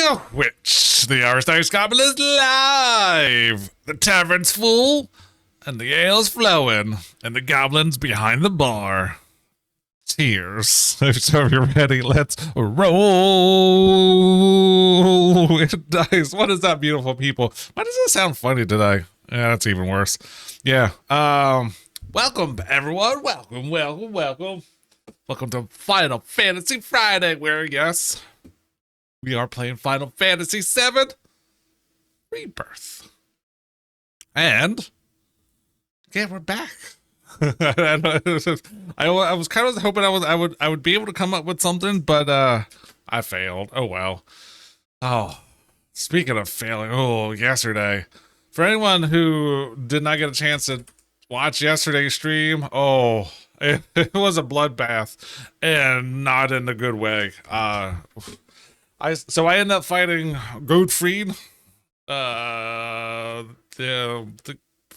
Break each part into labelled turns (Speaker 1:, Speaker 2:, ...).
Speaker 1: a witch. The Archdice Goblin is live. The tavern's full, and the ale's flowing, and the goblin's behind the bar. Cheers. So if you're ready, let's roll with dice. What is that, beautiful people? Why does it sound funny today? Yeah, that's even worse. Yeah. Welcome, everyone. Welcome. Welcome to Final Fantasy Friday, where, yes, we are playing Final Fantasy VII Rebirth. And, yeah, we're back. I was kind of hoping I would be able to come up with something, but I failed. Oh well. Oh, speaking of failing, yesterday. For anyone who did not get a chance to watch yesterday's stream, it was a bloodbath, and not in a good way. I ended up fighting Godfried, the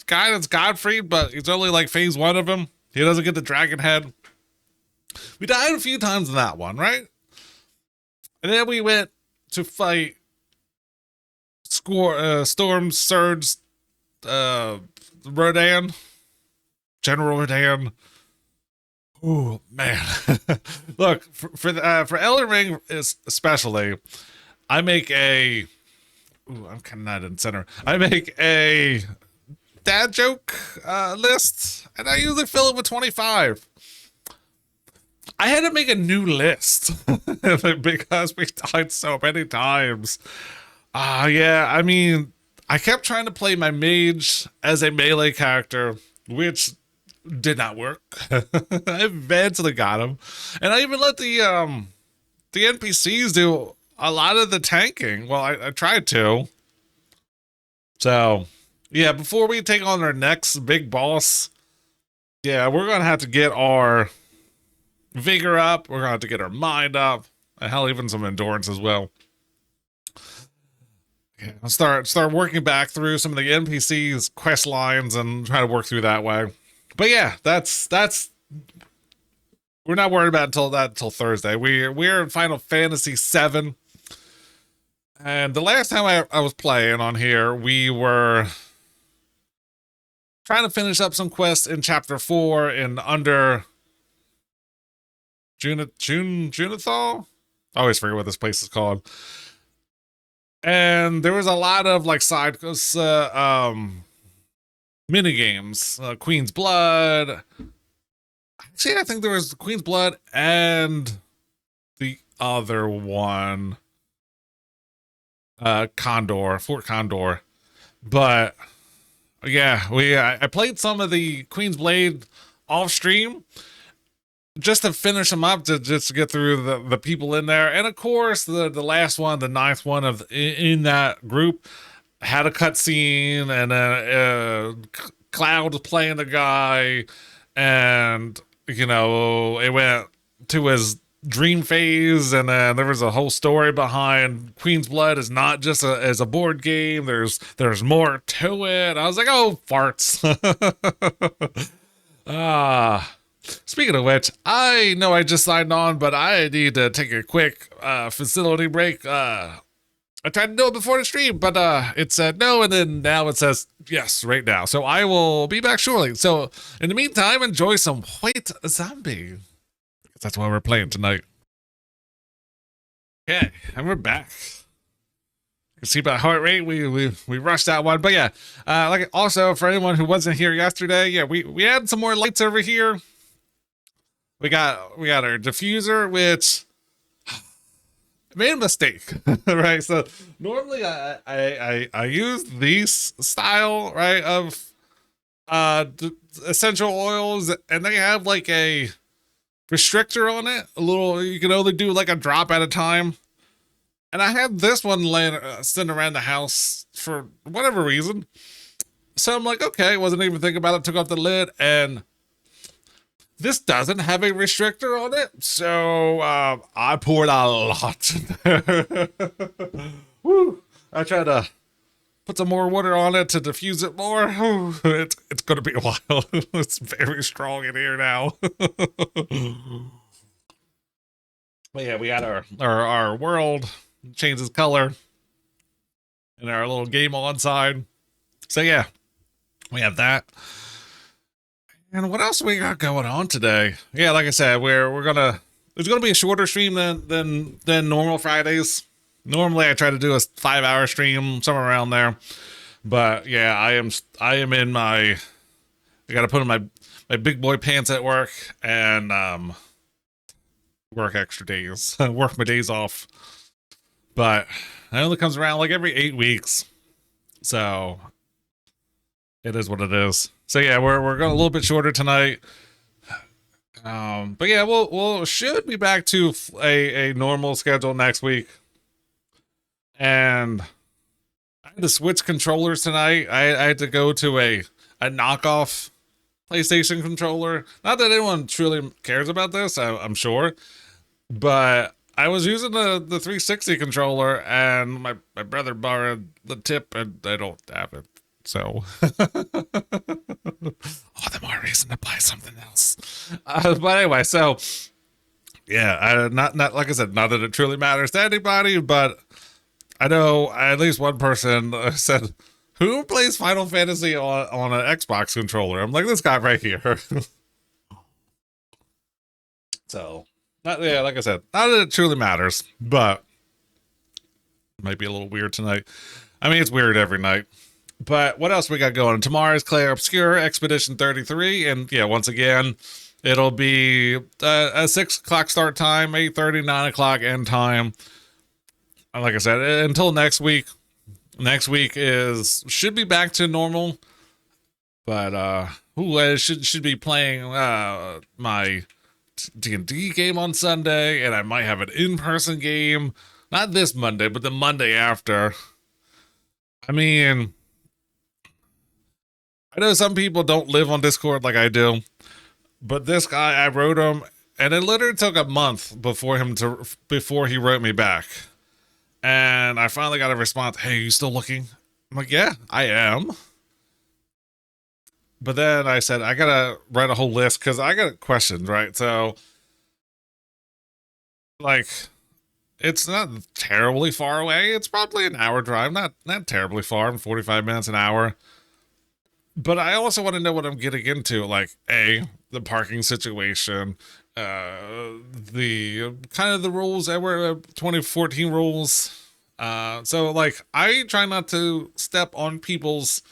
Speaker 1: guy that's Godfrey, but it's only like phase 1 of him. He doesn't get the dragon head. We died a few times in that one, right? And then we went to fight Storm Surge, Rodan, General Rodan. Oh man! Look, for Elden Ring especially, I make a. I'm kind of not in center. I make a dad joke list, and I usually fill it with 25. I had to make a new list because we died so many times. Yeah, I mean, I kept trying to play my mage as a melee character, which did not work. I eventually got him, and I even let the NPCs do a lot of the tanking. Well, I tried to. So, yeah, before we take on our next big boss, yeah, we're gonna have to get our vigor up. We're gonna have to get our mind up, and hell, even some endurance as well. Okay, I'll start working back through some of the NPCs quest lines and try to work through that way. But yeah, that's we're not worried about until Thursday. We're in Final Fantasy VII, and the last time I was playing on here, we were trying to finish up some quests in Chapter 4 in under Junithal. I always forget what this place is called. And there was a lot of like side mini games, Queen's Blood. Actually, I think there was Queen's Blood and the other one, Fort Condor. But yeah, I played some of the Queen's Blade off stream just to finish them up, just to get through the people in there. And of course, the last one, the 9th one in that group, had a cutscene, and Cloud was playing the guy, and it went to his dream phase, and then there was a whole story behind Queen's Blood. Is not just as a board game. There's more to it. I was like, oh, farts. Speaking of which, I know I just signed on, but I need to take a quick facility break. I tried to do it before the stream, but it said no, and then now it says yes right now. So I will be back shortly. So in the meantime, enjoy some White Zombie. That's why we're playing tonight. Okay, and we're back. You can see by heart rate, we rushed that one. But yeah, like also for anyone who wasn't here yesterday, yeah, we had some more lights over here. We got our diffuser, which made a mistake, right? So normally I use these style, right, of essential oils, and they have like a restrictor on it. You can only do like a drop at a time. And I had this one sitting around the house for whatever reason. So I'm like, okay, wasn't even thinking about it, took off the lid, and this doesn't have a restrictor on it, so I poured a lot in there. Woo! I tried to put some more water on it to diffuse it more. It's going to be a while. It's very strong in here now. But yeah, we got our world changes color in our little game on side. So yeah, we have that. And what else we got going on today? Yeah, like I said, we're gonna it's gonna be a shorter stream than normal Fridays. Normally I try to do a 5 hour stream, somewhere around there. But yeah, I am in my I gotta put on my big boy pants at work and work extra days. Work my days off. But it only comes around like every 8 weeks. So it is what it is. So yeah, we're going a little bit shorter tonight. But yeah, we'll should be back to a normal schedule next week. And I had to switch controllers tonight. I had to go to a knockoff PlayStation controller. Not that anyone truly cares about this, I'm sure, but I was using the 360 controller, and my brother borrowed the tip, and I don't have it. So, all the more reason to buy something else. But anyway, so yeah, not like I said, not that it truly matters to anybody, but I know at least one person said, "Who plays Final Fantasy on an Xbox controller?" I'm like, this guy right here. So, not yeah, like I said, not that it truly matters, but it might be a little weird tonight. I mean, it's weird every night. But what else we got going? Tomorrow's Claire Obscure Expedition 33, and yeah, once again, it'll be a 6 o'clock start time, 8:30, 9 o'clock end time. Like I said, until next week. Next week should be back to normal, but I should be playing my D&D game on Sunday, and I might have an in-person game, not this Monday, but the Monday after. I mean, I know some people don't live on Discord like I do, but this guy, I wrote him, and it literally took a month before he wrote me back. And I finally got a response, "Hey, you still looking?" I'm like, "Yeah, I am." But then I said, I gotta write a whole list because I got questions, right? So, like, it's not terribly far away. It's probably an hour drive, not terribly far, 45 minutes, an hour. But I also want to know what I'm getting into, like the parking situation, the kind of the rules that were 2014 rules. So like I try not to step on people's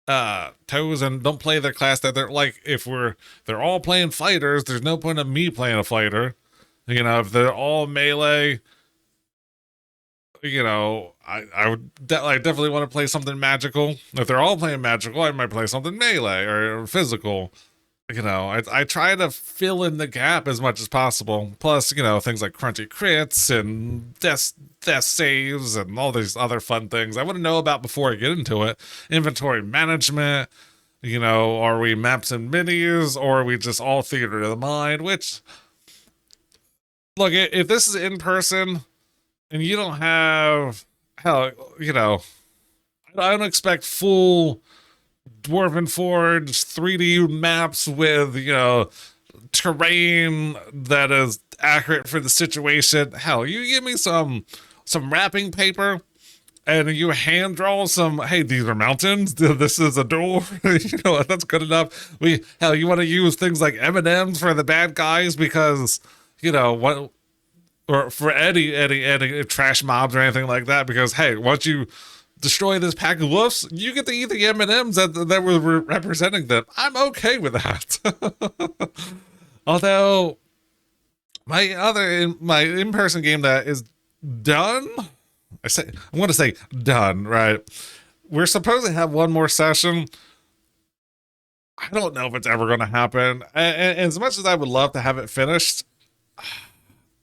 Speaker 1: toes and don't play their class that they're like. If they're all playing fighters, there's no point of me playing a fighter. You know, if they're all melee, you know, I would definitely want to play something magical. If they're all playing magical, I might play something melee or physical. You know, I try to fill in the gap as much as possible. Plus, you know, things like crunchy crits and death saves and all these other fun things I want to know about before I get into it. Inventory management. You know, are we maps and minis, or are we just all theater of the mind? Which, look, if this is in person and you don't have, hell, you know, I don't expect full Dwarven Forge 3D maps with, you know, terrain that is accurate for the situation. Hell, you give me some wrapping paper and you hand draw some, hey, these are mountains, this is a door. You know, that's good enough. You want to use things like M&Ms for the bad guys because, you know, what, or for any trash mobs or anything like that, because hey, once you destroy this pack of wolves, you get to eat the M&Ms that were representing them. I'm okay with that. Although my in-person game that is done, I'm going to say done, right? We're supposed to have one more session. I don't know if it's ever going to happen. And as much as I would love to have it finished,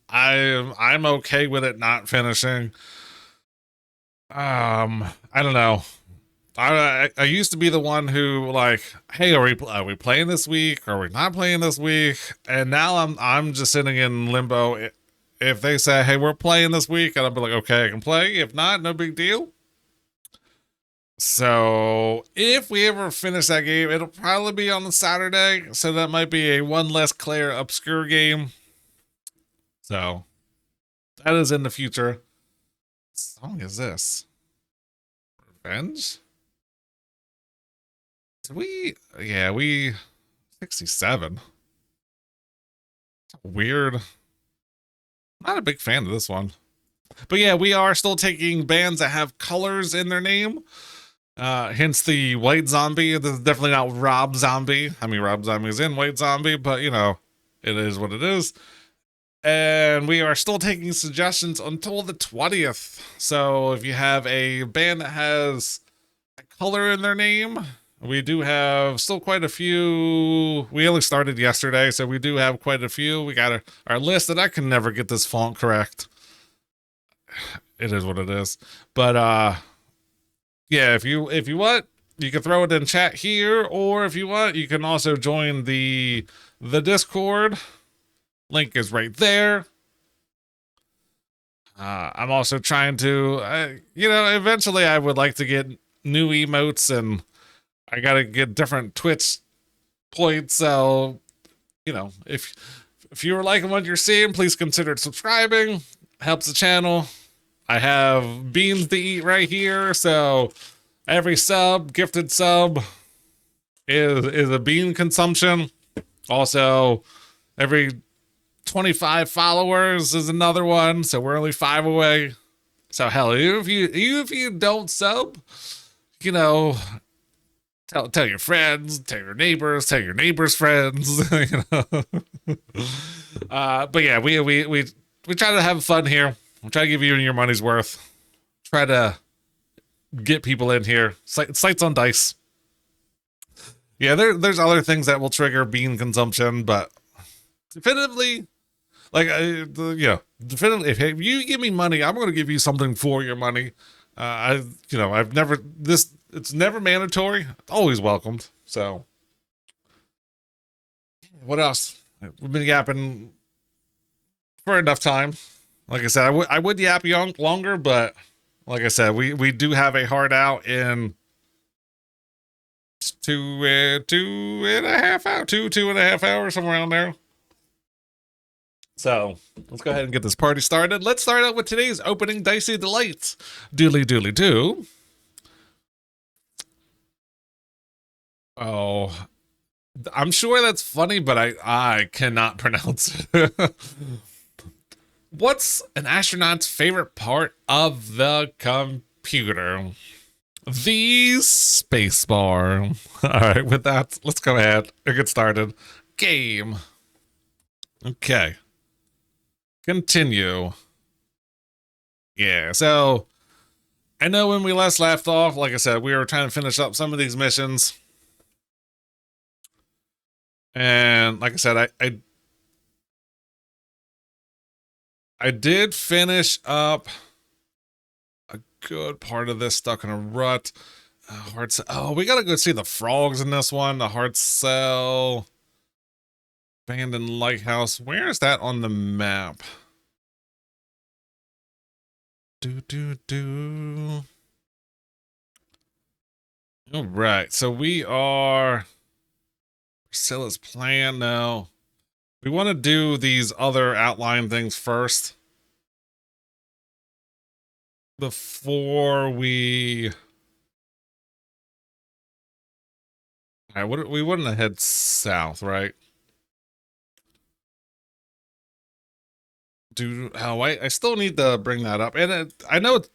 Speaker 1: I'm okay with it not finishing. I don't know. I used to be the one who like, hey, are we playing this week? Are we not playing this week? And now I'm just sitting in limbo. If they say, hey, we're playing this week, and I'll be like, okay, I can play. If not, no big deal. So if we ever finish that game, it'll probably be on the Saturday. So that might be a one less Claire obscure game. So That is in the future. What song is this? Revenge? Did we? Yeah, we 67. Weird. Not a big fan of this one. But yeah, we are still taking bands that have colors in their name. Hence the White Zombie. This is definitely not Rob Zombie. I mean, Rob Zombie is in White Zombie, but you know, it is what it is. And we are still taking suggestions until the 20th. So if you have a band that has a color in their name, we do have still quite a few. We only started yesterday, so we do have quite a few. We got our list, and I can never get this font correct. It is what it is. But yeah, if you want, you can throw it in chat here, or if you want, you can also join the Discord. Link is right there. I'm also trying to, eventually I would like to get new emotes, and I gotta get different Twitch points. So, if you were liking what you're seeing, please consider subscribing. Helps the channel. I have beans to eat right here, so every gifted sub, is a bean consumption. Also, every 25 followers is another one, so we're only 5 away. So hell, if you don't sub, tell your friends, tell your neighbors' friends, but yeah, we try to have fun here. We'll try to give you your money's worth. Try to get people in here. Sights on dice. Yeah, there's other things that will trigger bean consumption, but definitively, definitively, if you give me money, I'm going to give you something for your money. It's never mandatory. Always welcomed. So, what else? We've been yapping for enough time. Like I said, I would yap longer, but like I said, we do have a hard out in 2.5 hours, somewhere around there. So let's go ahead and get this party started. Let's start out with today's opening Dicey Delights. Doodly doodly doo. Oh, I'm sure that's funny, but I cannot pronounce it. What's an astronaut's favorite part of the computer? The spacebar. All right, with that, let's go ahead and get started. Game. Okay. Continue. Yeah, so I know when we last left off, like I said, we were trying to finish up some of these missions. And like I said, I did finish up a good part of this, stuck in a rut. We gotta go see the frogs in this one. The hard cell, abandoned lighthouse. Where is that on the map? All right, so we are Priscilla's plan now. We want to do these other outline things first before we. All right, we wouldn't head south, right? I still need to bring that up, and I know it's.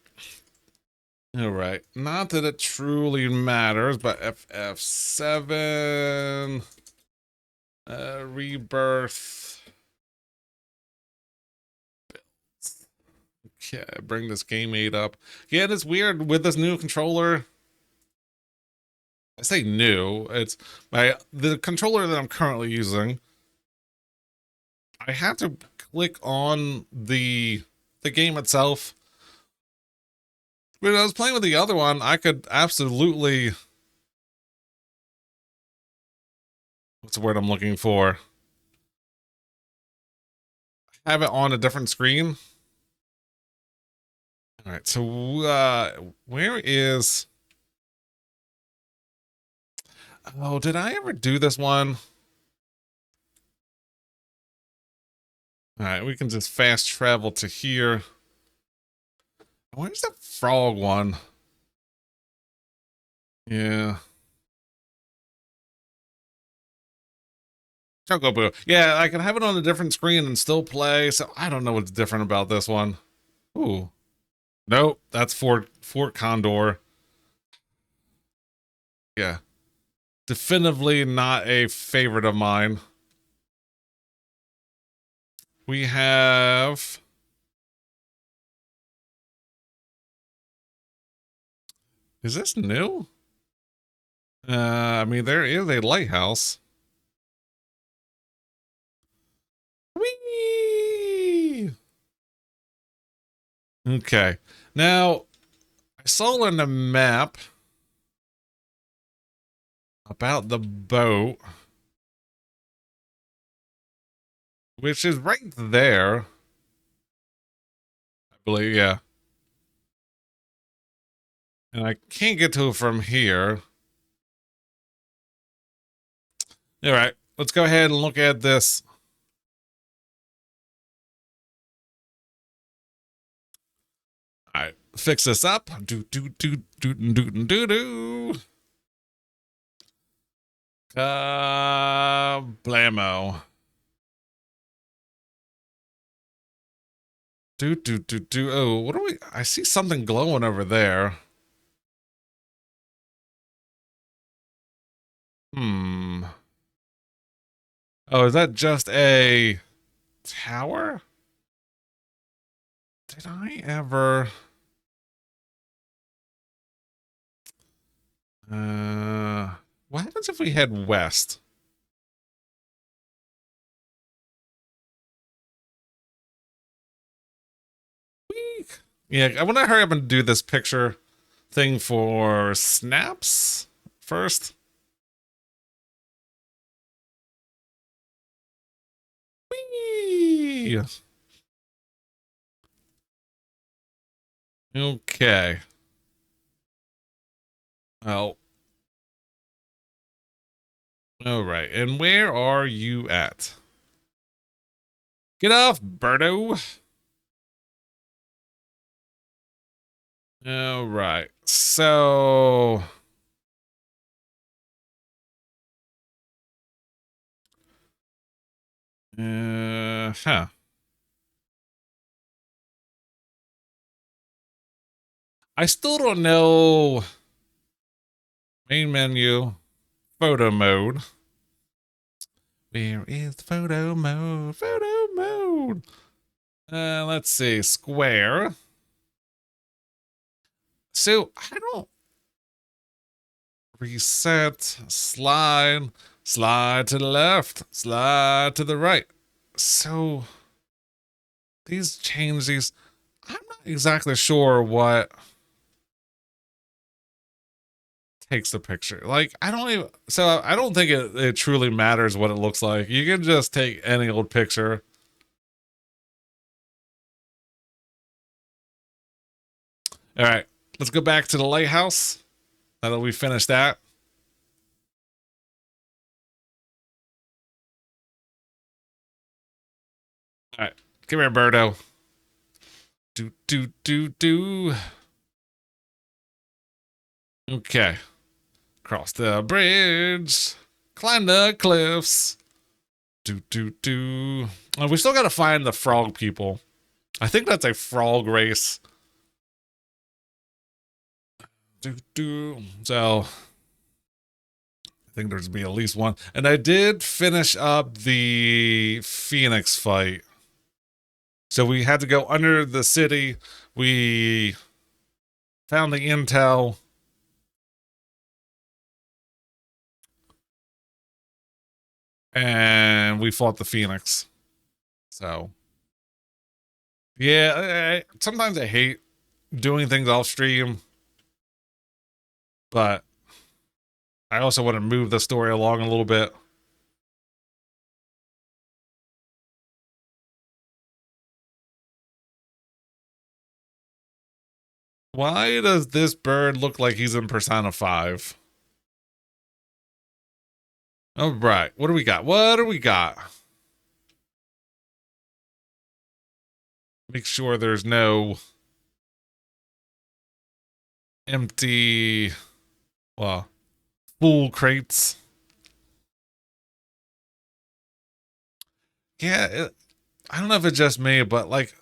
Speaker 1: All right, not that it truly matters, but FF7 rebirth. Yeah, bring this game aid up. Yeah, it's weird with this new controller. I say new. It's the controller that I'm currently using. I have to click on the game itself. When I was playing with the other one, I could absolutely. What's the word I'm looking for? Have it on a different screen. All right, so where is? Oh, did I ever do this one? All right, we can just fast travel to here. Where's that frog one? Yeah. Chocobo. Yeah, I can have it on a different screen and still play, so I don't know what's different about this one. Ooh. Nope, that's Fort Condor. Yeah. Definitively not a favorite of mine. We have... Is this new? I mean, there is a lighthouse. Whee! Okay. Now, I saw on the map about the boat, which is right there. I believe, yeah. And I can't get to it from here. All right, let's go ahead and look at this. All right, fix this up. Do do do do do do do. Blammo. Do do do do. Oh, what do we? I see something glowing over there. Hmm. Oh, is that just a tower? Did I ever? What happens if we head west? Week. Yeah, I want to hurry up and do this picture thing for snaps first. Whee! Okay. Oh. All right. And where are you at? Get off, Birdo. All right. So, huh. I still don't know. Main menu, photo mode. Where is the photo mode? Photo mode. Let's see. Square. So I don't reset, slide to the left, slide to the right. So these change these. I'm not exactly sure what takes the picture. Like, I don't even, so I don't think it truly matters what it looks like. You can just take any old picture. All right, let's go back to the lighthouse. Now that we finished that. All right, come here, Birdo. Do, do, do, do. Okay. Cross the bridge. Climb the cliffs. Do, do, do. Oh, we still gotta find the frog people. I think that's a frog race. Do, do. So, I think there's be at least one. And I did finish up the Phoenix fight. So we had to go under the city. We found the intel. And we fought the Phoenix. So, yeah, sometimes I hate doing things off stream, but I also want to move the story along a little bit. Why does this bird look like he's in Persona 5? All right, what do we got? What do we got? make sure there's no empty, well, full crates. Yeah, I don't know if it's just me, but like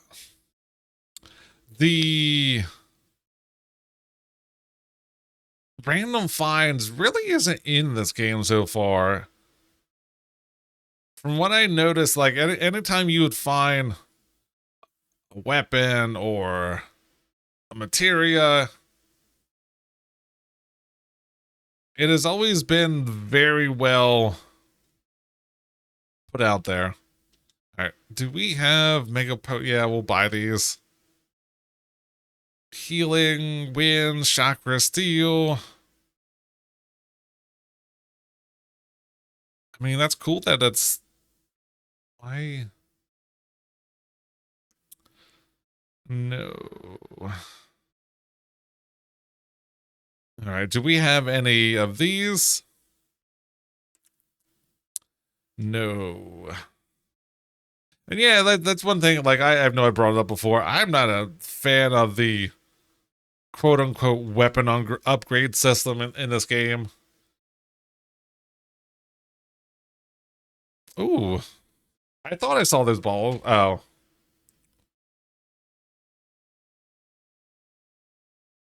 Speaker 1: the random finds really isn't in this game so far. From what I noticed, like anytime you would find a weapon or a materia, it has always been very well put out there. All right, do we have yeah, we'll buy these. Healing, wind, chakra, steel. I mean, that's cool that it's... Why? No. All right, do we have any of these? No. And yeah, that's one thing, like, I know I brought it up before. I'm not a fan of the quote-unquote weapon upgrade system in this game. Ooh. I thought I saw this ball. Oh.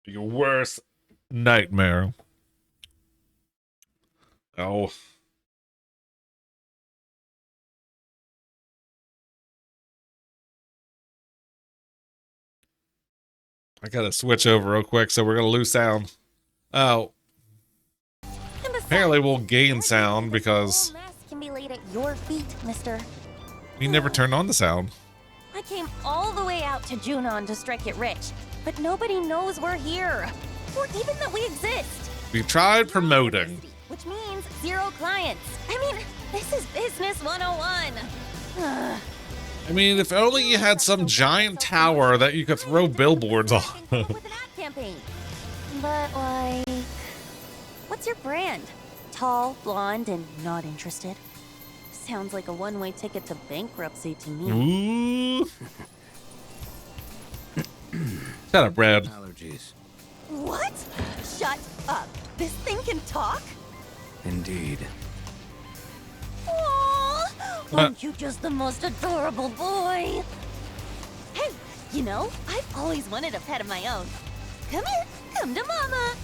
Speaker 1: Your worst nightmare. Oh. I gotta switch over real quick, so we're gonna lose sound. Oh. Apparently we'll gain sound because
Speaker 2: can be laid at your feet, mister.
Speaker 1: we never turned on the sound.
Speaker 2: I came all the way out to Junon to strike it rich, but nobody knows we're here, or even that we exist.
Speaker 1: We tried promoting.
Speaker 2: Which means 0 clients. I mean, this is business 101.
Speaker 1: I mean, if only you had some giant tower that you could throw billboards on.
Speaker 2: With an ad campaign. But like, what's your brand? Tall, blonde, and not interested. Sounds like a one-way ticket to bankruptcy to me.
Speaker 1: Ooh. Shut up, Brad.
Speaker 3: Allergies.
Speaker 2: What? Shut up. This thing can talk?
Speaker 3: Indeed.
Speaker 2: Aww, aren't you just the most adorable boy? Hey, you know, I've always wanted a pet of my own. Come here, come to mama.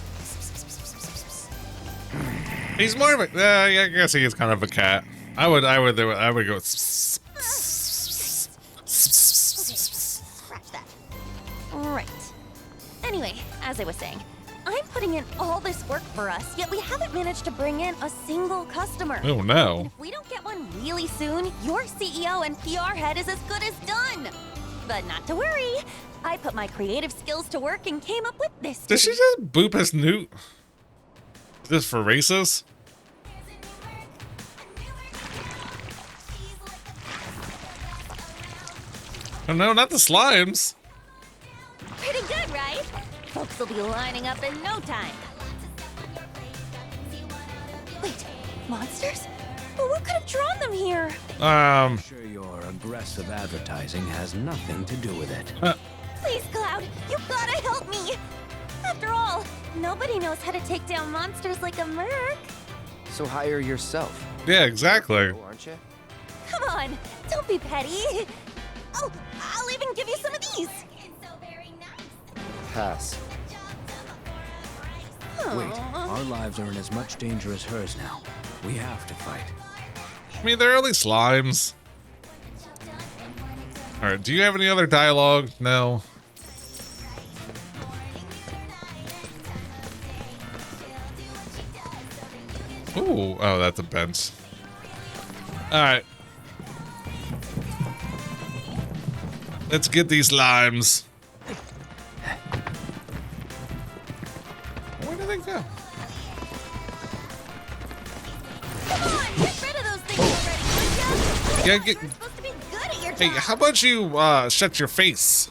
Speaker 1: He's more of a, I guess he is kind of a cat. I would go.
Speaker 2: Scratch that. Right. Anyway, as I was saying, I'm putting in all this work for us, yet we haven't managed to bring in a single customer.
Speaker 1: Oh no.
Speaker 2: And if we don't get one really soon, your CEO and PR head is as good as done. But not to worry. I put my creative skills to work and came up with this.
Speaker 1: Did she just boop his newt? Is this for races? Oh no, not the slimes.
Speaker 2: Pretty good, right? Folks will be lining up in no time. Wait, monsters? Well, what could have drawn them here?
Speaker 3: I'm sure your aggressive advertising has nothing to do with it.
Speaker 2: Please, Cloud, you gotta help me. After all, nobody knows how to take down monsters like a merc.
Speaker 4: So hire yourself.
Speaker 1: Yeah, exactly.
Speaker 4: Oh, aren't you?
Speaker 2: Come on, don't be petty. Oh, I'll even give you some of these.
Speaker 4: Pass.
Speaker 3: Wait, our lives are in as much danger as hers now. We have to fight.
Speaker 1: I mean, they're only slimes. Alright, do you have any other dialogue? No. Ooh, oh, that's a bench. Alright. Let's get these limes. Where did they go?
Speaker 2: Come on, get rid of those things already, would ya?
Speaker 1: Yeah,
Speaker 2: You're supposed to be good at your
Speaker 1: Hey,
Speaker 2: job.
Speaker 1: how about you shut your face?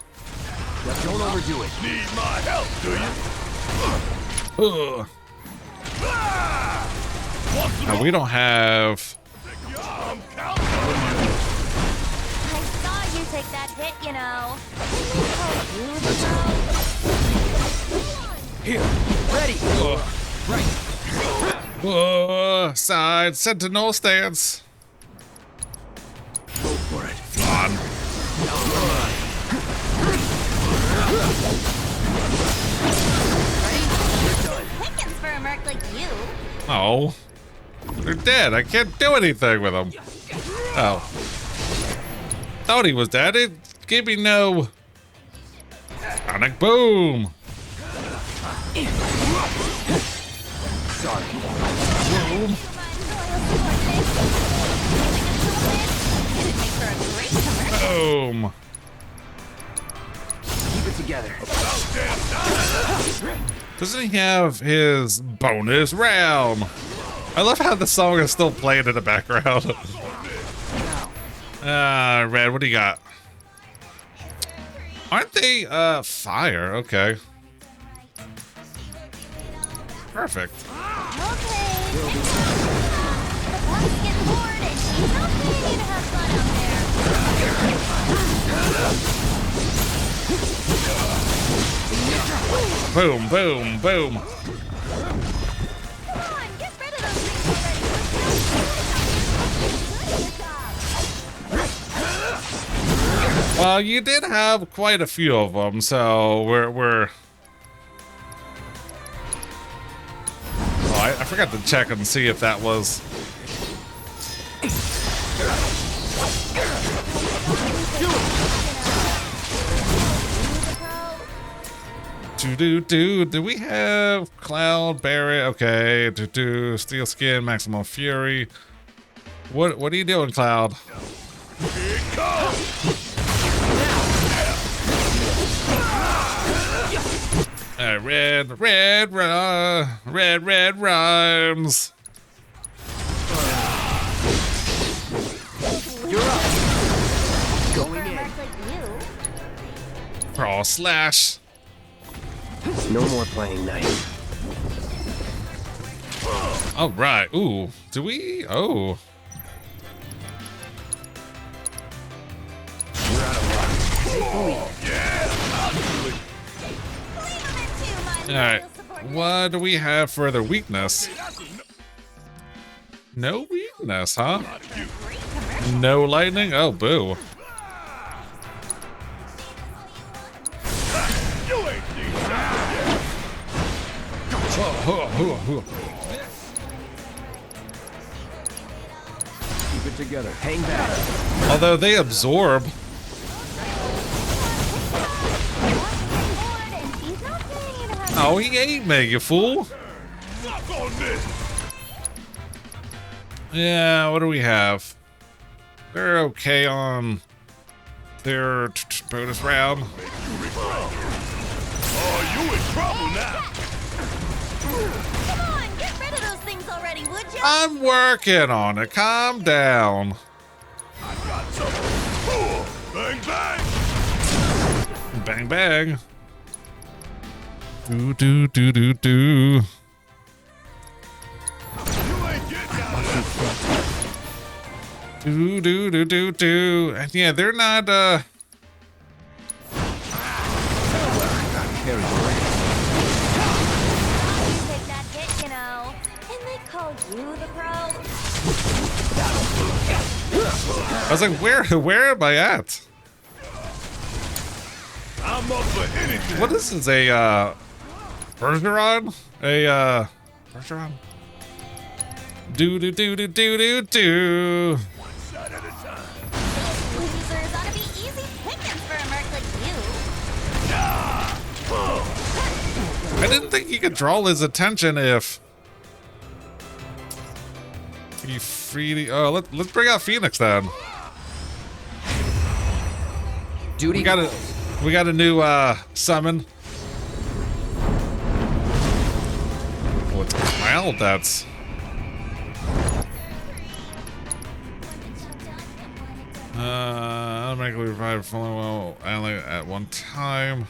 Speaker 3: Don't overdo it.
Speaker 5: Need my help, do you?
Speaker 1: Ugh. No, we don't have.
Speaker 2: I saw you take that hit, you know.
Speaker 3: Here, ready. Right.
Speaker 1: Side sentinel stance.
Speaker 3: Go for it.
Speaker 1: On.
Speaker 2: Pickings for a merc like you.
Speaker 1: Oh. They're dead. I can't do anything with them. Oh. Thought he was dead. It gave me no. Sonic boom.
Speaker 3: Sorry.
Speaker 1: Boom. Boom.
Speaker 3: Keep it together.
Speaker 1: Doesn't he have his bonus round? I love how the song is still playing in the background. Red, what do you got? Aren't they, fire? Okay. Perfect. Boom, boom, boom. Well, you did have quite a few of them, so we're... Oh, I forgot to check and see if that was... Do we have Cloud, Barret? Okay, Steel Skin, Maximum Fury. What are you doing, Cloud?
Speaker 5: Here it comes.
Speaker 1: Red rhymes.
Speaker 3: You're up. Going in.
Speaker 1: Cross slash.
Speaker 4: No more playing nice.
Speaker 1: All right. Ooh. Do we? Oh.
Speaker 3: We're out of luck. Take the lead.
Speaker 1: All right. What do we have for the weakness? No weakness, huh? No lightning? Oh, boo.
Speaker 5: You ain't
Speaker 3: Keep it together. Hang back.
Speaker 1: Although they absorb. Oh, he ate me, you fool.
Speaker 5: Suck on this.
Speaker 1: Yeah, what do we have? They're okay on their bonus round.
Speaker 5: Oh, you in trouble now.
Speaker 2: Come on, get rid of those things already, would you?
Speaker 1: I'm working on it. Calm down.
Speaker 5: I got something. Bang, bang.
Speaker 1: Bang, bang. Do.
Speaker 5: You ain't getting out of
Speaker 1: Do. And yeah, they're not,
Speaker 3: Carry away.
Speaker 2: Take that hit, you know. And they call you the pro.
Speaker 1: I was like, where am I at?
Speaker 5: I'm up for anything.
Speaker 1: What is this, a, Bergeron? Bergeron? Do.
Speaker 5: One shot at a time.
Speaker 2: Losers ought to be easy pickings for a merc like you.
Speaker 1: I didn't think he could draw his attention if he freely. Oh, let's bring out Phoenix then.
Speaker 4: Duty.
Speaker 1: We got a new summon. Oh, it's Cloud. That's. Automatically revive fully well ally at one time.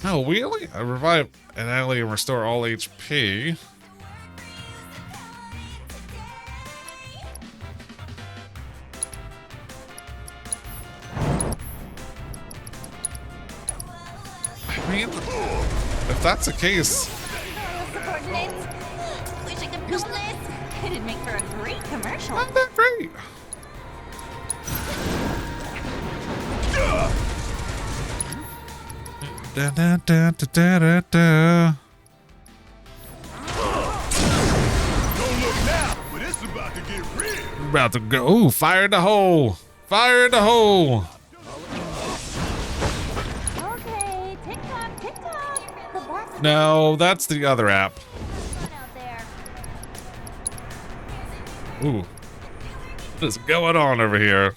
Speaker 1: Oh, we only revive an ally and restore all HP. I mean, if that's the case,
Speaker 2: Subordinates. Wish I could film this. It'd make for a great commercial.
Speaker 1: not that great. Da, da, da, da, da, da, da.
Speaker 5: Don't look now, but it's about to get real.
Speaker 1: About to go. Ooh, fire in the hole. Fire in the hole.
Speaker 2: Okay, tick-tock, tick-tock. The bus
Speaker 1: No, that's the other app.
Speaker 2: out there.
Speaker 1: Ooh. What is going on over here?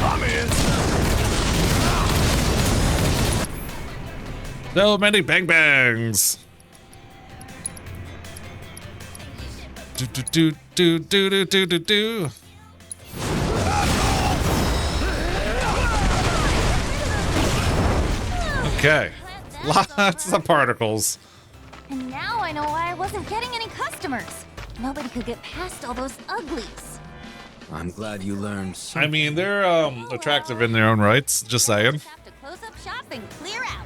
Speaker 5: I'm in.
Speaker 1: So many bang bangs. Do do do do do do do do do. Okay. Lots of particles.
Speaker 2: And now I know why I wasn't getting any customers. Nobody could get past all those uglies.
Speaker 3: I'm glad you learned
Speaker 1: I
Speaker 3: something.
Speaker 1: mean, they're attractive in their own rights, just saying.
Speaker 2: Just have to close up shop and clear out.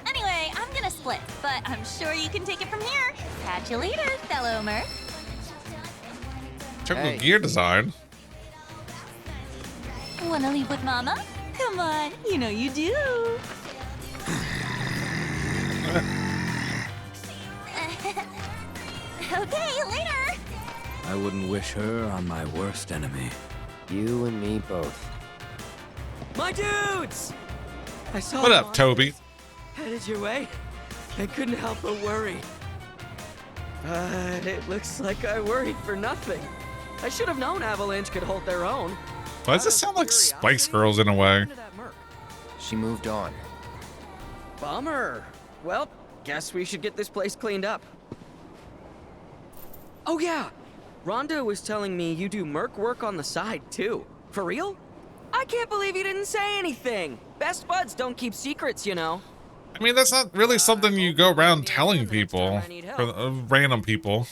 Speaker 2: Anyway, I'm gonna split, but I'm sure you can take it from here. Catch you later, fellow Merc.
Speaker 1: Check the
Speaker 4: Hey.
Speaker 1: gear design.
Speaker 2: Wanna leave with Mama? Come on, you know you do. Okay, later.
Speaker 3: I wouldn't wish her on my worst enemy.
Speaker 4: You and me both.
Speaker 6: My dudes! I saw
Speaker 1: What
Speaker 6: them
Speaker 1: up, Toby?
Speaker 6: headed your way. I couldn't help but worry. But it looks like I worried for nothing. I should have known Avalanche could hold their own.
Speaker 1: Why does this sound like Spice Girls in a way?
Speaker 4: She moved on.
Speaker 6: Bummer. Well, guess we should get this place cleaned up. Oh yeah, Rhonda was telling me you do merc work on the side too. For real? I can't believe you didn't say anything. Best buds don't keep secrets, you know.
Speaker 1: I mean, that's not really something you go around telling people, for random people.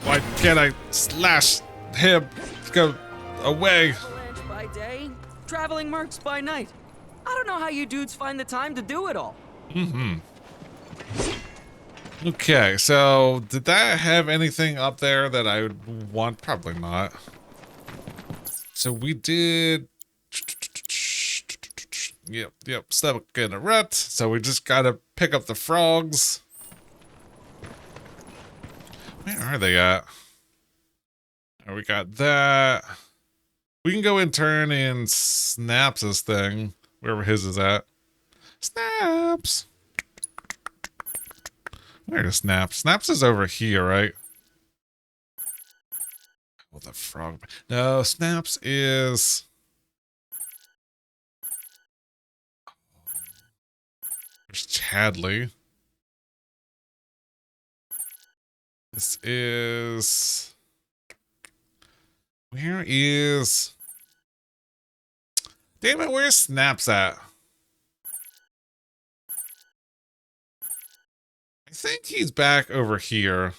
Speaker 1: Why can't I slash him? Go away.
Speaker 6: Avalanche by day, traveling mercs by night. I don't know how you dudes find the time to do it all.
Speaker 1: Okay, so did that have anything up there that I would want? Probably not. So we did. Yep, stuck in a rut. So we just gotta pick up the frogs. Where are they at? Oh, we got that. We can go and turn in Snaps' thing, wherever his is at. Snaps! Where is Snaps? Snaps is over here, right? Well, the frog. No, Snaps is. There's Chadley. This is. Where is. Damn it, where's Snaps at? I think he's back over here.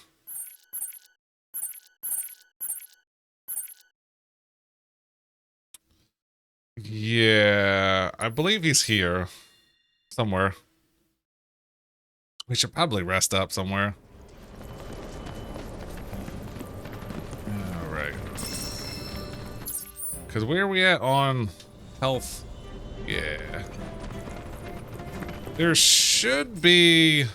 Speaker 1: Yeah, I believe he's here. Somewhere. We should probably rest up somewhere. Alright. Because where are we at on health? Yeah. There should be...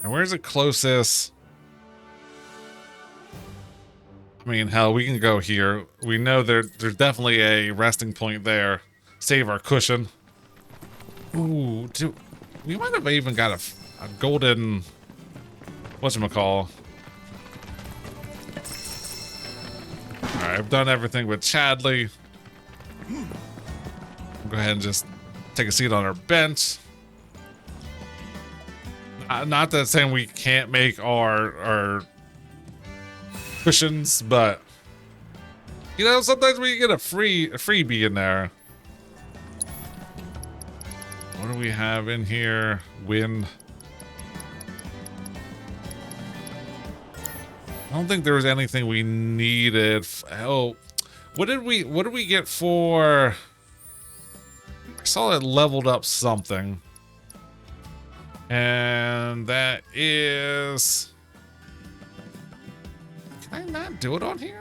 Speaker 1: And where's the closest? I mean, hell, we can go here. We know there's definitely a resting point there. Save our cushion. Ooh, we might have even got a golden... Whatchamacall. Alright, I've done everything with Chadley. Go ahead and just take a seat on our bench. Not that saying we can't make our cushions, but you know, sometimes we get a freebie in there. What do we have in here? Wind. don't think there was anything we needed. Oh, what did we get for? I saw it leveled up something. And that is... Can I not do it on here?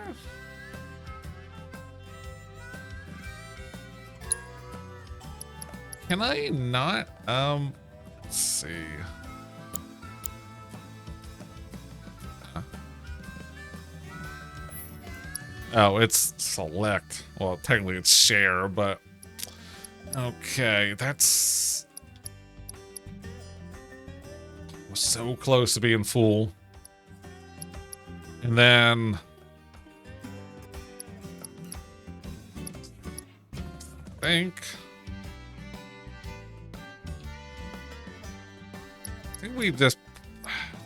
Speaker 1: Can I not? Let's see. Huh. Oh, it's select. Well, technically it's share, but okay, that's was so close to being full. And then I think we just,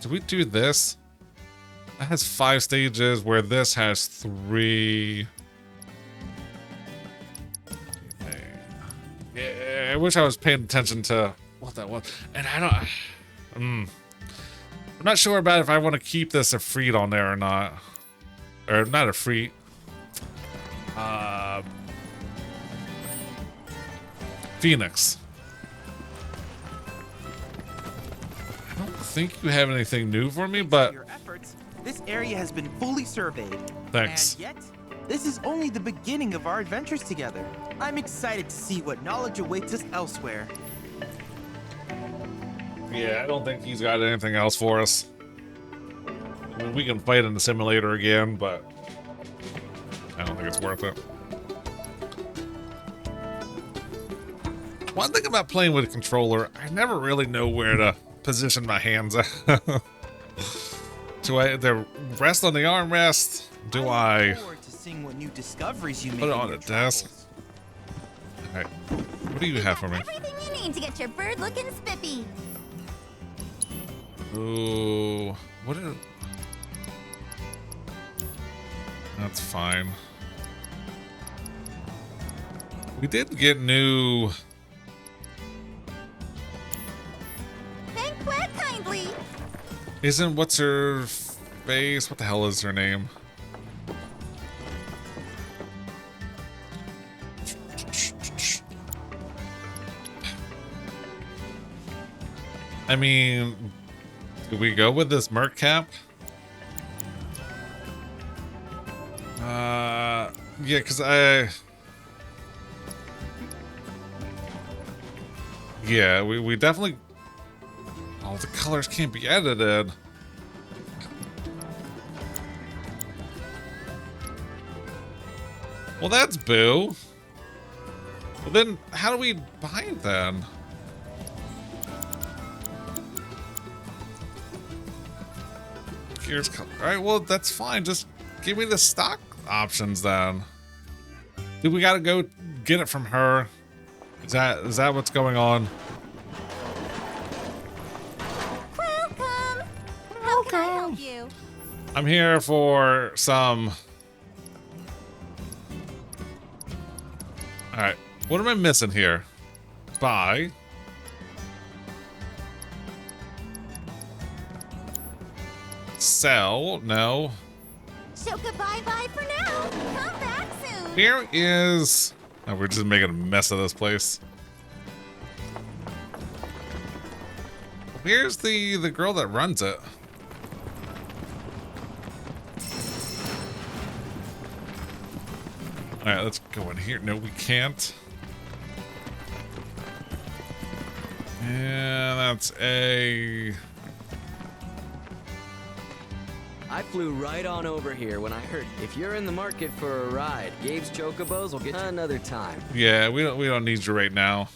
Speaker 1: did we do this? That has 5 stages where this has 3. Yeah, I wish I was paying attention to what that was. And I don't, I'm not sure about if I want to keep this a Freed on there or not. Or not a Freed. Phoenix. I don't think you have anything new for me, but
Speaker 7: Your efforts, this area has been fully surveyed.
Speaker 1: thanks.
Speaker 7: And yet, this is only the beginning of our adventures together. I'm excited to see what knowledge awaits us elsewhere.
Speaker 1: Yeah, I don't think he's got anything else for us. I mean, we can fight in the simulator again, but I don't think it's worth it. One thing about playing with a controller, I never really know where to position my hands at. Do I rest on the armrest? Do I
Speaker 7: look forward to seeing what new discoveries you
Speaker 1: put
Speaker 7: make
Speaker 1: it
Speaker 7: in
Speaker 1: on
Speaker 7: your
Speaker 1: a desk?
Speaker 7: travels.
Speaker 1: Alright. What do you have for me?
Speaker 2: Everything you need to get your bird looking spiffy.
Speaker 1: Ooh. What is... That's fine. We did get new...
Speaker 2: Banquet kindly.
Speaker 1: Isn't what's her face? What the hell is her name? I mean, do we go with this Merc cap? Yeah, because yeah, we definitely... Oh, the colors can't be edited. Well, that's boo. Well, then, how do we buy it then? Here's color. Alright, well, that's fine. Just give me the stock options then. Do we gotta go get it from her? Is that what's going on?
Speaker 2: Welcome. How can I help you?
Speaker 1: I'm here for some... Alright, what am I missing here? Buy. Sell, no.
Speaker 2: Chocobo bye for now. Come back soon.
Speaker 1: Here is... Oh, we're just making a mess of this place. Here's the girl that runs it. Alright, let's go in here. No, we can't. And that's a...
Speaker 6: I flew right on over here when I heard if you're in the market for a ride, Gabe's Chocobos will get another time.
Speaker 1: Yeah, we don't need you right now.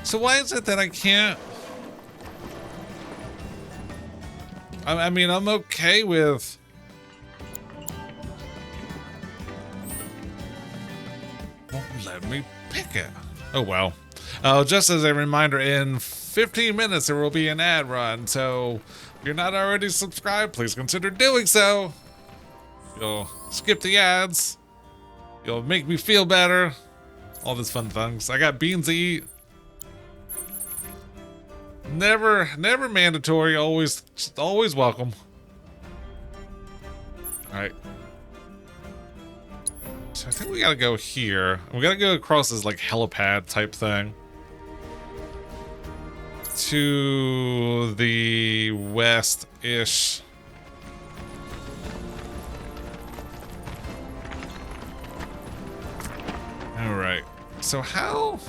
Speaker 1: So why is it that I can't... I mean, I'm okay with... Won't let me pick it. Oh, well. Just as a reminder, in 15 minutes there will be an ad run, so if you're not already subscribed, please consider doing so. You'll skip the ads. You'll make me feel better. All this fun things. I got beans to eat. Never mandatory, always welcome. Alright. So I think we gotta go here. We gotta go across this like helipad type thing. To the west-ish. Alright. So how...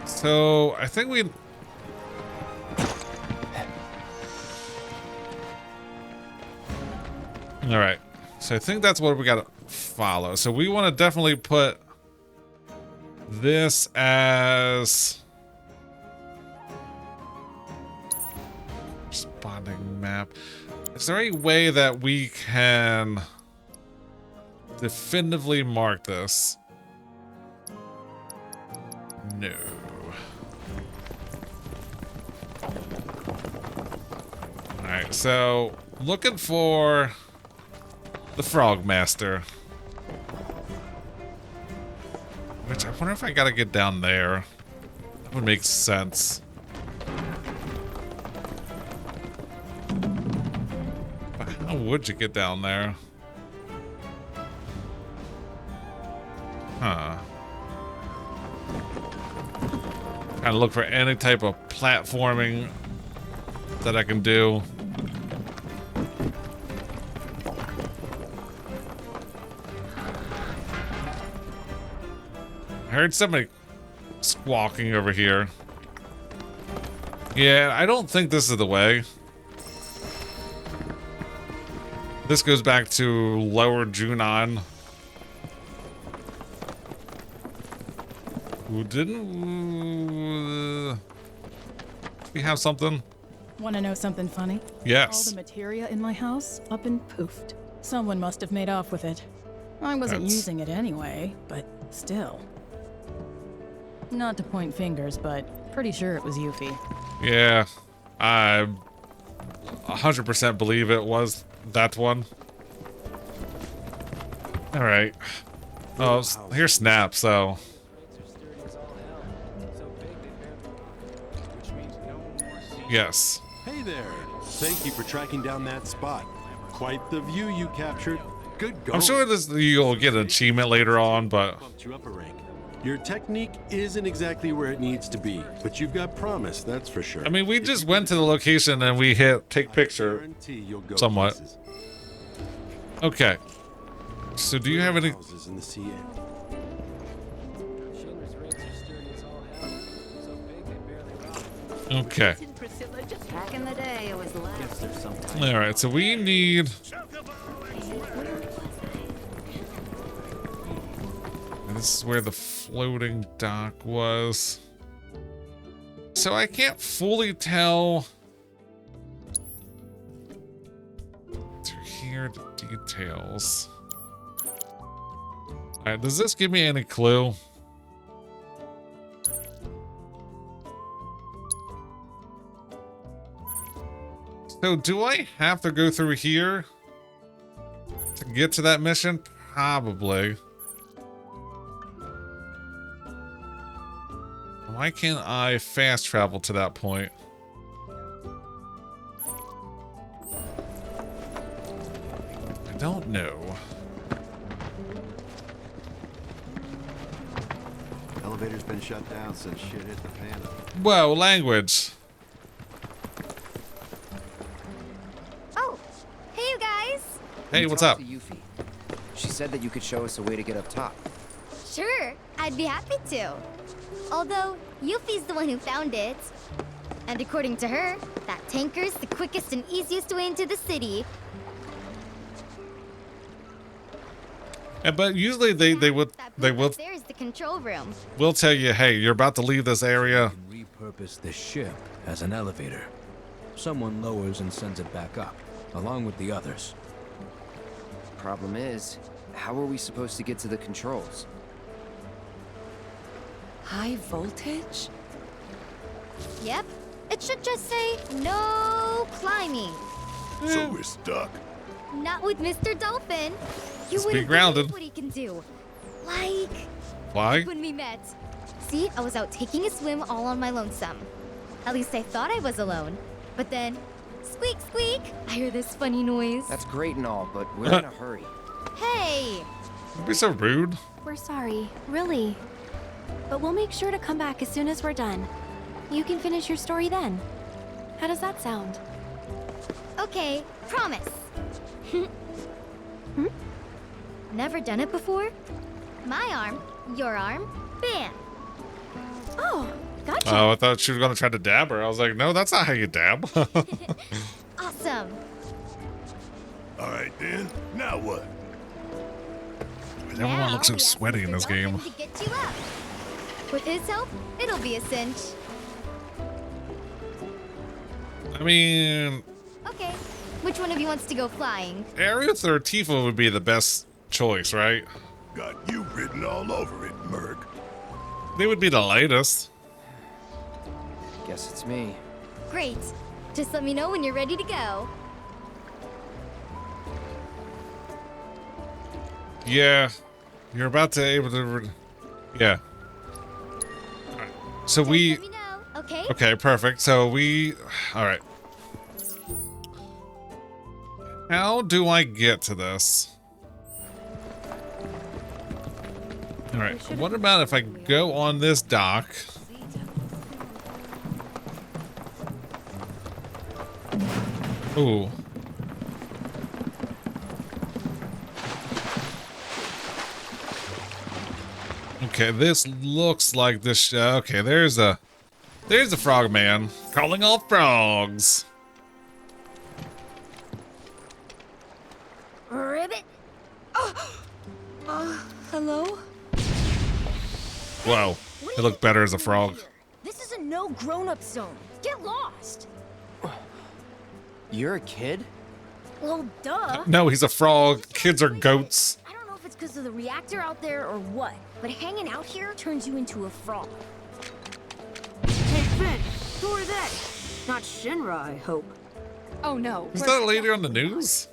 Speaker 1: So I think we... Alright. So I think that's what we gotta follow. So we want to definitely put this as responding map. Is there any way that we can definitively mark this? No. Alright, so looking for the Frog Master. Which I wonder if I gotta get down there. That would make sense. But how would you get down there? Huh. Trying to look for any type of platforming that I can do. I heard somebody squawking over here. Yeah, I don't think this is the way. This goes back to Lower Junon. Who didn't... we have something?
Speaker 8: Want to know something funny?
Speaker 1: Yes.
Speaker 8: All the materia in my house up and poofed. Someone must have made off with it. I wasn't using it anyway, but still. Not to point fingers, but pretty sure it was Yuffie.
Speaker 1: Yeah, I 100% believe it was that one. All right. Oh, here's Snap, so... Yes.
Speaker 9: Hey there. Thank you for tracking down that spot. Quite the view you captured. Good going.
Speaker 1: I'm sure you'll get an achievement later on, but...
Speaker 9: Bumped you up a rank. Your technique isn't exactly where it needs to be, but you've got promise, that's for sure.
Speaker 1: I mean, we just went to the location and we hit take picture somewhat.
Speaker 9: Places.
Speaker 1: Okay. So do you have any...
Speaker 9: Houses in the CA.
Speaker 1: Okay.
Speaker 2: Back in the day, it was less.
Speaker 1: All right, so we need... This is where the floating dock was. So I can't fully tell... To hear the details. All right, does this give me any clue? So do I have to go through here to get to that mission? Probably. Why can't I fast travel to that point? I don't know.
Speaker 10: Elevator's been shut down since shit hit the fan.
Speaker 1: Whoa, language.
Speaker 2: Oh, hey you guys.
Speaker 1: Hey, what's up?
Speaker 4: To Yuffie. She said that you could show us a way to get up top.
Speaker 11: Sure, I'd be happy to. Although, Yuffie's the one who found it. And according to her, that tanker's the quickest and easiest way into the city.
Speaker 1: Yeah, but usually they will
Speaker 11: There's the control room.
Speaker 1: will tell you, hey, you're about to leave this area.
Speaker 3: Repurpose the ship as an elevator. Someone lowers and sends it back up, along with the others.
Speaker 4: Problem is, how are we supposed to get to the controls?
Speaker 12: High voltage?
Speaker 11: Yep, it should just say no climbing.
Speaker 5: So we're stuck.
Speaker 11: Not with Mr. Dolphin. You
Speaker 1: Let's be
Speaker 11: wouldn't
Speaker 1: grounded.
Speaker 11: believe what he can do. Like
Speaker 1: Why?
Speaker 11: when we met. See, I was out taking a swim all on my lonesome. At least I thought I was alone. But then, squeak, squeak, I hear this funny noise.
Speaker 4: That's great and all, but we're in a hurry.
Speaker 11: Hey!
Speaker 1: Don't be so rude.
Speaker 2: We're sorry, really. But we'll make sure to come back as soon as we're done. You can finish your story then. How does that sound?
Speaker 11: Okay, promise. Never done it before? My arm, your arm, bam!
Speaker 2: Oh, gotcha.
Speaker 1: Oh, I thought she was gonna try to dab her. I was like, no, that's not how you dab.
Speaker 11: Awesome!
Speaker 5: All right, then. Now what?
Speaker 1: Everyone looks so sweaty in this game.
Speaker 11: To get you up. With his help, it'll be a cinch.
Speaker 1: I mean,
Speaker 11: Okay, which one of you wants to go flying?
Speaker 1: Aerith or Tifa would be the best choice, right?
Speaker 5: Got you written all over it, Merc.
Speaker 1: They would be the lightest.
Speaker 4: Guess it's me.
Speaker 11: Great. Just let me know when you're ready to go.
Speaker 1: Yeah, you're about to able to. Yeah. Alright. So we.
Speaker 11: Let me know, okay?
Speaker 1: Okay, perfect. So we. All right. How do I get to this? All right. What about if I go on this dock? Ooh. Okay, this looks like this. Okay, there's a frog man calling all frogs.
Speaker 11: Ribbit?
Speaker 2: Hello?
Speaker 1: Whoa, it looked better as a frog.
Speaker 11: This is a no grown-up zone. Get lost.
Speaker 4: You're a kid?
Speaker 11: Well, duh.
Speaker 1: No, he's a frog. Kids are goats.
Speaker 11: I don't know if it's because of the reactor out there or what, but hanging out here turns you into a frog.
Speaker 13: Hey, Finn, who are they? Not Shinra, I hope.
Speaker 2: Oh no.
Speaker 1: Is that a lady on the news?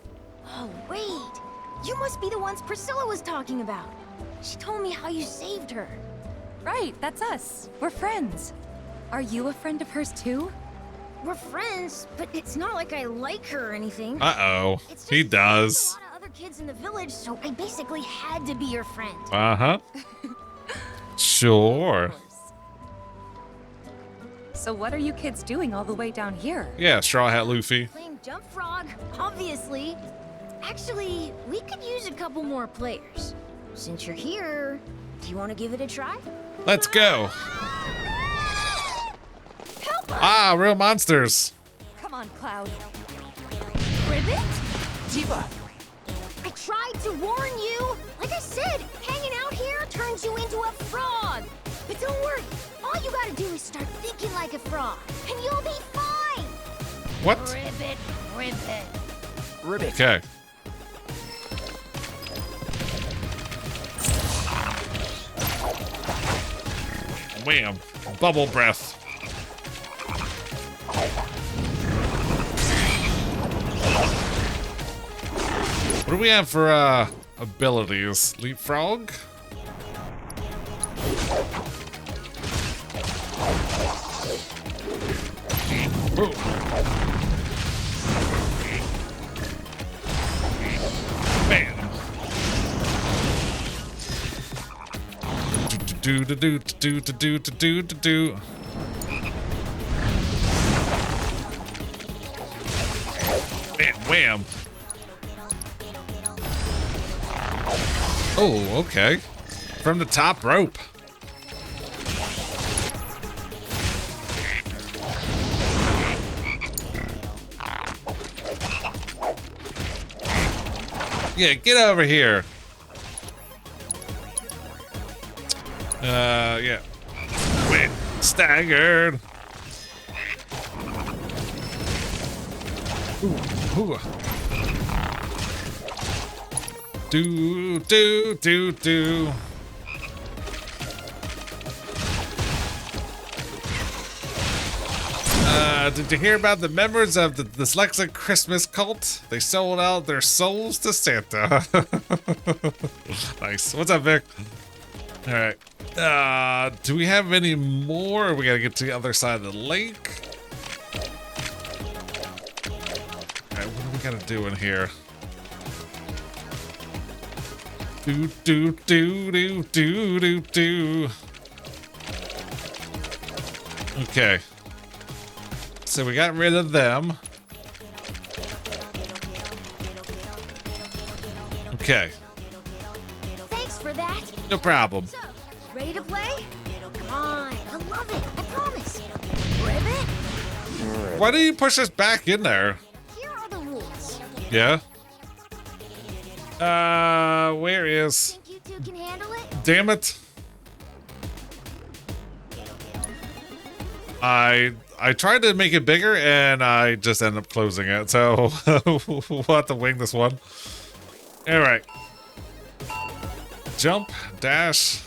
Speaker 11: Oh, wait. You must be the ones Priscilla was talking about. She told me how you saved her.
Speaker 2: Right, that's us. We're friends. Are you a friend of hers too?
Speaker 11: We're friends, but it's not like I like her or anything.
Speaker 1: Uh-oh.
Speaker 11: It's
Speaker 1: He
Speaker 11: just
Speaker 1: does.
Speaker 11: a lot of other kids in the village, so I basically had to be your friend.
Speaker 1: Uh-huh. Sure.
Speaker 2: So what are you kids doing all the way down here?
Speaker 1: Yeah, Straw Hat Luffy.
Speaker 11: Playing Jump Frog, obviously. Actually, we could use a couple more players. Since you're here, do you want to give it a try?
Speaker 1: Let's go.
Speaker 11: Help us!
Speaker 1: Ah, real monsters.
Speaker 2: Come on, Cloud.
Speaker 11: Ribbit?
Speaker 6: Tifa!
Speaker 11: I tried to warn you! Like I said, hanging out here turns you into a frog! But don't worry, all you gotta do is start thinking like a frog, and you'll be fine!
Speaker 1: What?
Speaker 11: Ribbit, ribbit.
Speaker 4: Ribbit.
Speaker 1: Okay. Wham. Bubble breath. What do we have for abilities? Leapfrog? Ooh. Bam. Do do do do do do do do do. Bam, wham. Oh, okay. From the top rope. Yeah, get over here. Yeah. Wait, staggered. Ooh. Do, do, do, do. Did you hear about the members of the dyslexic Christmas cult? They sold out their souls to Santa. Nice. What's up, Vic? All right. Do we have any more? We gotta get to the other side of the lake. gotta do in here? Do do do do do do do. Okay. So we got rid of them. Okay.
Speaker 11: Thanks for that.
Speaker 1: No problem.
Speaker 11: So, ready to play? Come on, I love it. I promise. Ribbit?
Speaker 1: Why do you push us back in there?
Speaker 11: Here are the rules.
Speaker 1: Yeah. Where is?
Speaker 11: Think you two can handle it?
Speaker 1: Damn it. I tried to make it bigger and I just ended up closing it. So we'll have to wing this one. All right. Jump, dash.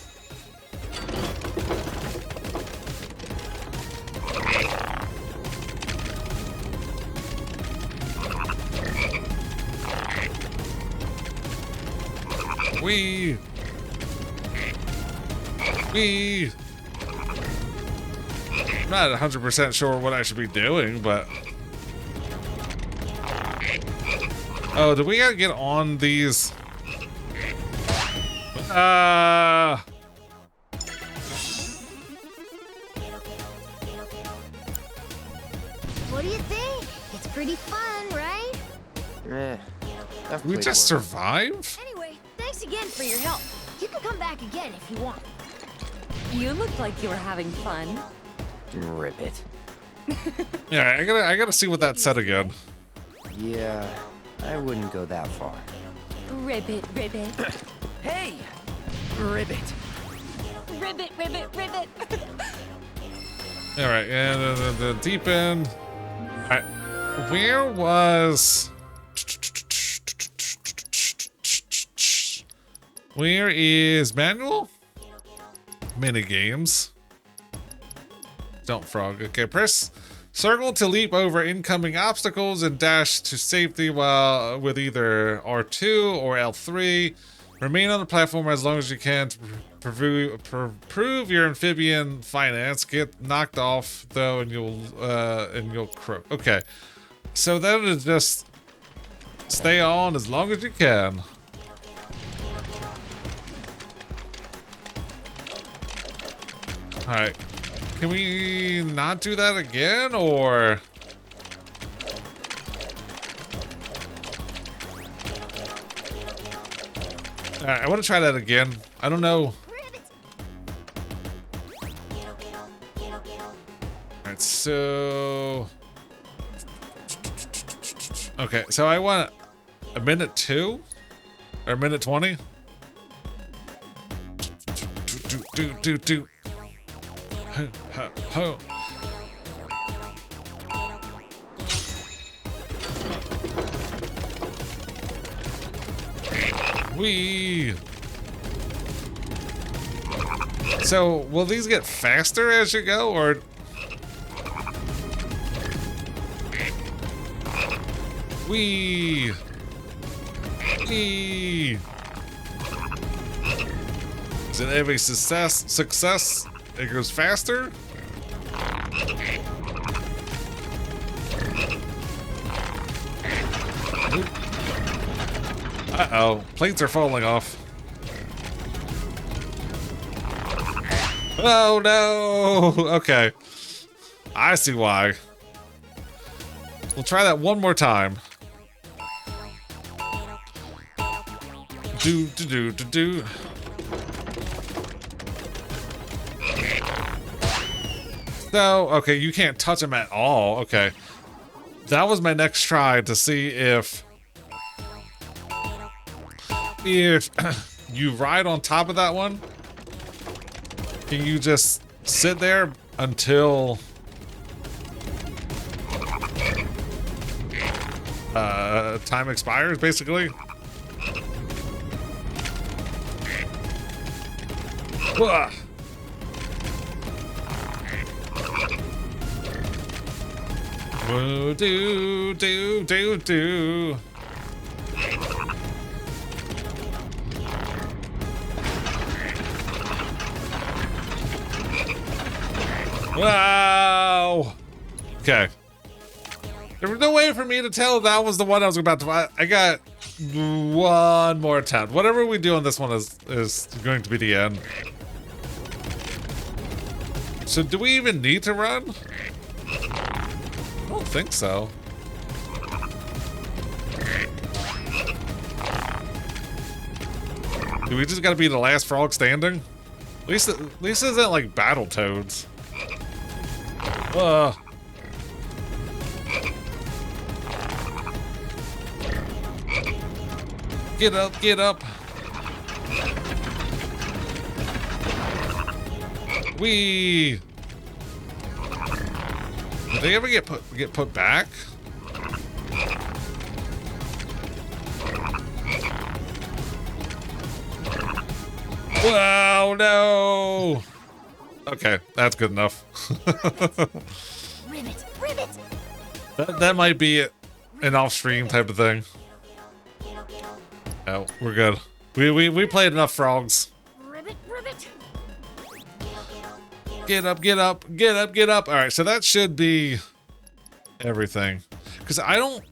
Speaker 1: Wee. Wee. I'm not 100% sure what I should be doing, but... Oh, do we gotta get on these?
Speaker 11: What do you think? It's pretty fun, right?
Speaker 1: We just survive?
Speaker 11: Anyway, thanks again for your help. You can come back again if you want.
Speaker 12: You looked like you were having fun.
Speaker 4: Ribbit.
Speaker 1: Yeah, I gotta see what that said again.
Speaker 4: Yeah, I wouldn't go that far.
Speaker 12: Ribbit, ribbit.
Speaker 6: Hey! Ribbit.
Speaker 12: Ribbit, ribbit, ribbit.
Speaker 1: Alright, and the deep end. Alright, where was... Where is manual? Minigames. Don't frog. Okay, press circle to leap over incoming obstacles and dash to safety while with either R2 or L3. Remain on the platform as long as you can to prove your amphibian finance. Get knocked off though, and you'll croak. Okay, so that is just stay on as long as you can. All right. Can we not do that again, or? Alright, I want to try that again. I don't know. Alright, so... Okay, so I want a minute 2? Or a minute 20? Do. Ho. Wee. So, will these get faster as you go, or? Wee. Wee. Is it every success? It goes faster? Uh-oh, plates are falling off. Oh no! Okay. I see why. We'll try that one more time. Do. So, okay, you can't touch them at all. Okay. That was my next try to see if you ride on top of that one, can you just sit there until time expires, basically? Ugh. Whoa, do. Wow. Okay. There was no way for me to tell that was the one I was about to. I got one more attempt. Whatever we do on this one is going to be the end. So do we even need to run? I don't think so. Do we just gotta be the last frog standing? At least it isn't like Battletoads. Get up, get up. Wee. Did they ever get put back? Wow, no. Okay, that's good enough.
Speaker 11: Ribbit, ribbit.
Speaker 1: That might be an off-stream type of thing. Oh, we're good. We played enough frogs.
Speaker 11: Ribbit, ribbit.
Speaker 1: Get up, get up, get up, get up. All right, so that should be everything. Because I don't...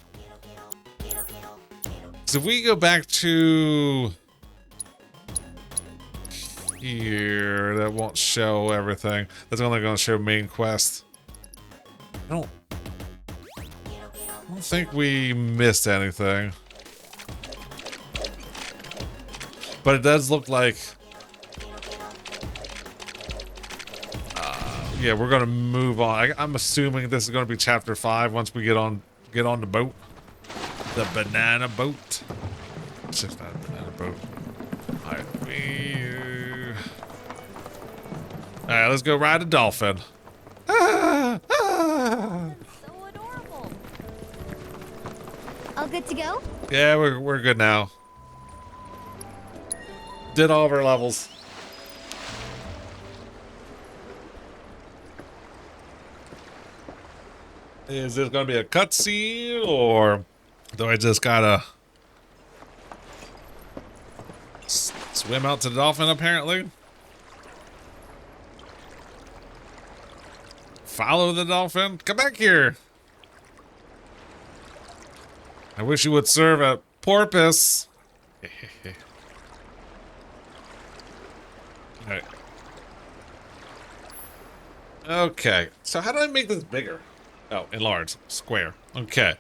Speaker 1: So if we go back to... here, that won't show everything. That's only going to show main quest. I don't think we missed anything. But it does look like... yeah, we're gonna move on. I'm assuming this is gonna be chapter 5 once we get on the boat. The banana boat. It's just not a banana boat. Alright, alright, let's go ride a dolphin.
Speaker 11: So adorable. All good to go?
Speaker 1: Yeah, we're good now. Did all of our levels. Is this gonna be a cutscene, or do I just gotta swim out to the dolphin, apparently? Follow the dolphin? Come back here! I wish you would serve a porpoise. Alright. Okay, so how do I make this bigger? Oh, enlarge. Square. Okay.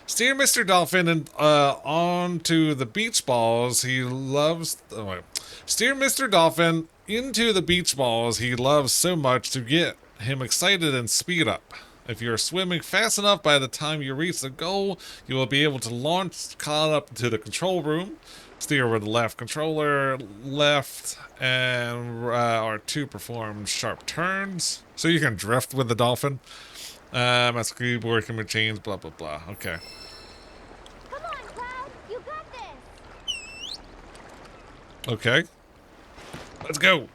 Speaker 1: Steer Mr. Dolphin and onto the beach balls he loves. Oh, wait. Steer Mr. Dolphin into the beach balls he loves so much to get him excited and speed up. If you're swimming fast enough, by the time you reach the goal, you will be able to launch caught up to the control room. Steer with the left controller, left, and R2 perform sharp turns. So you can drift with the dolphin. My keyboard can be changed, blah, blah, blah. Okay.
Speaker 11: Come on, Cloud. You got this.
Speaker 1: Okay. Let's go.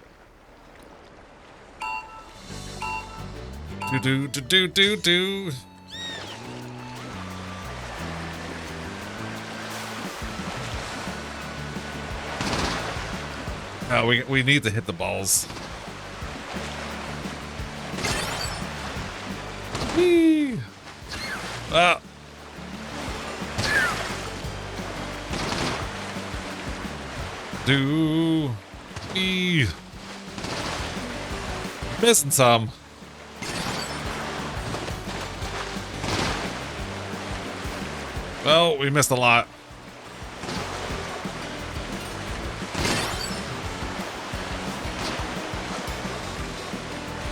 Speaker 1: Do. Oh, we need to hit the balls. Whee! Ah. Do. Whee! Missing some. Well, we missed a lot.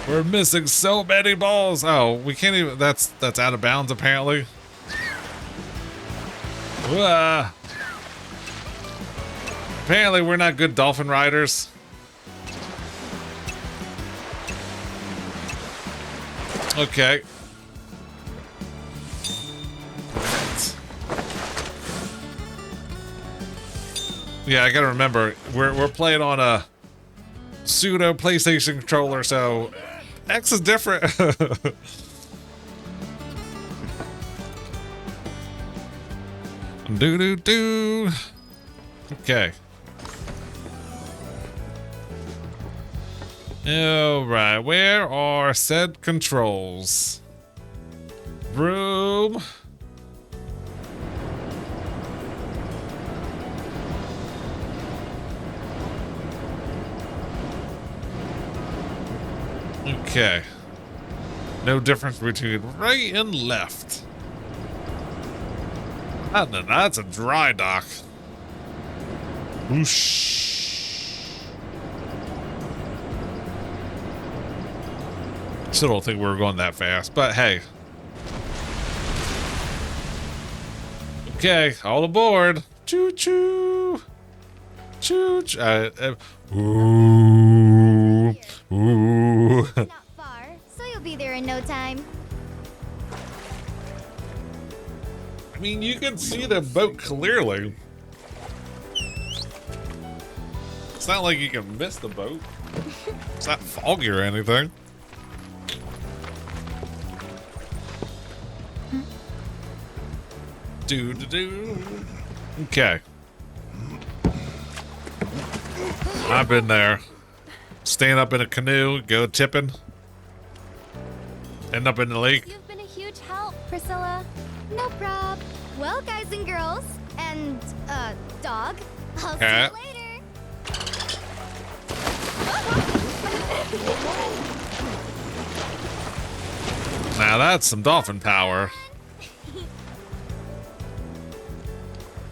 Speaker 1: We're missing so many balls. Oh, we can't even. That's out of bounds apparently. Apparently, we're not good dolphin riders. Okay. Yeah, I gotta remember we're playing on a pseudo PlayStation controller, so X is different. Do. Okay. Alright, where are said controls? Room. Okay. No difference between right and left. And then that's a dry dock. Whoosh. Still don't think we were going that fast, but hey. Okay, all aboard. Choo choo. Choo choo. Ooh. Ooh.
Speaker 11: Not far, so you'll be there in no time.
Speaker 1: I mean, you can see the boat clearly. It's not like you can miss the boat. It's not foggy or anything. Do. Okay. I've been there. Stand up in a canoe, go tipping. End up in the lake.
Speaker 11: You've been a huge help, Priscilla. No prob. Well, guys and girls, and, dog, I'll
Speaker 1: Cat.
Speaker 11: see you later.
Speaker 1: Now that's some dolphin power.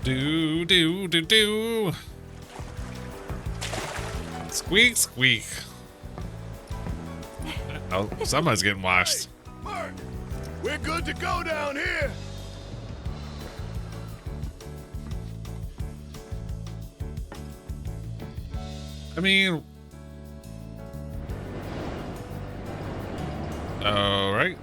Speaker 1: Do. Squeak, squeak. Oh, somebody's getting washed.
Speaker 5: Mark, we're good to go down here.
Speaker 1: I mean, all right.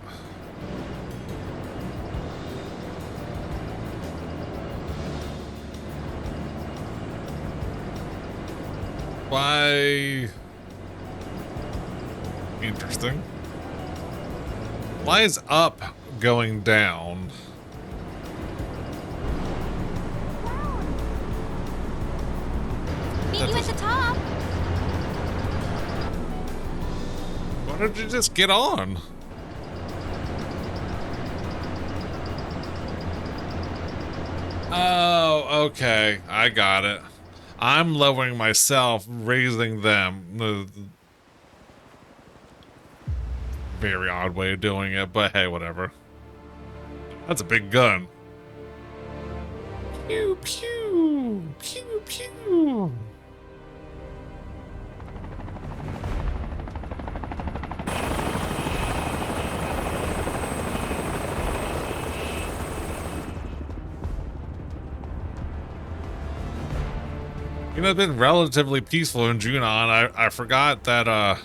Speaker 1: Why? Interesting. Why is up going down?
Speaker 11: Meet you at the top.
Speaker 1: Why don't you just get on? Oh, okay. I got it. I'm lowering myself, raising them. Very odd way of doing it, but hey, whatever. That's a big gun. Pew, pew, pew, pew. You know, it's been relatively peaceful in Junon. I forgot that,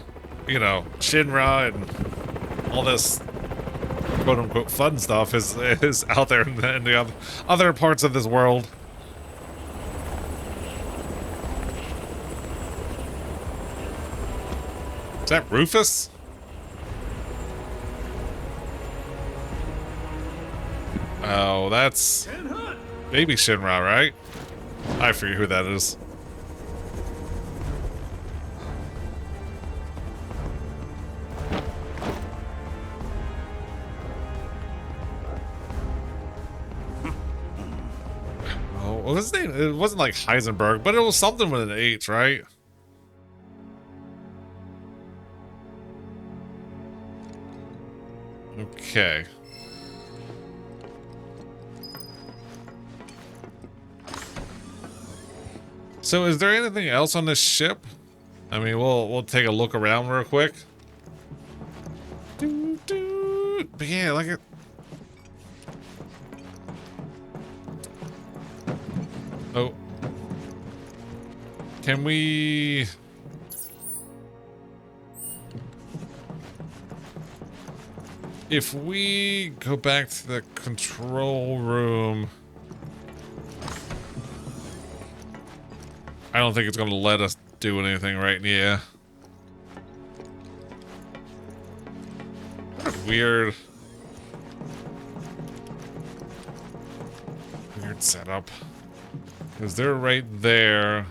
Speaker 1: you know, Shinra and all this quote-unquote fun stuff is out there in the other parts of this world. Is that Rufus? Oh, that's Baby Shinra, right? I forget who that is. Well, his name, it wasn't like Heisenberg, but it was something with an H, right? Okay. So is there anything else on this ship? I mean, we'll take a look around real quick. But yeah, like it. Oh. Can we... If we go back to the control room... I don't think it's going to let us do anything right now. Weird setup. Because they're right there.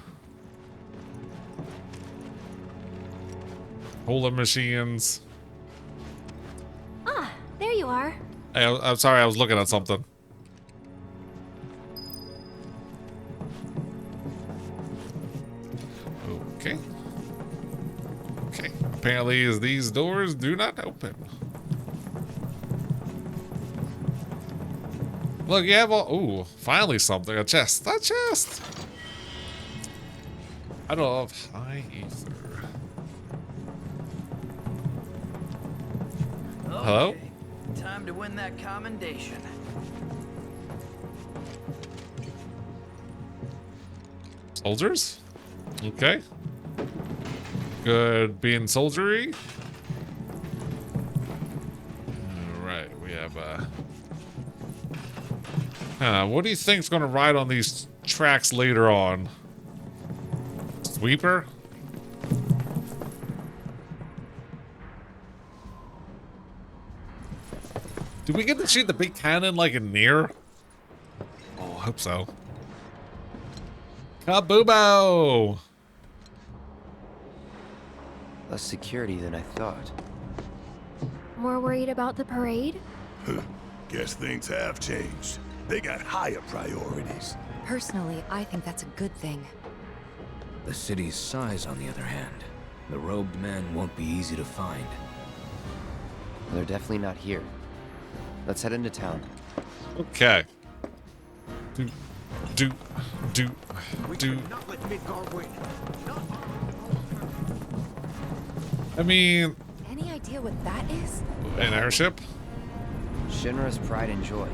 Speaker 1: Hold machines.
Speaker 11: Ah, there you are.
Speaker 1: Hey, I'm sorry, I was looking at something. Okay. Okay, apparently is these doors do not open. Look, you have all. Ooh, finally something. A chest. A chest. I love high ether. Hello?
Speaker 14: Okay, time to win that commendation.
Speaker 1: Soldiers? Okay. Good being soldiery. Alright, we have what do you think's gonna ride on these tracks later on? Sweeper? Do we get to shoot the big cannon like in Nier? Oh, I hope so. Kaboobo!
Speaker 4: Less security than I thought.
Speaker 11: More worried about the parade?
Speaker 5: Guess things have changed. They got higher priorities.
Speaker 15: Personally, I think that's a good thing.
Speaker 3: The city's size, on the other hand. The robed men won't be easy to find.
Speaker 4: They're definitely not here. Let's head into town.
Speaker 1: Okay. Do. I mean,
Speaker 15: Any idea what that is?
Speaker 1: an airship?
Speaker 4: Shinra's pride and joy.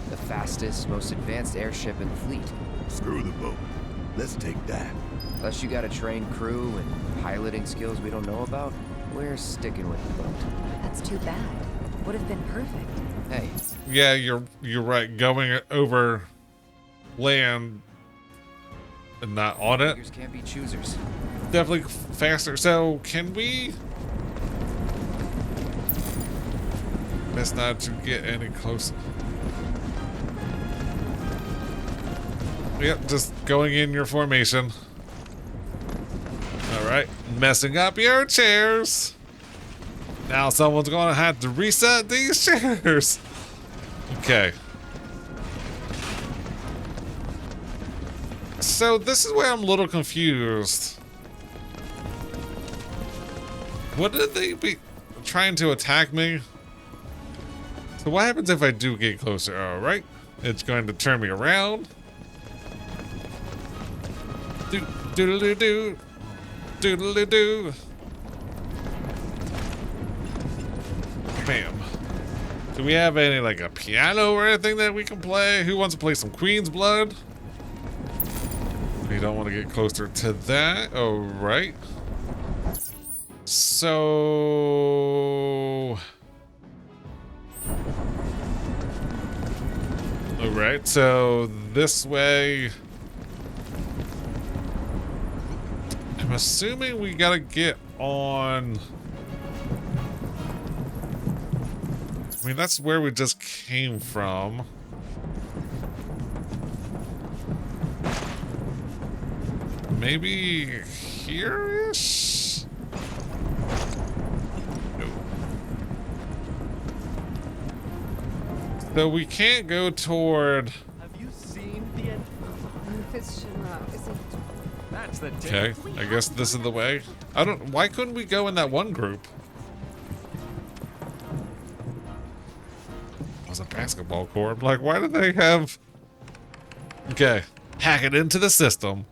Speaker 4: The fastest, most advanced airship in the fleet.
Speaker 5: Screw the boat. Let's take that.
Speaker 4: Unless you got a trained crew and piloting skills we don't know about, we're sticking with the boat.
Speaker 15: That's too bad. Would have been perfect.
Speaker 4: Hey.
Speaker 1: Yeah, you're right. Going over land and not on it.
Speaker 4: Beggars can't be choosers.
Speaker 1: Definitely faster. So can we? Best not to get any closer. Yep, just going in your formation. All right, messing up your chairs. Now someone's gonna have to reset these chairs. Okay. So this is where I'm a little confused. What did they be trying to attack me? So what happens if I do get closer? All right, it's going to turn me around. Do-do-do-do. Doodle-doo. Bam. Do we have any, like, a piano or anything that we can play? Who wants to play some Queen's Blood? We don't want to get closer to that. All right. So... all right, so this way... I'm assuming we gotta get on... I mean, that's where we just came from. Maybe here-ish? No. So we can't go toward...
Speaker 13: Have you seen the end? It's Shinra, isn't it? That's the
Speaker 1: Okay, I guess this is the way. I don't... why couldn't we go in that one group? It was a basketball court. Like, why did they have... Okay, hack it into the system.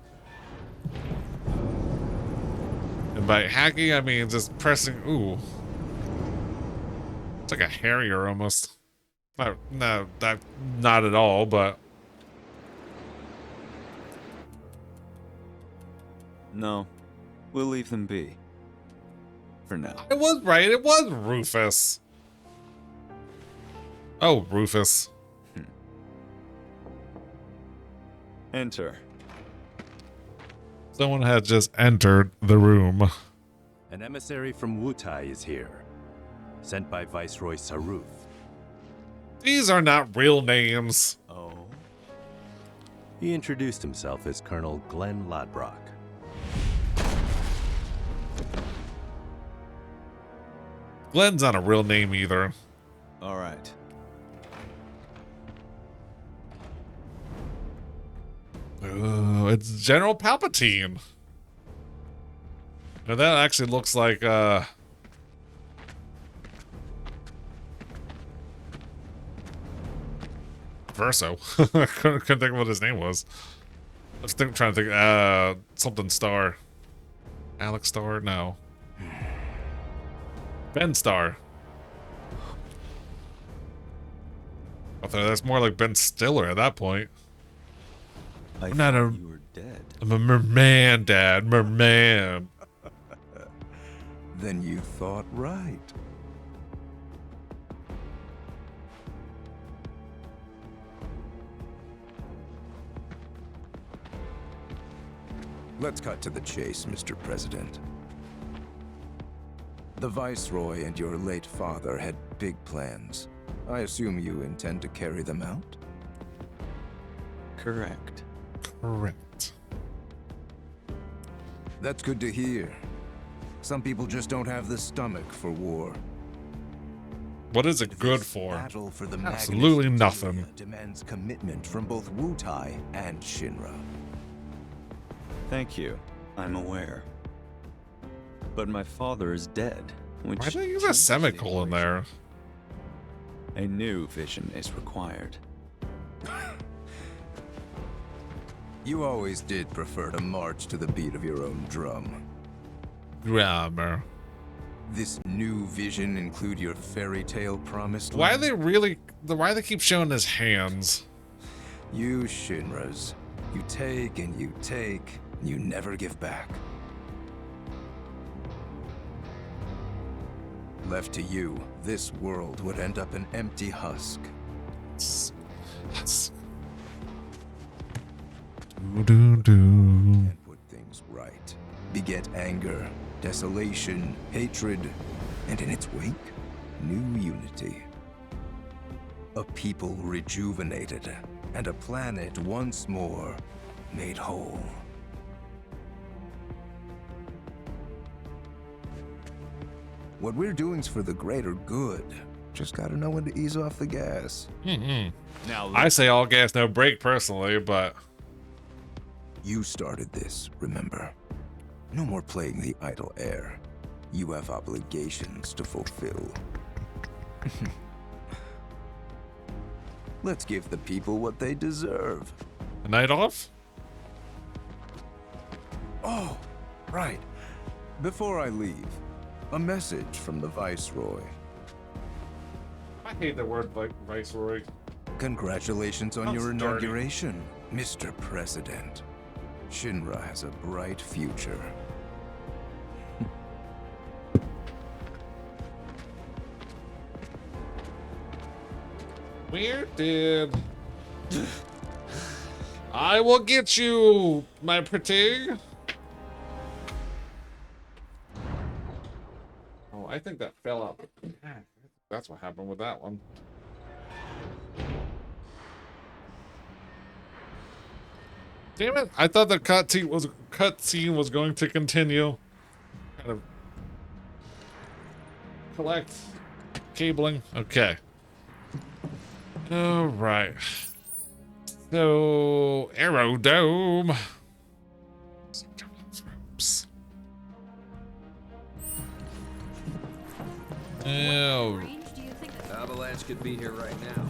Speaker 1: And by hacking, I mean just pressing... ooh. It's like a Harrier almost. No, that, not at all, but...
Speaker 16: No, we'll leave them be. For now.
Speaker 1: It was right, it was Rufus. Oh, Rufus.
Speaker 16: Enter.
Speaker 1: Someone had just entered the room.
Speaker 17: An emissary from Wutai is here, sent by Viceroy Saruth.
Speaker 1: These are not real names.
Speaker 17: Oh? He introduced himself as Colonel Glenn Ladbrock.
Speaker 1: Glenn's not a real name either.
Speaker 16: All right.
Speaker 1: It's General Palpatine. Now that actually looks like Verso. I couldn't think of what his name was. I was trying to think something Star. Alex Star? No. Ben Star. I thought that's more like Ben Stiller at that point. I'm not a.
Speaker 16: You were dead.
Speaker 1: I'm a merman, Dad. Merman.
Speaker 10: Then you thought right. Let's cut to the chase, Mr. President. The Viceroy and your late father had big plans. I assume you intend to carry them out?
Speaker 16: Correct.
Speaker 1: Correct.
Speaker 10: That's good to hear. Some people just don't have the stomach for war.
Speaker 1: What is it good for?
Speaker 10: Battle for the
Speaker 1: Absolutely nothing.
Speaker 10: Demands commitment from both Wutai and Shinra.
Speaker 16: Thank you. I'm aware. But my father is dead.
Speaker 1: Why did they use a semicolon there?
Speaker 16: A new vision is required.
Speaker 10: You always did prefer to march to the beat of your own drum.
Speaker 1: Grammar.
Speaker 10: This new vision include your fairy tale promised
Speaker 1: Why are
Speaker 10: land?
Speaker 1: they really? Why do they keep showing his hands?
Speaker 10: You Shinras. You take and you take, and you never give back. Left to you, this world would end up an empty husk. And put things right. Beget anger, desolation, hatred, and in its wake, new unity. A people rejuvenated, and a planet once more made whole. What we're doing's for the greater good. Just gotta know when to ease off the gas.
Speaker 1: Now, I say all gas, no brake personally, but...
Speaker 10: You started this, remember? No more playing the idle heir. You have obligations to fulfill. Let's give the people what they deserve.
Speaker 1: A night off?
Speaker 10: Oh, right. Before I leave, a message from the Viceroy.
Speaker 1: I hate the word Viceroy.
Speaker 10: Congratulations on
Speaker 1: Sounds
Speaker 10: your
Speaker 1: dirty.
Speaker 10: inauguration, Mr. President. Shinra has a bright future.
Speaker 1: Where did... I will get you, my pretty. Oh, I think that fell out. That's what happened with that one. Damn it! I thought the cutscene was going to continue. Kind of collect cabling. Okay. All right. So Aerodome. Oops. Oh.
Speaker 3: Avalanche could be here right now.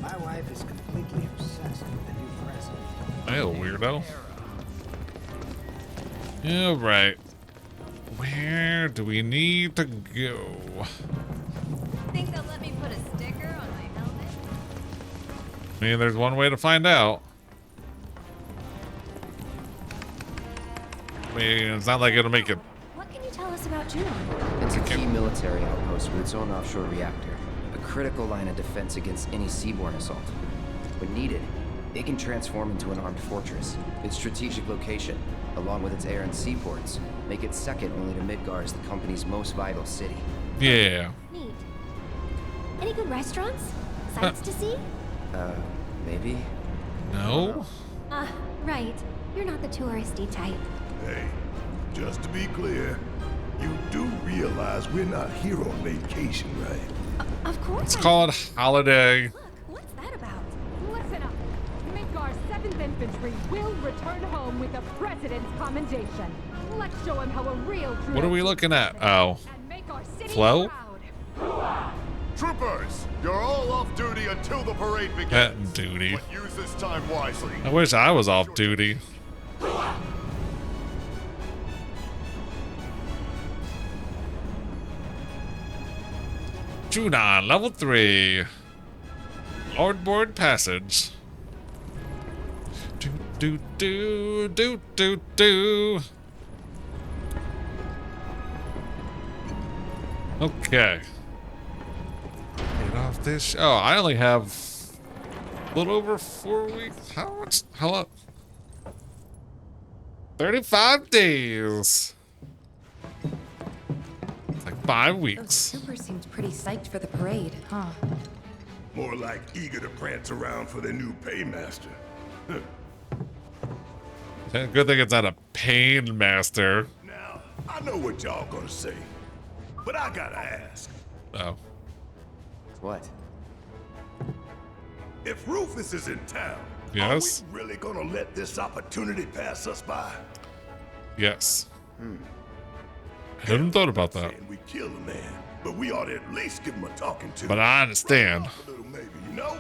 Speaker 14: My wife is completely obsessed with the new president.
Speaker 1: Oh, weirdo. All right. Where do we need to go?
Speaker 12: Think they'll let me put a sticker on my helmet?
Speaker 1: I mean, there's one way to find out. I mean, it's not like it'll make it.
Speaker 11: What can you tell us about Juno?
Speaker 4: It's a key military outpost with its own offshore reactor. A critical line of defense against any seaborne assault. When needed, it can transform into an armed fortress. Its strategic location, along with its air and seaports, make it second only to Midgar as the company's most vital city.
Speaker 1: Yeah.
Speaker 11: Neat. Any good restaurants? Sights to see?
Speaker 4: Maybe?
Speaker 1: No?
Speaker 11: Right. You're not the touristy type.
Speaker 5: Hey, just to be clear, you do realize we're not here on vacation, right?
Speaker 11: Of course.
Speaker 1: It's called Holiday.
Speaker 11: What's that about?
Speaker 18: Listen up. Midgar's 7th Infantry will return home with the President's commendation.
Speaker 12: Let's show him how a real
Speaker 1: What are we looking at? Oh. Flow?
Speaker 18: Troopers, you're all off duty until the parade begins.
Speaker 1: Duty.
Speaker 18: But use this time wisely.
Speaker 1: I wish I was off duty. Junon, level 3. Lordboard Passage. Do do do do do. Okay. Get off this. Oh, I only have a little over 4 weeks. How much? How long? 35 days. It's like 5 weeks.
Speaker 15: Super seems pretty psyched for the parade, huh?
Speaker 5: More like eager to prance around for their new paymaster.
Speaker 1: Good thing it's not a pain master.
Speaker 5: Now, I know what y'all gonna say, but I gotta ask.
Speaker 1: Oh.
Speaker 4: What?
Speaker 5: If Rufus is in town,
Speaker 1: yes,
Speaker 5: are we really gonna let this opportunity pass us by?
Speaker 1: Yes. I hadn't thought about that.
Speaker 5: We kill the man, but we ought to at least give him a talking to.
Speaker 1: But I understand.
Speaker 5: A little maybe, you know?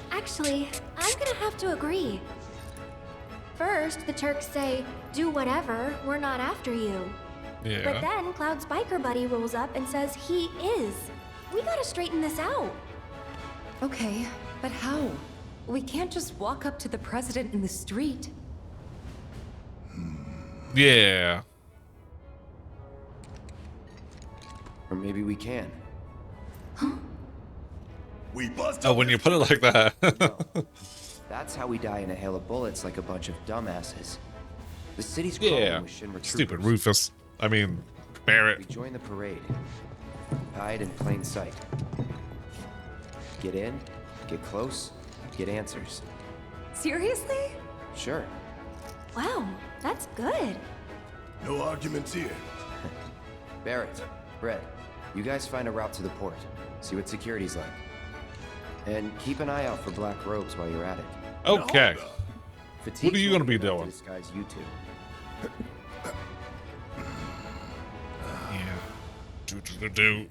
Speaker 11: Actually, I'm gonna have to agree. First, the Turks say, do whatever, we're not after you.
Speaker 1: Yeah.
Speaker 11: But then Cloud's biker buddy rolls up and says he is. We gotta straighten this out.
Speaker 15: Okay, but how? We can't just walk up to the president in the street.
Speaker 1: Yeah.
Speaker 4: Or maybe we can.
Speaker 5: We bust.
Speaker 1: Oh, when you put it like that.
Speaker 4: That's how we die in a hail of bullets like a bunch of dumbasses. The city's crawling
Speaker 1: Yeah.
Speaker 4: with Shinra
Speaker 1: Stupid
Speaker 4: troopers.
Speaker 1: Rufus. I mean, Barrett.
Speaker 4: We join the parade. Hide in plain sight. Get in, get close, get answers.
Speaker 15: Seriously?
Speaker 4: Sure.
Speaker 11: Wow, that's good.
Speaker 5: No arguments here.
Speaker 4: Barrett, Brett, you guys find a route to the port. See what security's like. And keep an eye out for black robes while you're at it.
Speaker 1: Okay.
Speaker 4: Fatigue
Speaker 1: What are you gonna be doing?
Speaker 4: to disguise you two.
Speaker 1: Do.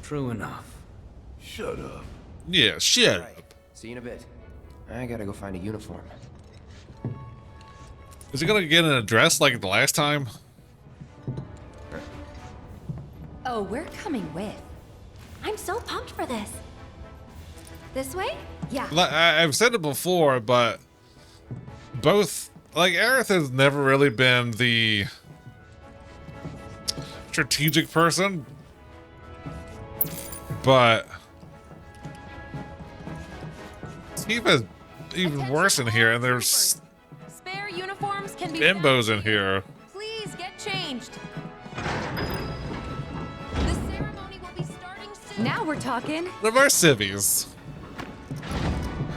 Speaker 3: True enough.
Speaker 5: Shut up.
Speaker 1: Yeah, shit.
Speaker 4: See you in a bit. I gotta go find a uniform.
Speaker 1: Is he gonna get an address like the last time?
Speaker 11: Oh, we're coming with. I'm so pumped for this. This way? Yeah.
Speaker 1: I've said it before, but both, like, Aerith has never really been the strategic person, but Tifa's even worse in here, and there's
Speaker 12: Spare uniforms can be
Speaker 1: bimbos in here.
Speaker 12: Please get changed. The ceremony will be starting soon.
Speaker 15: Now we're talking.
Speaker 1: The Varsivies.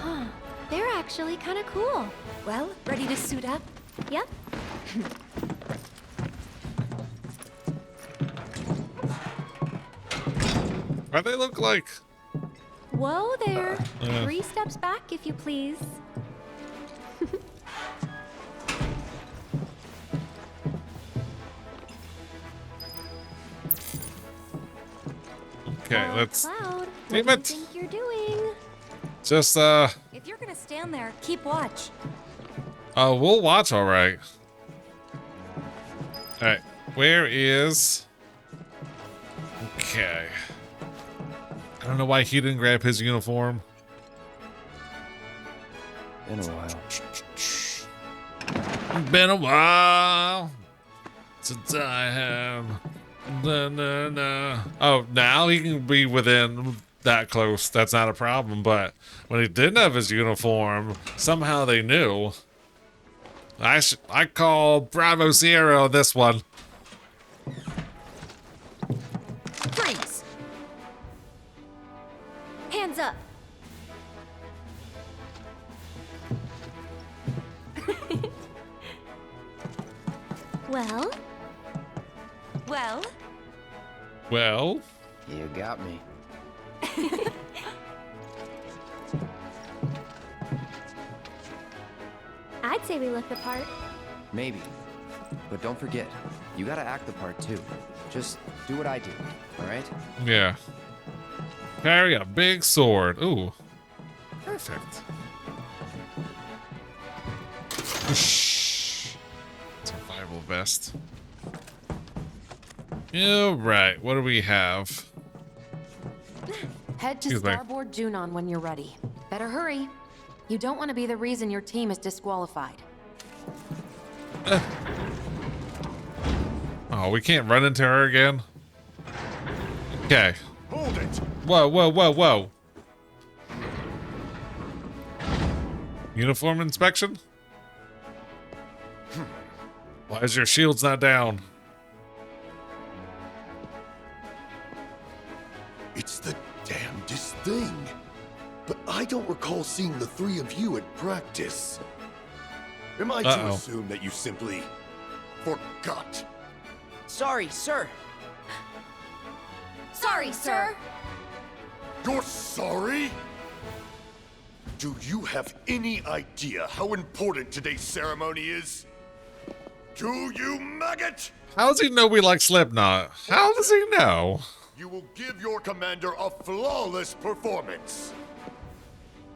Speaker 11: Huh. They're actually kind of cool.
Speaker 15: Well, ready to suit up?
Speaker 11: Yep.
Speaker 1: Why they look like?
Speaker 11: Whoa there. 3 steps back, if you please.
Speaker 1: Okay, let's
Speaker 11: Cloud,
Speaker 1: name
Speaker 11: what
Speaker 1: it.
Speaker 11: do you think you're doing?
Speaker 1: Just
Speaker 15: If you're gonna stand there, keep watch.
Speaker 1: we'll watch. All right. All right. Where is? Okay. I don't know why he didn't grab his uniform.
Speaker 4: Been a while.
Speaker 1: Been a while since I have. Oh, now he can be within that close. That's not a problem. But when he didn't have his uniform, somehow they knew. I call Bravo Sierra on this one.
Speaker 11: Freeze! Hands up. Well?
Speaker 15: Well?
Speaker 1: Well?
Speaker 4: You got me.
Speaker 11: I'd say we look the part.
Speaker 4: Maybe. But don't forget, you gotta act the part too. Just do what I do, alright?
Speaker 1: Yeah. Carry a big sword. Ooh. Perfect. Whoosh. Survival vest. Alright, what do we have?
Speaker 15: Head to
Speaker 1: Excuse me.
Speaker 15: starboard Junon when you're ready. Better hurry. You don't want to be the reason your team is disqualified.
Speaker 1: Oh, we can't run into her again? Okay.
Speaker 18: Hold it!
Speaker 1: Whoa, whoa, whoa, whoa. Uniform inspection? Why is your shields not down?
Speaker 5: It's the damnedest thing. But I don't recall seeing the three of you at practice. Am I to assume that you simply forgot?
Speaker 6: Sorry, sir.
Speaker 11: Sorry, sir.
Speaker 5: You're sorry? Do you have any idea how important today's ceremony is? Do you, maggot?
Speaker 1: How does he know we like Slipknot? How does he know?
Speaker 5: You will give your commander a flawless performance.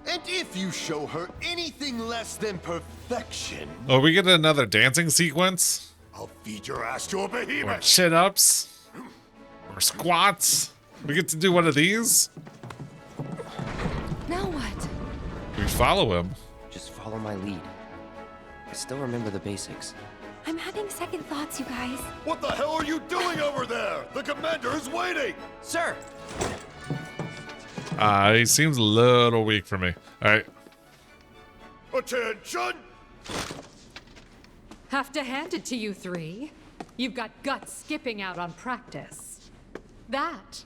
Speaker 5: And if you show her anything less than perfection...
Speaker 1: Oh, we get another dancing sequence?
Speaker 5: I'll feed your ass to a
Speaker 1: Or
Speaker 5: behemoth.
Speaker 1: chin-ups? Or squats? We get to do one of these?
Speaker 15: Now what?
Speaker 1: We follow him.
Speaker 4: Just follow my lead. I still remember the basics.
Speaker 11: I'm having second thoughts, you guys.
Speaker 5: What the hell are you doing over there? The commander is waiting!
Speaker 6: Sir!
Speaker 1: He seems a little weak for me. Alright.
Speaker 5: Attention!
Speaker 19: Have to hand it to you three. You've got guts skipping out on practice. That,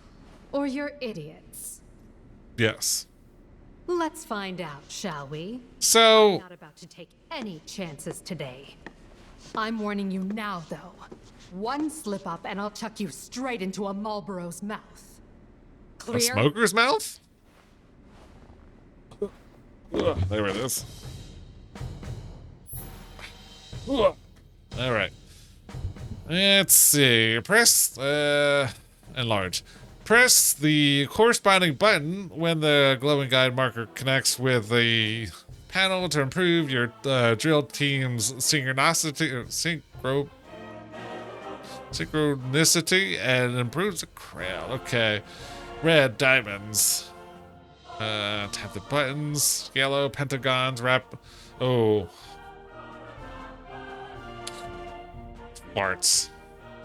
Speaker 19: or you're idiots.
Speaker 1: Yes.
Speaker 19: Let's find out, shall we?
Speaker 1: So...
Speaker 19: I'm not about to take any chances today. I'm warning you now, though. One slip up and I'll chuck you straight into a Marlboro's mouth. Clear?
Speaker 1: A smoker's mouth? Ugh, there it is. Alright. Let's see. Press, enlarge. Press the corresponding button when the glowing guide marker connects with the panel to improve your drill team's synchronicity and improves the crowd. Okay. Red diamonds. Tap the buttons. Yellow pentagons. Wrap. Oh. Parts.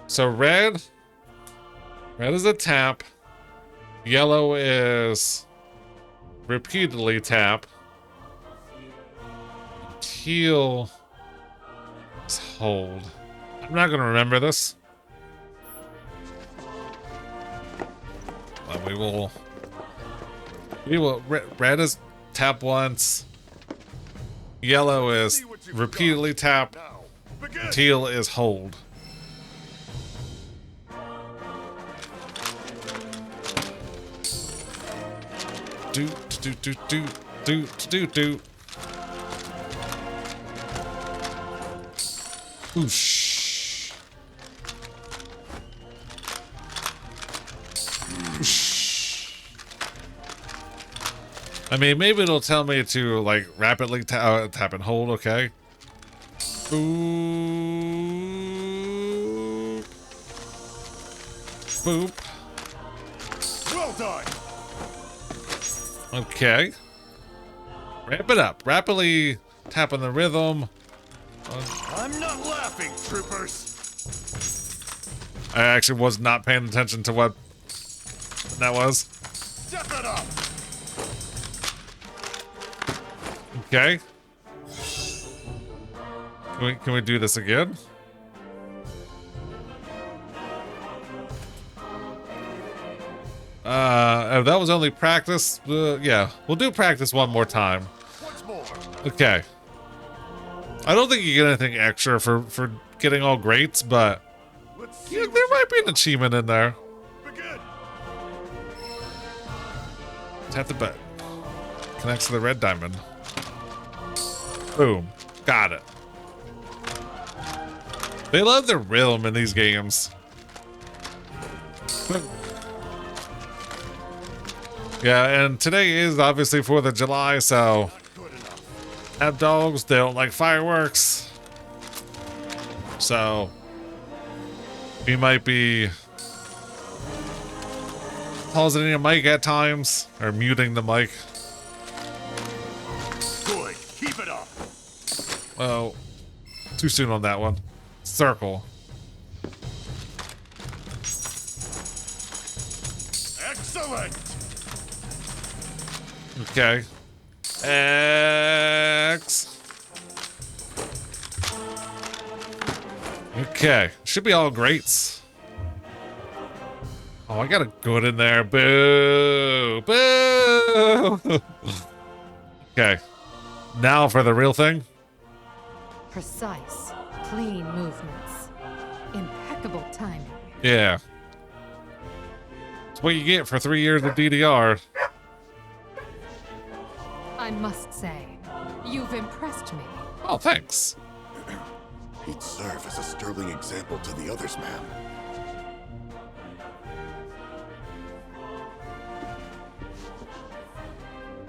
Speaker 1: So red. Red is a tap. Yellow is repeatedly tap. Teal is hold. I'm not gonna remember this. We will. Red is tap once. Yellow is repeatedly tap. Teal is hold. Do. Oosh. I mean, maybe it'll tell me to, like, rapidly tap and hold, okay? Boop. Boop.
Speaker 5: Well done!
Speaker 1: Okay. Ramp it up. Rapidly tap on the rhythm.
Speaker 5: I'm not laughing, troopers!
Speaker 1: I actually was not paying attention to what that was.
Speaker 5: Step it up!
Speaker 1: Okay. Can we do this again? That was only practice. Yeah, we'll do practice one more time. Okay. I don't think you get anything extra for getting all greats, but yeah, there might be an achievement in there. Tap the button. Connects to the red diamond. Boom. Got it. They love the rhythm in these games. Yeah, and today is obviously 4th of July, so have dogs, they don't like fireworks. So we might be pausing a mic at times or muting the mic.
Speaker 18: Good. Keep it up.
Speaker 1: Oh, too soon on that one. Circle.
Speaker 18: Excellent.
Speaker 1: Okay. X. Okay. Should be all greats. Oh, I got a good in there. Boo. Boo. Okay. Now for the real thing.
Speaker 19: Precise, clean movements. Impeccable timing.
Speaker 1: Yeah. That's what you get for 3 years of D.D.R.
Speaker 19: I must say, you've impressed me.
Speaker 1: Oh, thanks.
Speaker 5: He'd serve as a sterling example to the others, ma'am.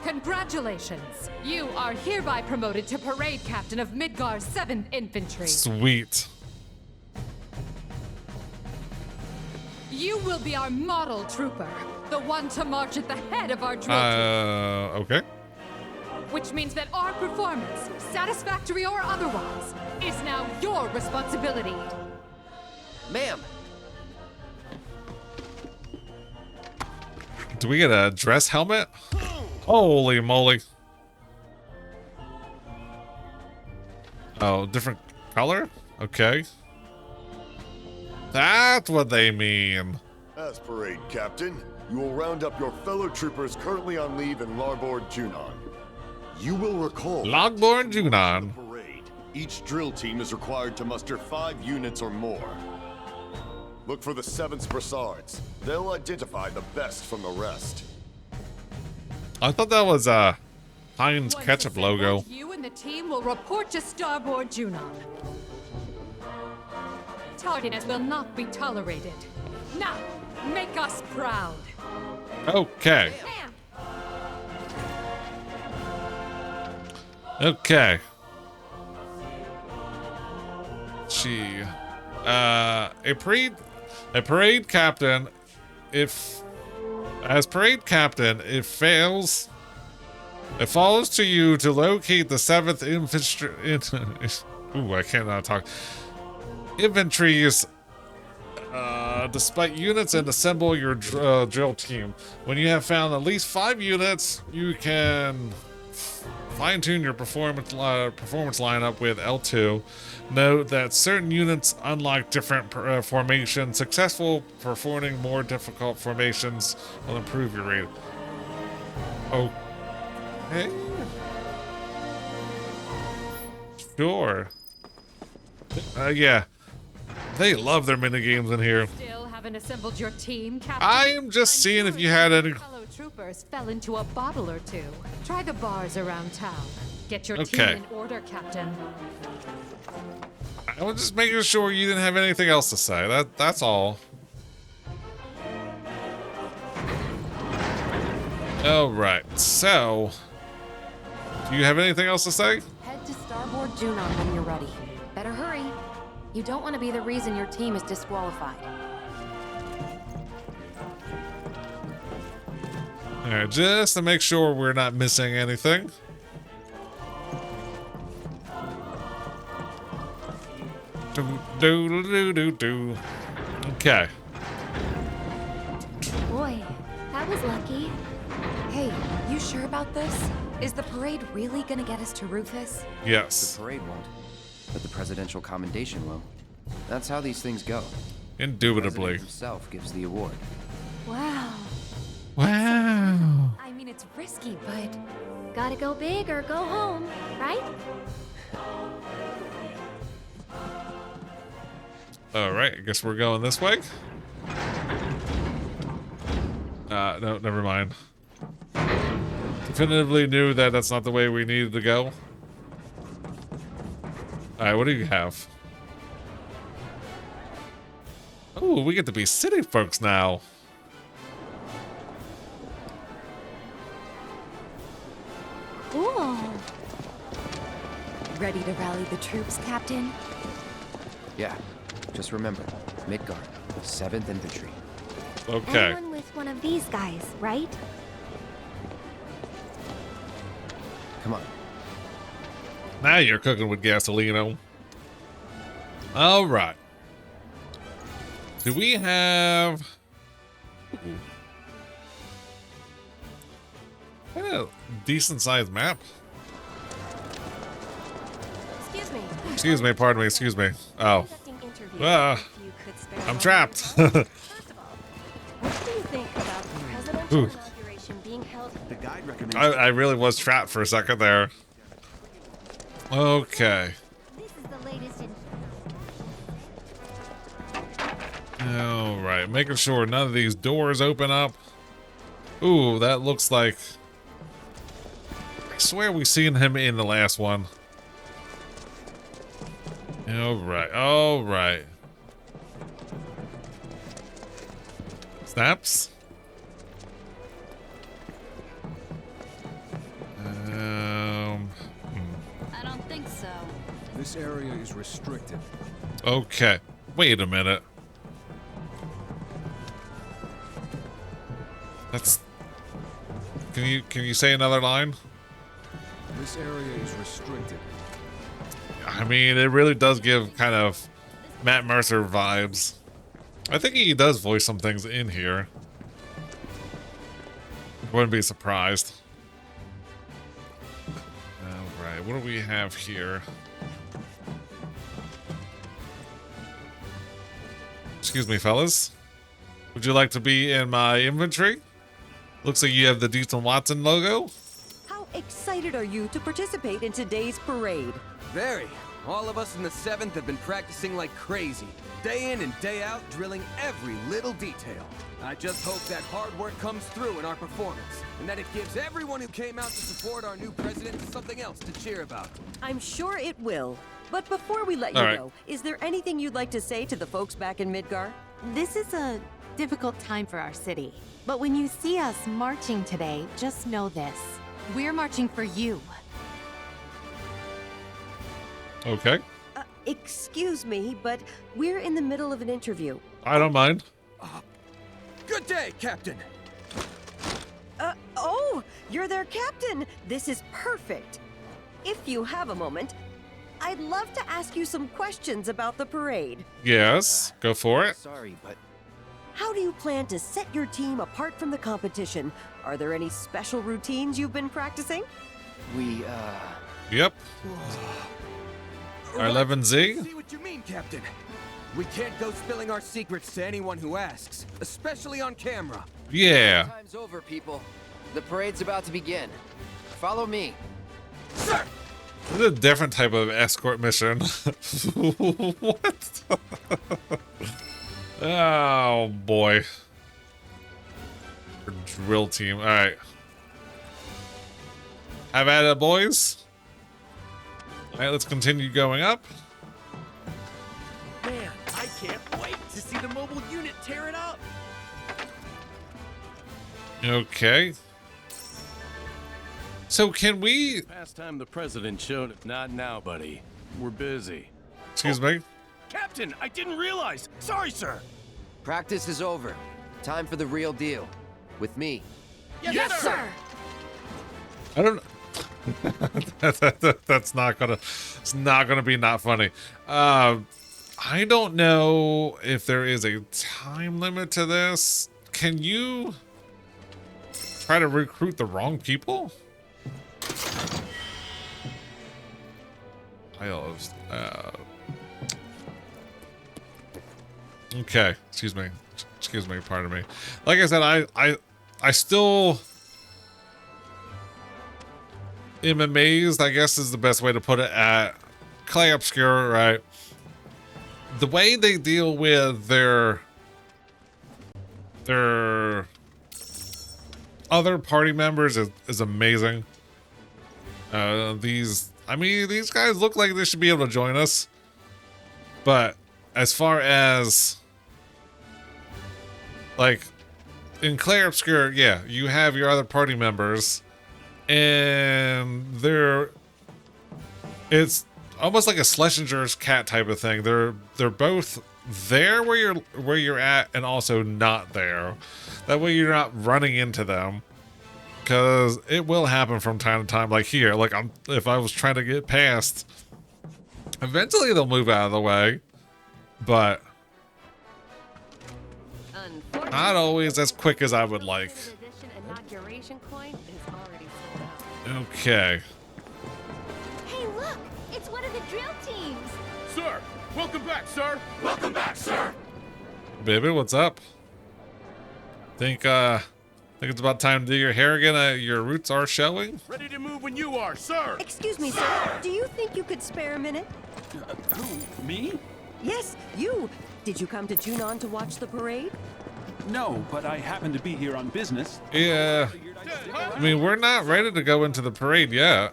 Speaker 19: Congratulations! You are hereby promoted to Parade Captain of Midgar's 7th Infantry.
Speaker 1: Sweet.
Speaker 19: You will be our model trooper, the one to march at the head of our drill
Speaker 1: Okay.
Speaker 19: team. Which means that our performance, satisfactory or otherwise, is now your responsibility.
Speaker 4: Ma'am!
Speaker 1: Do we get a dress helmet? Holy moly. Oh, different color? Okay. That's what they mean.
Speaker 18: As parade captain, you will round up your fellow troopers currently on leave in Larboard Junon. You will recall
Speaker 1: Logborn Junon.
Speaker 18: parade. Each drill team is required to muster 5 units or more. Look for the 7th Brassards. They'll identify the best from the rest.
Speaker 1: I thought that was Heinz ketchup logo.
Speaker 19: You and the team will report to Starboard Junon. Tardiness will not be tolerated. Now, make us proud.
Speaker 1: Okay. Okay. Gee. A parade captain, as parade captain, it falls to you to locate the 7th infantry. Ooh, I cannot talk. Inventories, despite units, and assemble your drill team. When you have found at least 5 units, you can fine-tune your performance lineup with L2. Note that certain units unlock different formations. Successful performing more difficult formations will improve your rate. Okay. Sure. Yeah. They love their minigames in here.
Speaker 19: Still haven't assembled your team, Captain?
Speaker 1: I am just seeing if you had any.
Speaker 19: Fellow troopers fell into a bottle or two. Try the bars around town. Get your
Speaker 1: Okay.
Speaker 19: team in order, Captain.
Speaker 1: I was just making sure you didn't have anything else to say. That's all. All right. So, do you have anything else to say?
Speaker 15: Head to Starboard Junon when you're ready. Better hurry. You don't want to be the reason your team is disqualified.
Speaker 1: All right, just to make sure we're not missing anything. Do. Okay.
Speaker 11: Boy, that was lucky.
Speaker 15: Hey, you sure about this? Is the parade really gonna get us to Rufus?
Speaker 1: Yes.
Speaker 4: The parade won't, but the presidential commendation will. That's how these things go.
Speaker 1: Indubitably.
Speaker 4: The president himself gives the award.
Speaker 15: Wow.
Speaker 1: Wow.
Speaker 15: I mean, it's risky, but
Speaker 11: Gotta go big or go home, right?
Speaker 1: All right, I guess we're going this way. No, never mind. Definitively knew that that's not the way we needed to go. All right, what do you have? Oh, we get to be city folks now.
Speaker 2: Cool. Ready to rally the troops, Captain?
Speaker 4: Yeah, just remember, Midgard, 7th Infantry.
Speaker 1: Okay.
Speaker 11: Anyone with one of these guys, right?
Speaker 4: Come on.
Speaker 1: Now you're cooking with gasolino. All right. Do we have... a decent sized map?
Speaker 2: Excuse me.
Speaker 1: Excuse me, pardon me, excuse me. Oh. I'm trapped.
Speaker 2: What do you think about the presidential inauguration being held?
Speaker 7: The guide recommends.
Speaker 1: I really was trapped for a second there. Okay.
Speaker 11: This is the latest in.
Speaker 1: All right, making sure none of these doors open up. Ooh, that looks like... I swear we've seen him in the last one. All right, all right. Snaps?
Speaker 12: I don't think so.
Speaker 3: This area is restricted.
Speaker 1: Okay. Wait a minute. That's... Can you say another line?
Speaker 3: This area is restricted.
Speaker 1: I mean, it really does give kind of Matt Mercer vibes. I think he does voice some things in here. Wouldn't be surprised. Alright, what do we have here? Excuse me, fellas. Would you like to be in my inventory? Looks like you have the Deaton Watson logo.
Speaker 20: How excited are you to participate in today's parade?
Speaker 21: Very. All of us in the 7th have been practicing like crazy. Day in and day out, drilling every little detail. I just hope that hard work comes through in our performance, and that it gives everyone who came out to support our new president something else to cheer about.
Speaker 20: I'm sure it will. But before we let you go, is there anything you'd like to say to the folks back in Midgar?
Speaker 22: This is a difficult time for our city. But when you see us marching today, just know this. We're marching for you.
Speaker 1: Okay.
Speaker 20: Excuse me, but we're in the middle of an interview.
Speaker 1: I don't mind.
Speaker 21: Good day, Captain.
Speaker 20: Oh, you're their captain. This is perfect. If you have a moment, I'd love to ask you some questions about the parade.
Speaker 1: Yes, go for it.
Speaker 4: Sorry, but
Speaker 20: how do you plan to set your team apart from the competition? Are there any special routines you've been practicing?
Speaker 1: Yep. Our 11Z.
Speaker 21: See what you mean, Captain. We can't go spilling our secrets to anyone who asks, especially on camera.
Speaker 1: Yeah.
Speaker 4: Time's over, people. The parade's about to begin. Follow me.
Speaker 21: Sir!
Speaker 1: This is a different type of escort mission. What? Oh, boy. Drill team. All right. Have at it, boys. All right, let's continue going up.
Speaker 7: Man, I can't wait to see the mobile unit tear it up.
Speaker 1: Okay. So can we...
Speaker 9: Past time the president showed it. Not now, buddy. We're busy.
Speaker 1: Excuse me?
Speaker 9: Captain, I didn't realize. Sorry, sir.
Speaker 4: Practice is over. Time for the real deal. With me.
Speaker 21: Yes, sir!
Speaker 1: I don't... That's not gonna... It's not gonna be not funny. I don't know if there is a time limit to this. Can you try to recruit the wrong people? Okay, excuse me, pardon me. Like I said, I still am amazed, I guess is the best way to put it, at Clay Obscure, right? The way they deal with their other party members is amazing. These guys look like they should be able to join us, but as far as like in Clair Obscur, yeah, you have your other party members, and it's almost like a Schlesinger's cat type of thing. They're both there where you're at, and also not there. That way you're not running into them, because it will happen from time to time. Like here, like if I was trying to get past, eventually they'll move out of the way, but not always as quick as I would like. Okay.
Speaker 11: Hey, look! It's one of the drill teams!
Speaker 8: Sir! Welcome back, sir! Welcome back, sir!
Speaker 1: Baby, what's up? Think it's about time to do your hair again. Your roots are showing.
Speaker 8: Ready to move when you are, sir!
Speaker 20: Excuse me, sir. Do you think you could spare a minute?
Speaker 8: Who? Me?
Speaker 20: Yes, you. Did you come to Junon to watch the parade?
Speaker 8: No, but I happen to be here on business.
Speaker 1: Yeah. I mean, we're not ready to go into the parade yet.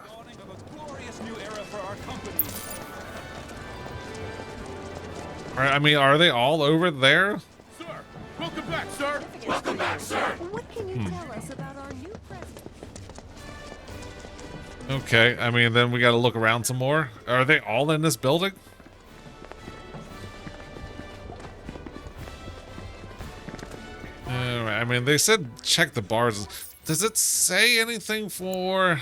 Speaker 1: I mean, are they all over there?
Speaker 8: Sir! Welcome back, sir! Welcome back, sir!
Speaker 20: What can you tell us about our new president?
Speaker 1: Okay, I mean, then we gotta look around some more. Are they all in this building? Alright, I mean, they said check the bars. Does it say anything for...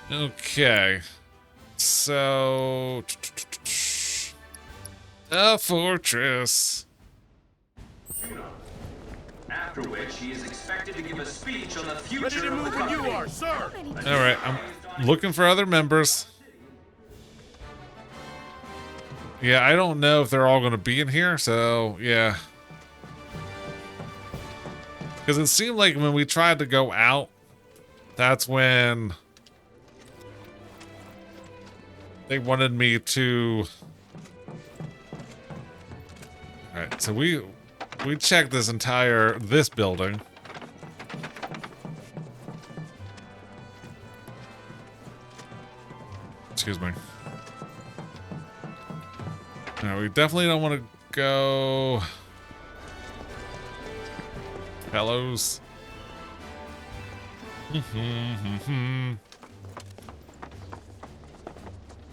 Speaker 1: Okay, so a fortress.
Speaker 13: After which he is expected to give a speech on the future.
Speaker 8: Ready to move when you are, sir.
Speaker 1: All right, I'm looking for other members. Yeah, I don't know if they're all going to be in here, so yeah. Because it seemed like when we tried to go out, that's when they wanted me to... Alright, so we checked this building. Excuse me. No, we definitely don't want to go... Fellows.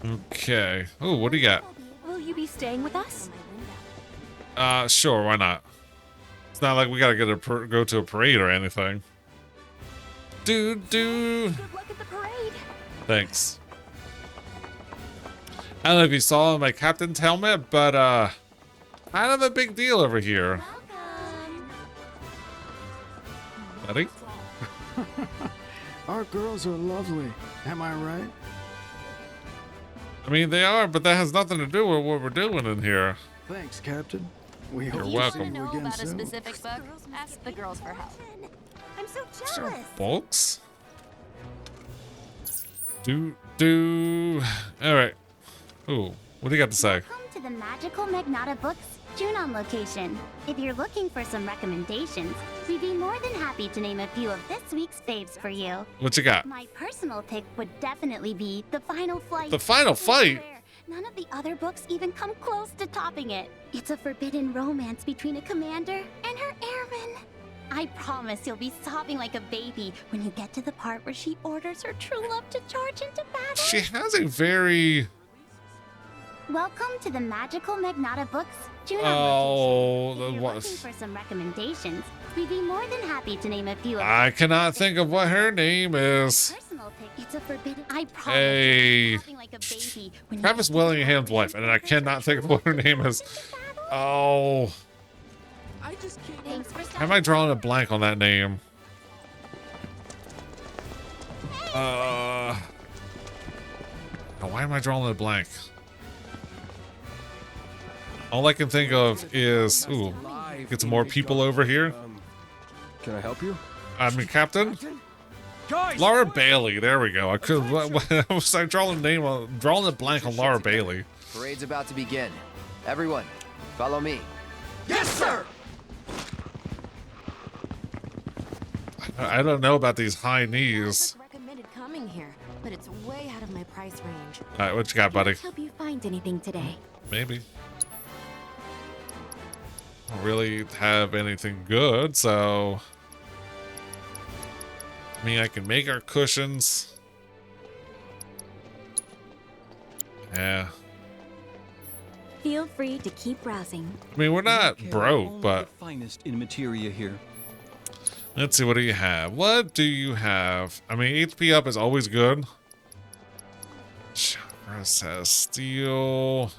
Speaker 1: Okay. Oh, what do you got?
Speaker 2: Will you be staying with us?
Speaker 1: Sure, why not? It's not like we gotta go to a parade or anything.
Speaker 2: Good luck at the parade.
Speaker 1: Thanks. I don't know if you saw my captain's helmet, but kind of a big deal over here. Buddy?
Speaker 14: Our girls are lovely. Am I right?
Speaker 1: I mean, they are, but that has nothing to do with what we're doing in here.
Speaker 14: Thanks, Captain. We
Speaker 1: You're
Speaker 14: hope
Speaker 1: welcome.
Speaker 14: to see you again
Speaker 2: About a
Speaker 14: soon.
Speaker 2: specific book? Ask the girls for help.
Speaker 11: I'm so jealous.
Speaker 1: Books? All right. Ooh, what do you got to say?
Speaker 11: Welcome to the Magical Magnata Books Junon location. If you're looking for some recommendations, we'd be more than happy to name a few of this week's faves for you.
Speaker 1: What you got?
Speaker 11: My personal pick would definitely be The Final Flight.
Speaker 1: The Final Fight?
Speaker 11: None of the other books even come close to topping it. It's a forbidden romance between a commander and her airman. I promise you'll be sobbing like a baby when you get to the part where she orders her true love to charge into battle.
Speaker 1: She has a very...
Speaker 11: Welcome to the Magical Magnata Books Junon
Speaker 1: Oh,
Speaker 11: location. If you're looking for some recommendations, we'd be more than happy to name a few of
Speaker 1: I cannot think of what her name is.
Speaker 11: personal pick. It's a forbidden. I promise
Speaker 1: Hey,
Speaker 11: you'll be sobbing like a baby when you
Speaker 1: Travis Willingham's wife, and I cannot think of what her name is. Oh,
Speaker 11: I just can't. Thanks for
Speaker 1: how am I drawing a blank on that name? Why am I drawing a blank? All I can think of is, ooh, get some more people over here.
Speaker 3: Can I help you?
Speaker 1: I mean, Captain? Laura Bailey, there we go. I was like drawing a blank on Laura Bailey.
Speaker 4: Parade's about to begin. Everyone, follow me.
Speaker 5: Yes, sir!
Speaker 1: I don't know about these high knees.
Speaker 22: Recommended coming here, but it's way out of my price range.
Speaker 1: All right, what you got, buddy?
Speaker 22: Can I help you find anything today?
Speaker 1: Maybe. Don't really have anything good, so I mean, I can make our cushions. Yeah.
Speaker 2: Feel free to keep browsing.
Speaker 1: I mean, we're not broke, but
Speaker 16: finest in materia here.
Speaker 1: let's see. What do you have? What do you have? I mean, HP up is always good. Chakra says steel.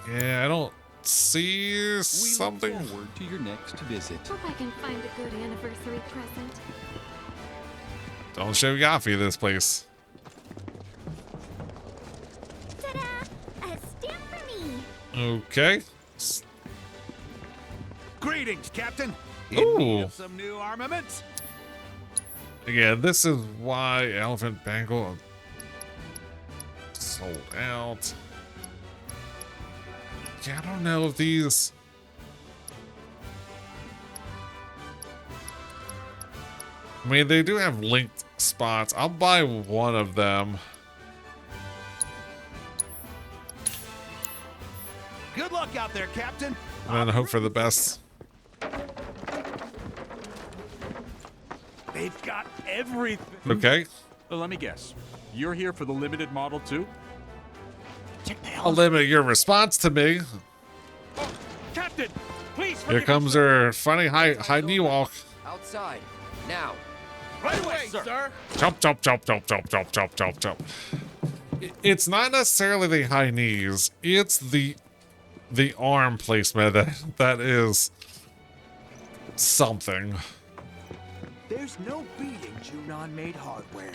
Speaker 1: Yeah, I don't see something.
Speaker 16: We look forward to your next visit.
Speaker 22: Hope I can find a good anniversary present.
Speaker 1: Don't show Yappy this place.
Speaker 11: Ta-da! A stamp for me.
Speaker 1: Okay.
Speaker 8: Greetings, Captain. In
Speaker 1: Ooh.
Speaker 8: need of some new armaments?
Speaker 1: Yeah, this is why Elephant Bangle sold out. Yeah, I don't know if these. I mean, they do have linked spots. I'll buy one of them.
Speaker 8: Good luck out there, Captain.
Speaker 1: And hope for the best.
Speaker 8: They've got everything.
Speaker 1: Okay.
Speaker 8: Let me guess. You're here for the limited model too? Check the
Speaker 1: I'll limit your response to me.
Speaker 8: Captain, please.
Speaker 1: Here comes her funny high knee walk.
Speaker 4: Outside. Now.
Speaker 8: Right away, sir.
Speaker 1: Jump, jump, jump, jump, jump, jump, jump, jump, jump. It's not necessarily the high knees. It's the arm placement that is something.
Speaker 14: There's no beating Junon-made hardware.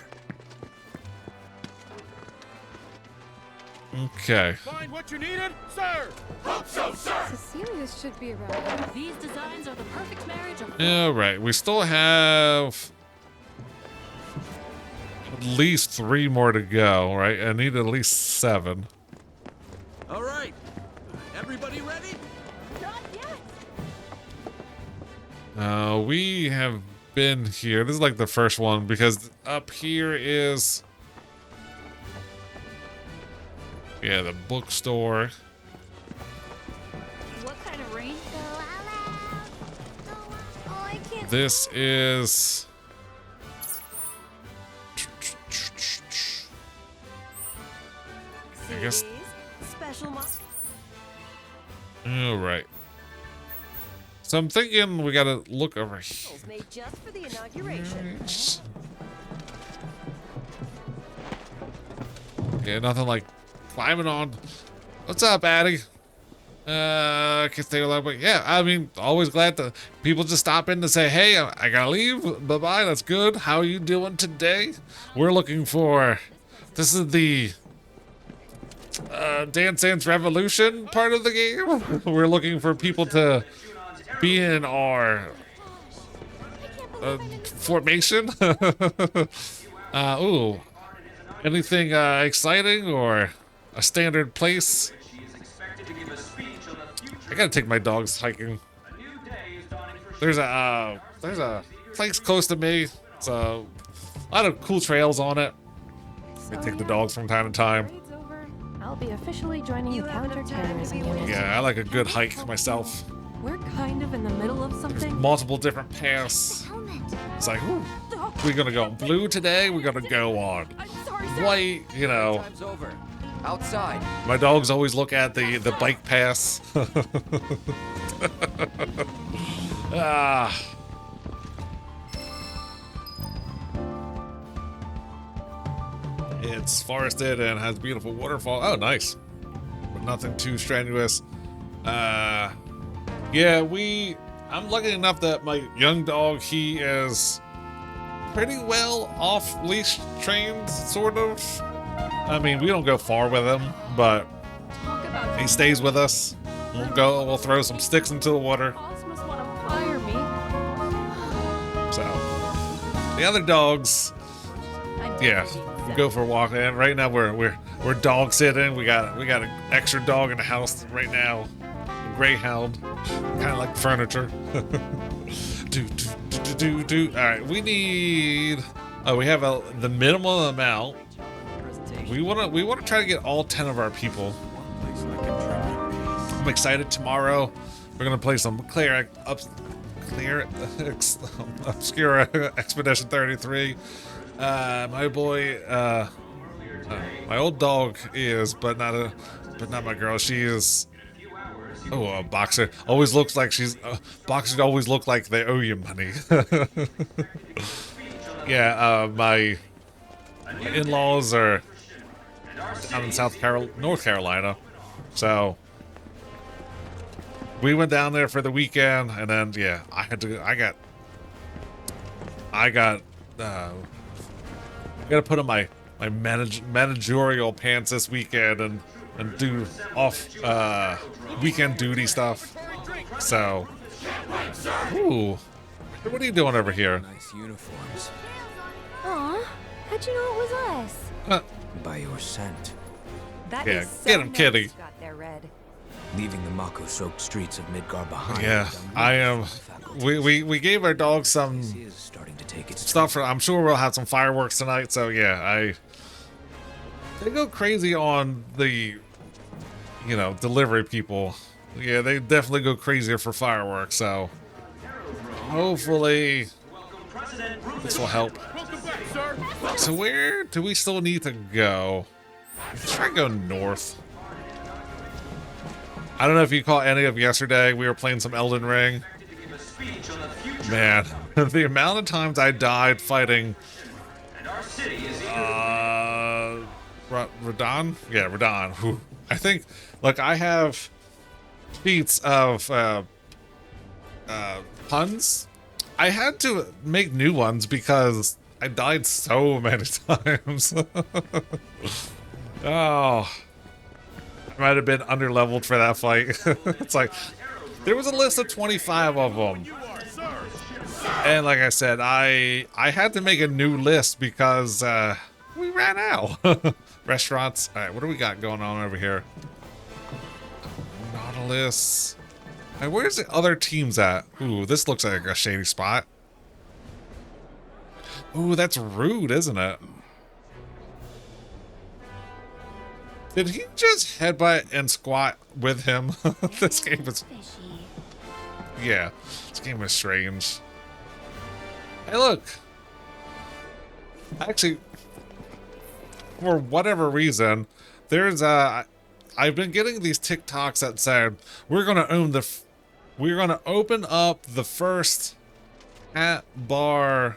Speaker 1: Okay.
Speaker 8: Find what you needed, sir. Hope so, sir.
Speaker 12: Cecilia should be around. These designs are the perfect marriage of
Speaker 1: All right. We still have at least 3 more to go, right? I need at least 7.
Speaker 21: All right. Everybody ready?
Speaker 11: Not yet.
Speaker 1: We have been here. This is like the first one because up here is, yeah, the bookstore.
Speaker 12: What kind of rain?
Speaker 11: Oh, I can't.
Speaker 1: This is I guess.
Speaker 20: Special
Speaker 1: All right. So I'm thinking we gotta look over here.
Speaker 20: made just for the inauguration.
Speaker 1: Yeah, nothing like climbing on. What's up, Addie? Can stay alive, but yeah, I mean, always glad that people just stop in to say, hey, I gotta leave. Bye-bye, that's good. How are you doing today? We're looking for, this is the Dance Dance Revolution part of the game. We're looking for people to be in our formation. Ooh, anything exciting or a standard place? I gotta take my dogs hiking. There's a place close to me. It's a lot of cool trails on it. I take the dogs from time to time.
Speaker 15: I'll be officially joining the counterterrorism unit.
Speaker 1: Yeah, I like a good hike myself.
Speaker 15: We're kind of in the middle of something.
Speaker 1: Multiple different paths. It's like, ooh, we're gonna go blue today. We're gonna go on white. You know.
Speaker 4: Time's over. Outside.
Speaker 1: My dogs always look at the bike pass. Ah. It's forested and has beautiful waterfall. Oh, nice. But nothing too strenuous. Yeah, I'm lucky enough that my young dog, he is pretty well off-leash trained, sort of. I mean, we don't go far with him, but he stays with us. We'll throw some sticks into the water. So, the other dogs, yeah, we go for a walk. And right now we're dog sitting. We got an extra dog in the house right now, a greyhound, kind of like furniture. All right, we need. Oh, we have the minimal amount. We wanna try to get all 10 of our people. I'm excited. Tomorrow, we're gonna play some Obscure Expedition 33. My boy, my old dog is, but not my girl. She is. Oh, a boxer always looks like boxers always look like they owe you money. Yeah, my in-laws are out in North Carolina, so we went down there for the weekend, and then yeah, I got gotta put on my managerial pants this weekend and do off weekend duty stuff. So, ooh, what are you doing over here?
Speaker 3: Nice uniforms.
Speaker 11: Aw, how'd you know it was us?
Speaker 3: By your scent.
Speaker 11: That
Speaker 1: Yeah,
Speaker 11: is so
Speaker 1: get him,
Speaker 11: nice
Speaker 1: kitty.
Speaker 11: you got there, Red.
Speaker 3: Leaving the Mako-soaked streets of Midgar behind.
Speaker 1: Yeah, I am. We gave our dog some stuff. I'm sure we'll have some fireworks tonight. So yeah, they go crazy on the, delivery people. Yeah, they definitely go crazier for fireworks. So hopefully this will help. So where do we still need to go? Let's try and go north. I don't know if you caught any of yesterday. We were playing some Elden Ring. Man, the amount of times I died fighting Radon? Yeah, Radon. Whew. I think, look, I have feats of puns. I had to make new ones because I died so many times. Oh, I might have been underleveled for that fight. It's like, there was a list of 25 of them. And like I said, I had to make a new list because we ran out. Restaurants. All right, what do we got going on over here? Nautilus. Hey, where's the other teams at? Ooh, this looks like a shady spot. Ooh, that's rude, isn't it? Did he just headbutt and squat with him? This game is... Yeah, this game is strange. Hey, look. Actually, for whatever reason, there's I've been getting these TikToks that said we're gonna open up the first cat bar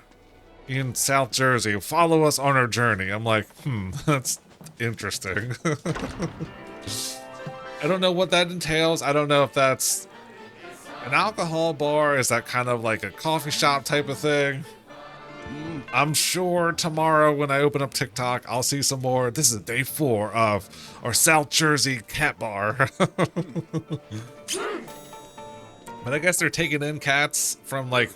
Speaker 1: in South Jersey. Follow us on our journey. I'm like, that's interesting. I don't know what that entails. I don't know if that's an alcohol bar. Is that kind of like a coffee shop type of thing? I'm sure tomorrow when I open up TikTok, I'll see some more. This is day 4 of our South Jersey cat bar. But I guess they're taking in cats from like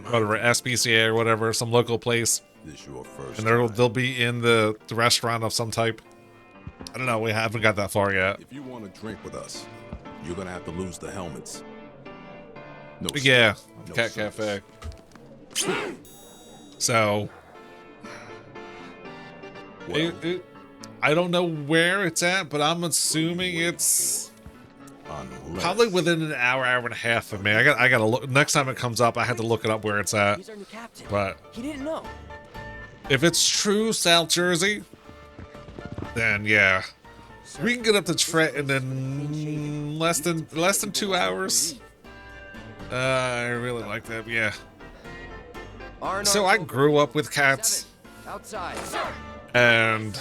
Speaker 1: whatever SPCA or whatever, some local place.
Speaker 5: This your first
Speaker 1: and they'll be in the restaurant of some type. I don't know. We haven't got that far yet.
Speaker 5: If you want to drink with us, you're gonna have to lose the helmets. No.
Speaker 1: Yeah,
Speaker 5: no
Speaker 1: Cat
Speaker 5: service.
Speaker 1: Cafe. So,
Speaker 5: Well,
Speaker 1: I don't know where it's at, but I'm assuming it's
Speaker 5: unless
Speaker 1: probably within an hour and a half of me. I gotta look. Next time it comes up, I have to look it up where it's at.
Speaker 6: He's our new captain.
Speaker 1: But
Speaker 6: He didn't know.
Speaker 1: if it's true South Jersey, then yeah, we can get up to Trenton in less than 2 hours. I really like that. Yeah. So I grew up with cats,
Speaker 6: Outside.
Speaker 1: and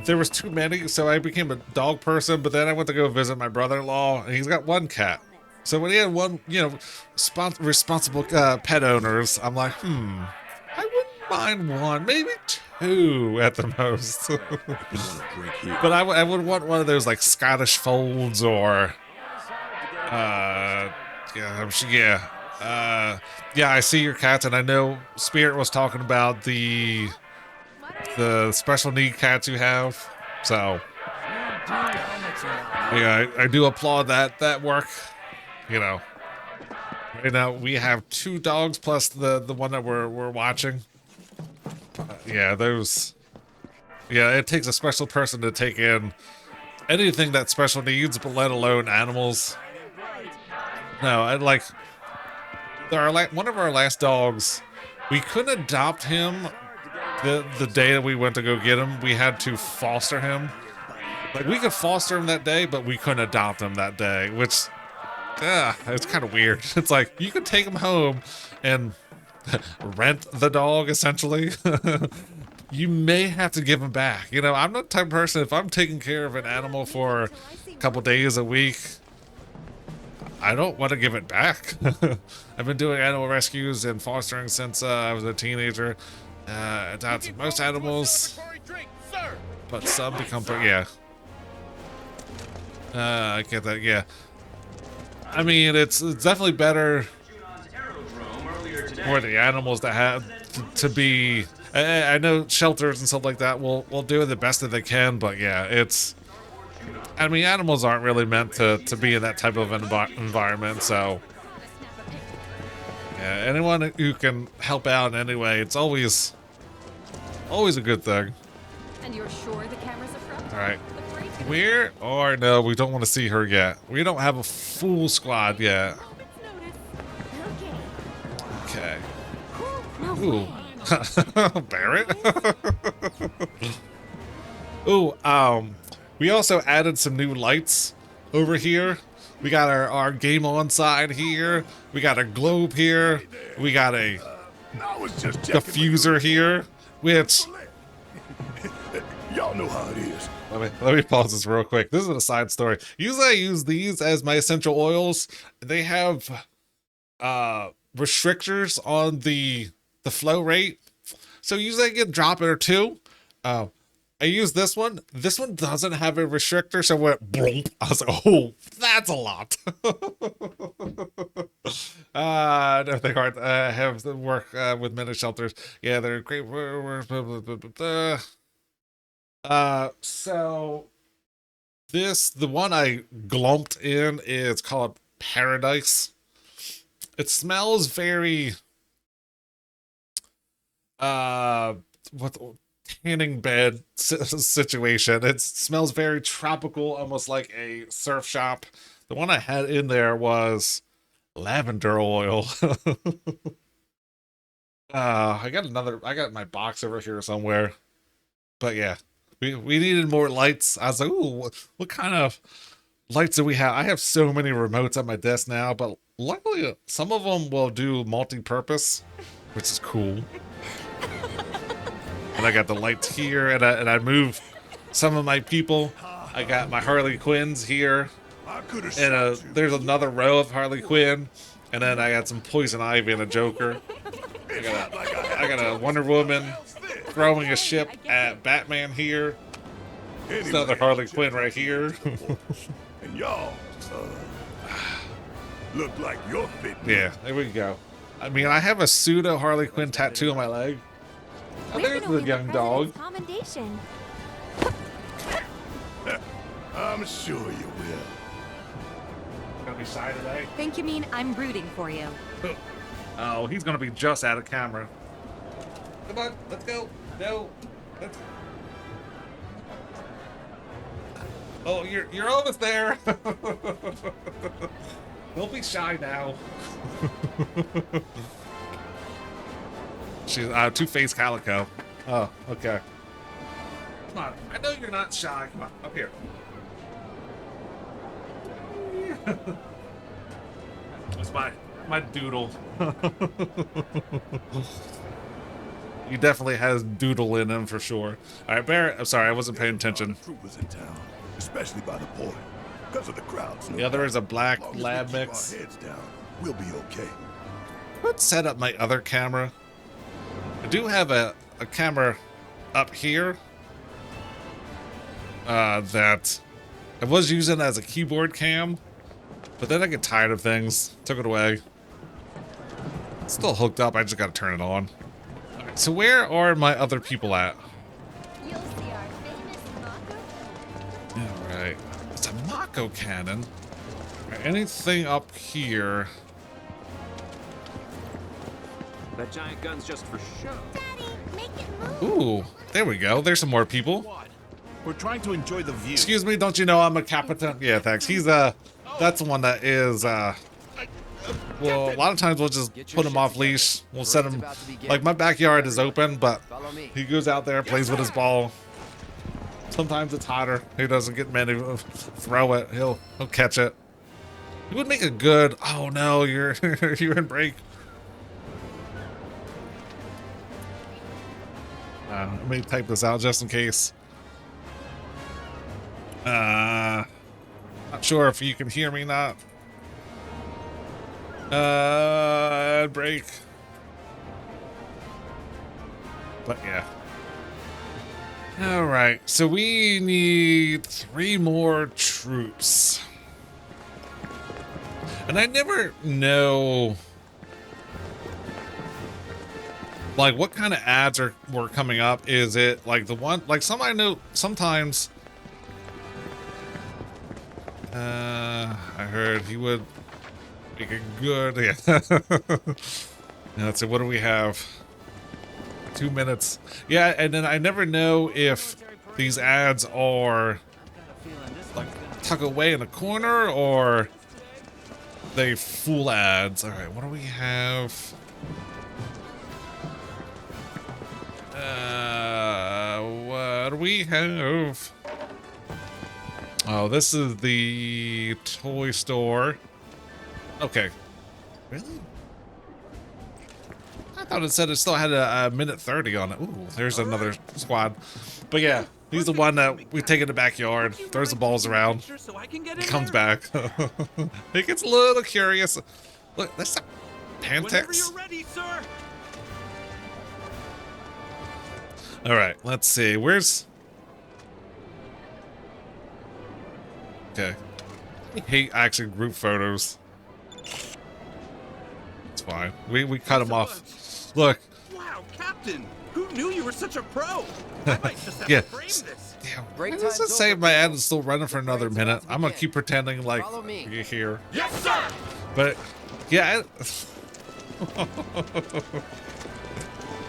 Speaker 1: there was too many, so I became a dog person. But then I went to go visit my brother-in-law, and he's got one cat. So when he had one, responsible pet owners, I'm like, I wouldn't mind one, maybe 2 at the most. But I would want one of those like Scottish folds or, I see your cats, and I know Spirit was talking about the special need cats you have. So yeah, I do applaud that work. you know, right now we have 2 dogs plus the one that we're watching. Yeah, those. Yeah, it takes a special person to take in anything that special needs, but let alone animals. No, I like. One of our last dogs, we couldn't adopt him the day that we went to go get him. We had to foster him. Like, we could foster him that day, but we couldn't adopt him that day, which, it's kind of weird. It's like, you could take him home and rent the dog, essentially. You may have to give him back. You know, I'm not the type of person, if I'm taking care of an animal for a couple days a week, I don't want to give it back. I've been doing animal rescues and fostering since I was a teenager. Adopted most animals, but some become, yeah. I get that, yeah. I mean, it's definitely better for the animals that have to be. I know shelters and stuff like that will do the best that they can, but yeah, it's. I mean, animals aren't really meant to be in that type of environment, so. Yeah, anyone who can help out in any way, it's always a good thing.
Speaker 12: And you're sure the cameras are from?
Speaker 1: All right. Where? Or no, we don't want to see her yet. We don't have a full squad yet. Okay. Ooh. Barrett? Ooh, we also added some new lights over here. We got our game on side here. We got a globe here. We got a diffuser here, which
Speaker 5: y'all know how it is.
Speaker 1: Let me pause this real quick. This is a side story. Usually I use these as my essential oils. They have restrictors on the flow rate. So usually I get a drop or 2. I use this one. This one doesn't have a restrictor, so it went blump. I was like, oh, that's a lot. No, they aren't. Have to work with many shelters. Yeah, they're great. So the one I glumped in is called Paradise. It smells very tanning bed situation. It smells very tropical, almost like a surf shop. The one I had in there was lavender oil. I got my box over here somewhere. But yeah, we needed more lights. I was like, ooh, what kind of lights do we have? I have so many remotes at my desk now, but luckily some of them will do multi-purpose, which is cool. And I got the lights here, and I moved some of my people. I got my Harley Quinns here, and there's another row of Harley Quinn, and then I got some Poison Ivy and a Joker. I got a Wonder Woman throwing a ship at Batman here. There's another Harley Quinn right here.
Speaker 5: And y'all, look like you're fit.
Speaker 1: Yeah, there we go. I mean, I have a pseudo Harley Quinn tattoo on my leg. Oh, there's the young dog.
Speaker 11: Commendation.
Speaker 5: I'm sure you will.
Speaker 1: Gonna be shy today?
Speaker 22: Think you mean I'm rooting for you?
Speaker 1: Oh, he's gonna be just out of camera. Come on, let's go. No, let's. Oh, you're almost there. Don't be shy now. She's Two-Faced Calico. Oh, okay. Come on, I know you're not shy. Come on, up here. That's my doodle. He definitely has doodle in him for sure. All right, Barrett. I'm sorry, I wasn't paying attention.
Speaker 5: Troopers in town, especially by the port, because of the crowds.
Speaker 1: The other is a black lab mix.
Speaker 5: Our heads down, we'll be okay.
Speaker 1: Let's set up my other camera. I do have a camera up here that I was using as a keyboard cam, but then I get tired of things. Took it away. It's still hooked up. I just got to turn it on. All right, so where are my other people at?
Speaker 11: You'll see our famous Mako.
Speaker 1: All right, it's a Mako cannon. Anything up here?
Speaker 8: That giant gun's just for show.
Speaker 11: Daddy, make it move.
Speaker 1: Ooh, there we go. There's some more people.
Speaker 10: We're trying to enjoy the view.
Speaker 1: Excuse me, don't you know I'm a captain? Yeah, thanks. He's that's the one that is well, a lot of times we'll just put him off leash. We'll set him, like my backyard is open, but he goes out there, plays with his ball. Sometimes it's hotter. He doesn't get many. Throw it. He'll catch it. He would make a good. Oh no, you're you're in break. Let me type this out just in case. Not sure if you can hear me not. Break. But yeah. All right, so we need 3 more troops. And I never know like what kind of ads were coming up. Is it like the one, like some I know sometimes I heard he would make a good, yeah. Let's see, what do we have? 2 minutes. Yeah, and then I never know if these ads are like tucked away in the corner or they full ads. All right, what do we have? What do we have? Oh, this is the toy store. Okay. Really? I thought it said it still had a minute 30 on it. Ooh, there's another squad. But yeah, he's the one that we take in the backyard, throws the balls around, he comes back. He gets a little curious. Look, that's a Pantex. All right, let's see. Where's... Okay. I hate actually group photos. It's fine. We cut them off. Look.
Speaker 10: Wow, Captain! Who knew you were such a pro? I might just have
Speaker 1: Yeah.
Speaker 10: to frame this.
Speaker 1: Why does it say my ad is still running for another minute? I'm gonna keep pretending like you're here.
Speaker 10: Yes, sir!
Speaker 1: But yeah.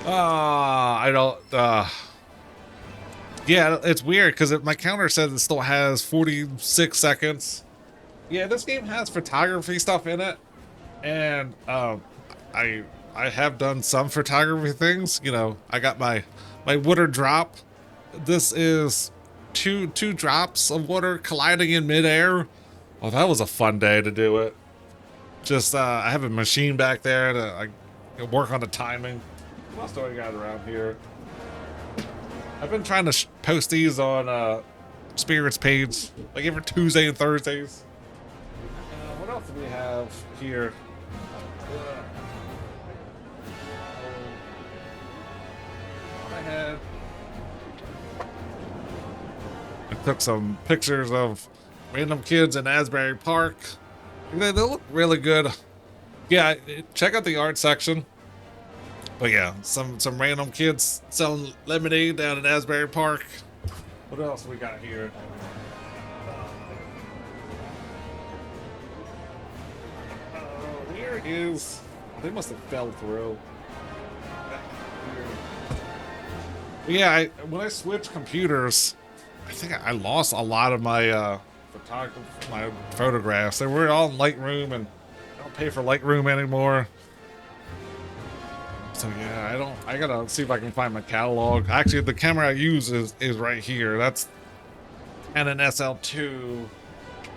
Speaker 1: I don't. Yeah, it's weird because my counter says it still has 46 seconds. Yeah, this game has photography stuff in it, and I have done some photography things. You know, I got my water drop. This is two drops of water colliding in midair. Oh, that was a fun day to do it. Just I have a machine back there to work on the timing. What else do I got around here? I've been trying to post these on Spirit's page, like every Tuesday and Thursdays. What else do we have here? I took some pictures of random kids in Asbury Park. They look really good. Yeah, check out the art section. But yeah, some random kids selling lemonade down in Asbury Park. What else we got here? Here is... They must have fell through. But yeah, when I switched computers, I think I lost a lot of my my photographs. They were all in Lightroom, and I don't pay for Lightroom anymore. So yeah, I gotta see if I can find my catalog. Actually, the camera I use is right here. That's Canon SL2.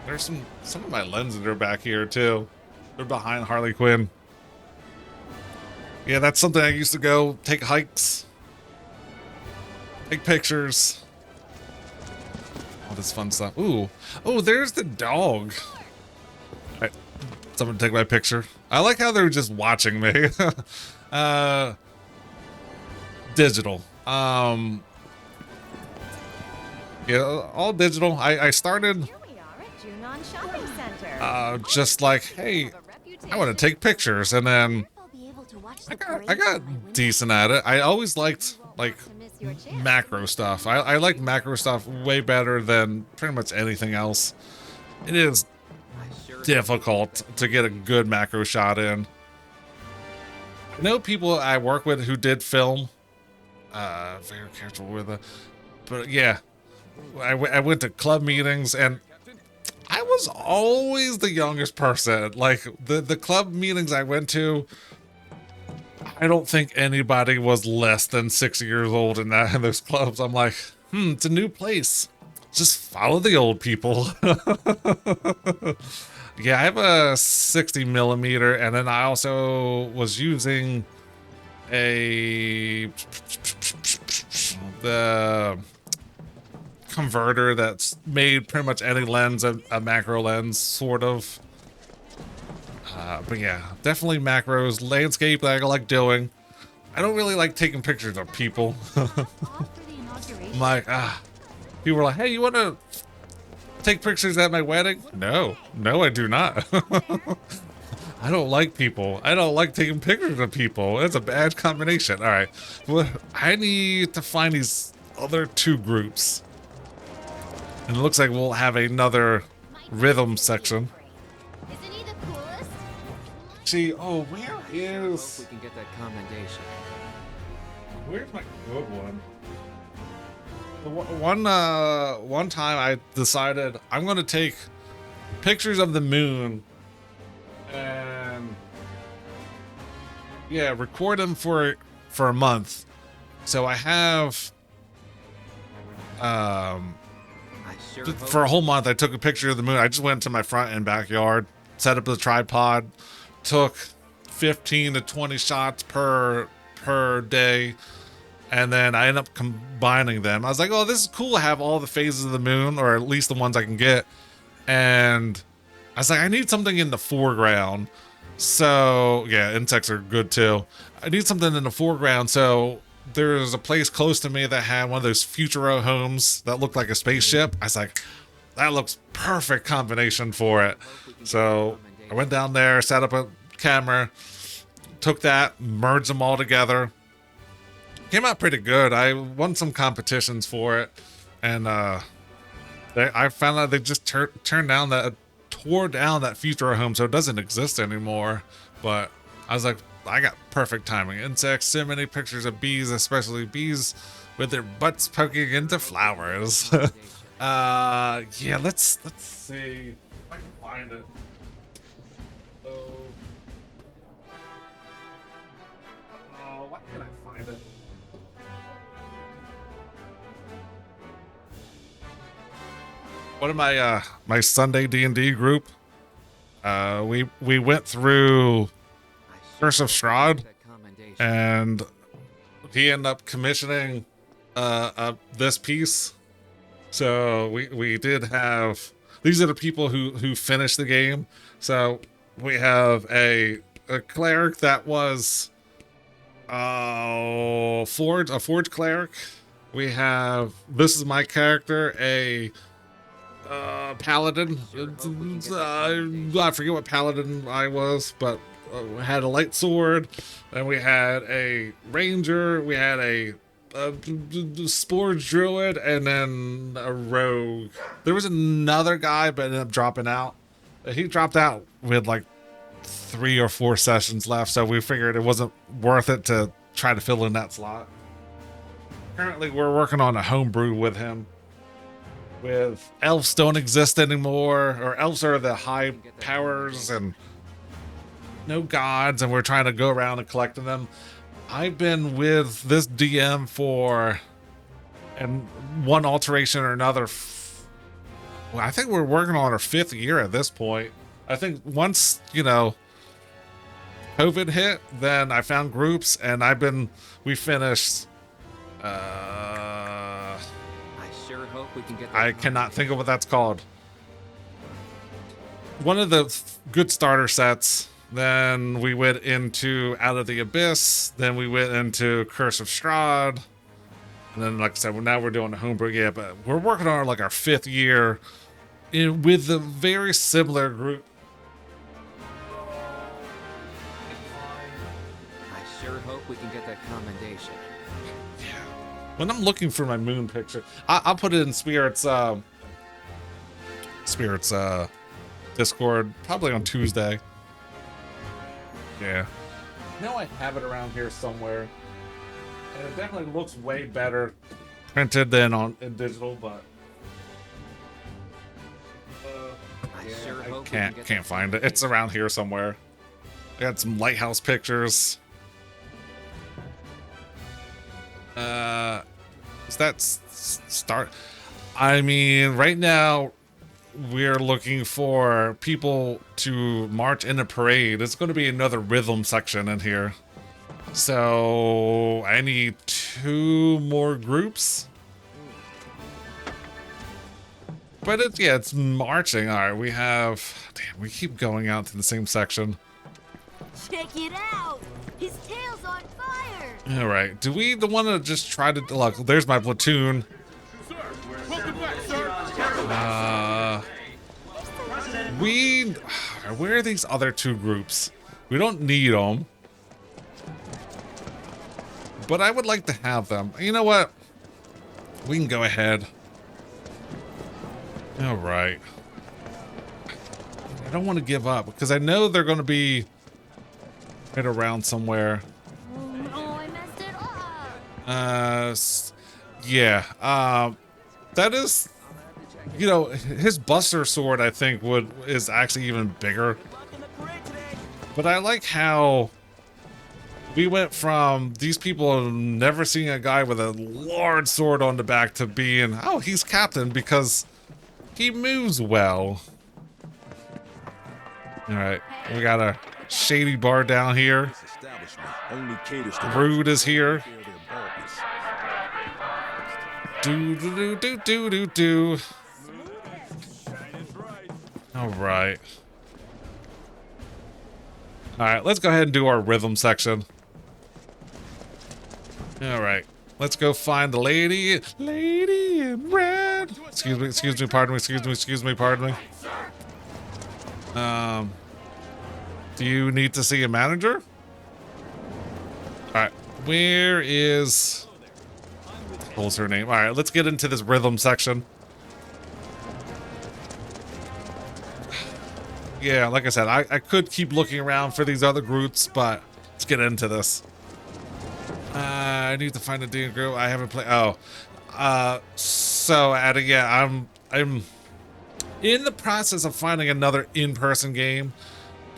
Speaker 1: There's some of my lenses are back here too. They're behind Harley Quinn. Yeah, that's something I used to go take hikes, take pictures, all this fun stuff. Ooh, oh, there's the dog. All right, someone take my picture. I like how they're just watching me. Digital. Yeah, all digital. I started just like, hey, I want to take pictures, and then I got decent at it. I always liked like macro stuff. I like macro stuff way better than pretty much anything else. It is difficult to get a good macro shot in. I know people I work with who did film. Very careful with it. But yeah, I went to club meetings and I was always the youngest person. Like the club meetings I went to, I don't think anybody was less than 6 years old in those clubs. I'm like, it's a new place. Just follow the old people. Yeah, I have a 60 millimeter, and then I also was using the converter that's made pretty much any lens a macro lens, sort of. But yeah, definitely macros. Landscape that I like doing. I don't really like taking pictures of people. I'm like, people are like, hey, you want to take pictures at my wedding? No, I do not. I don't like people. I don't like taking pictures of people. It's a bad combination. All right, well, I need to find these other two groups. And it looks like we'll have another rhythm section. See, oh, where is...
Speaker 3: We can get that commendation.
Speaker 1: Where's my good one? One time I decided I'm going to take pictures of the moon and yeah, record them for a month. So I have for a whole month I took a picture of the moon. I just went to my front and backyard, set up the tripod, took 15 to 20 shots per day. And then I end up combining them. I was like, oh, this is cool to have all the phases of the moon, or at least the ones I can get. And I was like, I need something in the foreground. So, yeah, insects are good too. I need something in the foreground. So there's a place close to me that had one of those Futuro homes that looked like a spaceship. I was like, that looks perfect combination for it. So I went down there, set up a camera, took that, merged them all together. Came out pretty good. I won some competitions for it, and I found out they just tore down that Futuro home, so it doesn't exist anymore. But I was like, I got perfect timing. Insects, so many pictures of bees, especially bees with their butts poking into flowers. Yeah, let's see if I can find it. Why can't I find it? One of my Sunday D&D group, we went through Curse of Strahd, and he ended up commissioning this piece. So we did have, these are the people who finished the game. So we have a cleric that was a forge cleric. We have, this is my character, a paladin. I forget what paladin I was, but we had a light sword, and we had a ranger, we had a spore druid, and then a rogue. There was another guy, but ended up dropping out. He dropped out with like 3 or 4 sessions left, so we figured it wasn't worth it to try to fill in that slot. Currently, we're working on a homebrew with him. With elves don't exist anymore, or elves are the high powers and no gods, and we're trying to go around and collecting them. I've been with this DM for, and one alteration or another, well, I think we're working on our 5th year at this point. I think once, COVID hit, then I found groups, and we finished,
Speaker 3: We can get
Speaker 1: I cannot think of what that's called. One of the good starter sets. Then we went into Out of the Abyss. Then we went into Curse of Strahd. And then, like I said, now we're doing the homebrew. Yeah, but we're working on our 5th year with a very similar group.
Speaker 3: I sure hope we can get that commendation.
Speaker 1: When I'm looking for my moon picture, I'll put it in Spirit's Discord, probably on Tuesday. Yeah. I know I have it around here somewhere. And it definitely looks way better printed than in digital, but can't find it. It's around here somewhere. I got some lighthouse pictures. Is that start? I mean, right now we're looking for people to march in a parade. It's going to be another rhythm section in here. So I need 2 more groups. But it's marching. All right, we have... Damn, we keep going out to the same section.
Speaker 11: Check it out! His tail's on fire!
Speaker 1: All right, do we want to just try to... Look, there's my platoon. Where are these other 2 groups? We don't need them. But I would like to have them. You know what? We can go ahead. All right. I don't want to give up because I know they're going to be right around somewhere.
Speaker 11: Oh, I messed it up.
Speaker 1: Yeah. That is, you know, his Buster Sword, I think, is actually even bigger. But I like how we went from these people never seeing a guy with a large sword on the back to being, oh, he's captain because he moves well. All right, we got a shady bar down here. Rude is here. Do. All right. All right, let's go ahead and do our rhythm section. All right, let's go find the lady in red. Excuse me, pardon me. Do you need to see a manager? All right, where is... What's her name? All right, let's get into this rhythm section. Yeah, like I said, I could keep looking around for these other groups, but let's get into this. I need to find a D.D.R group. I haven't played. Oh, so I'm in the process of finding another in-person game.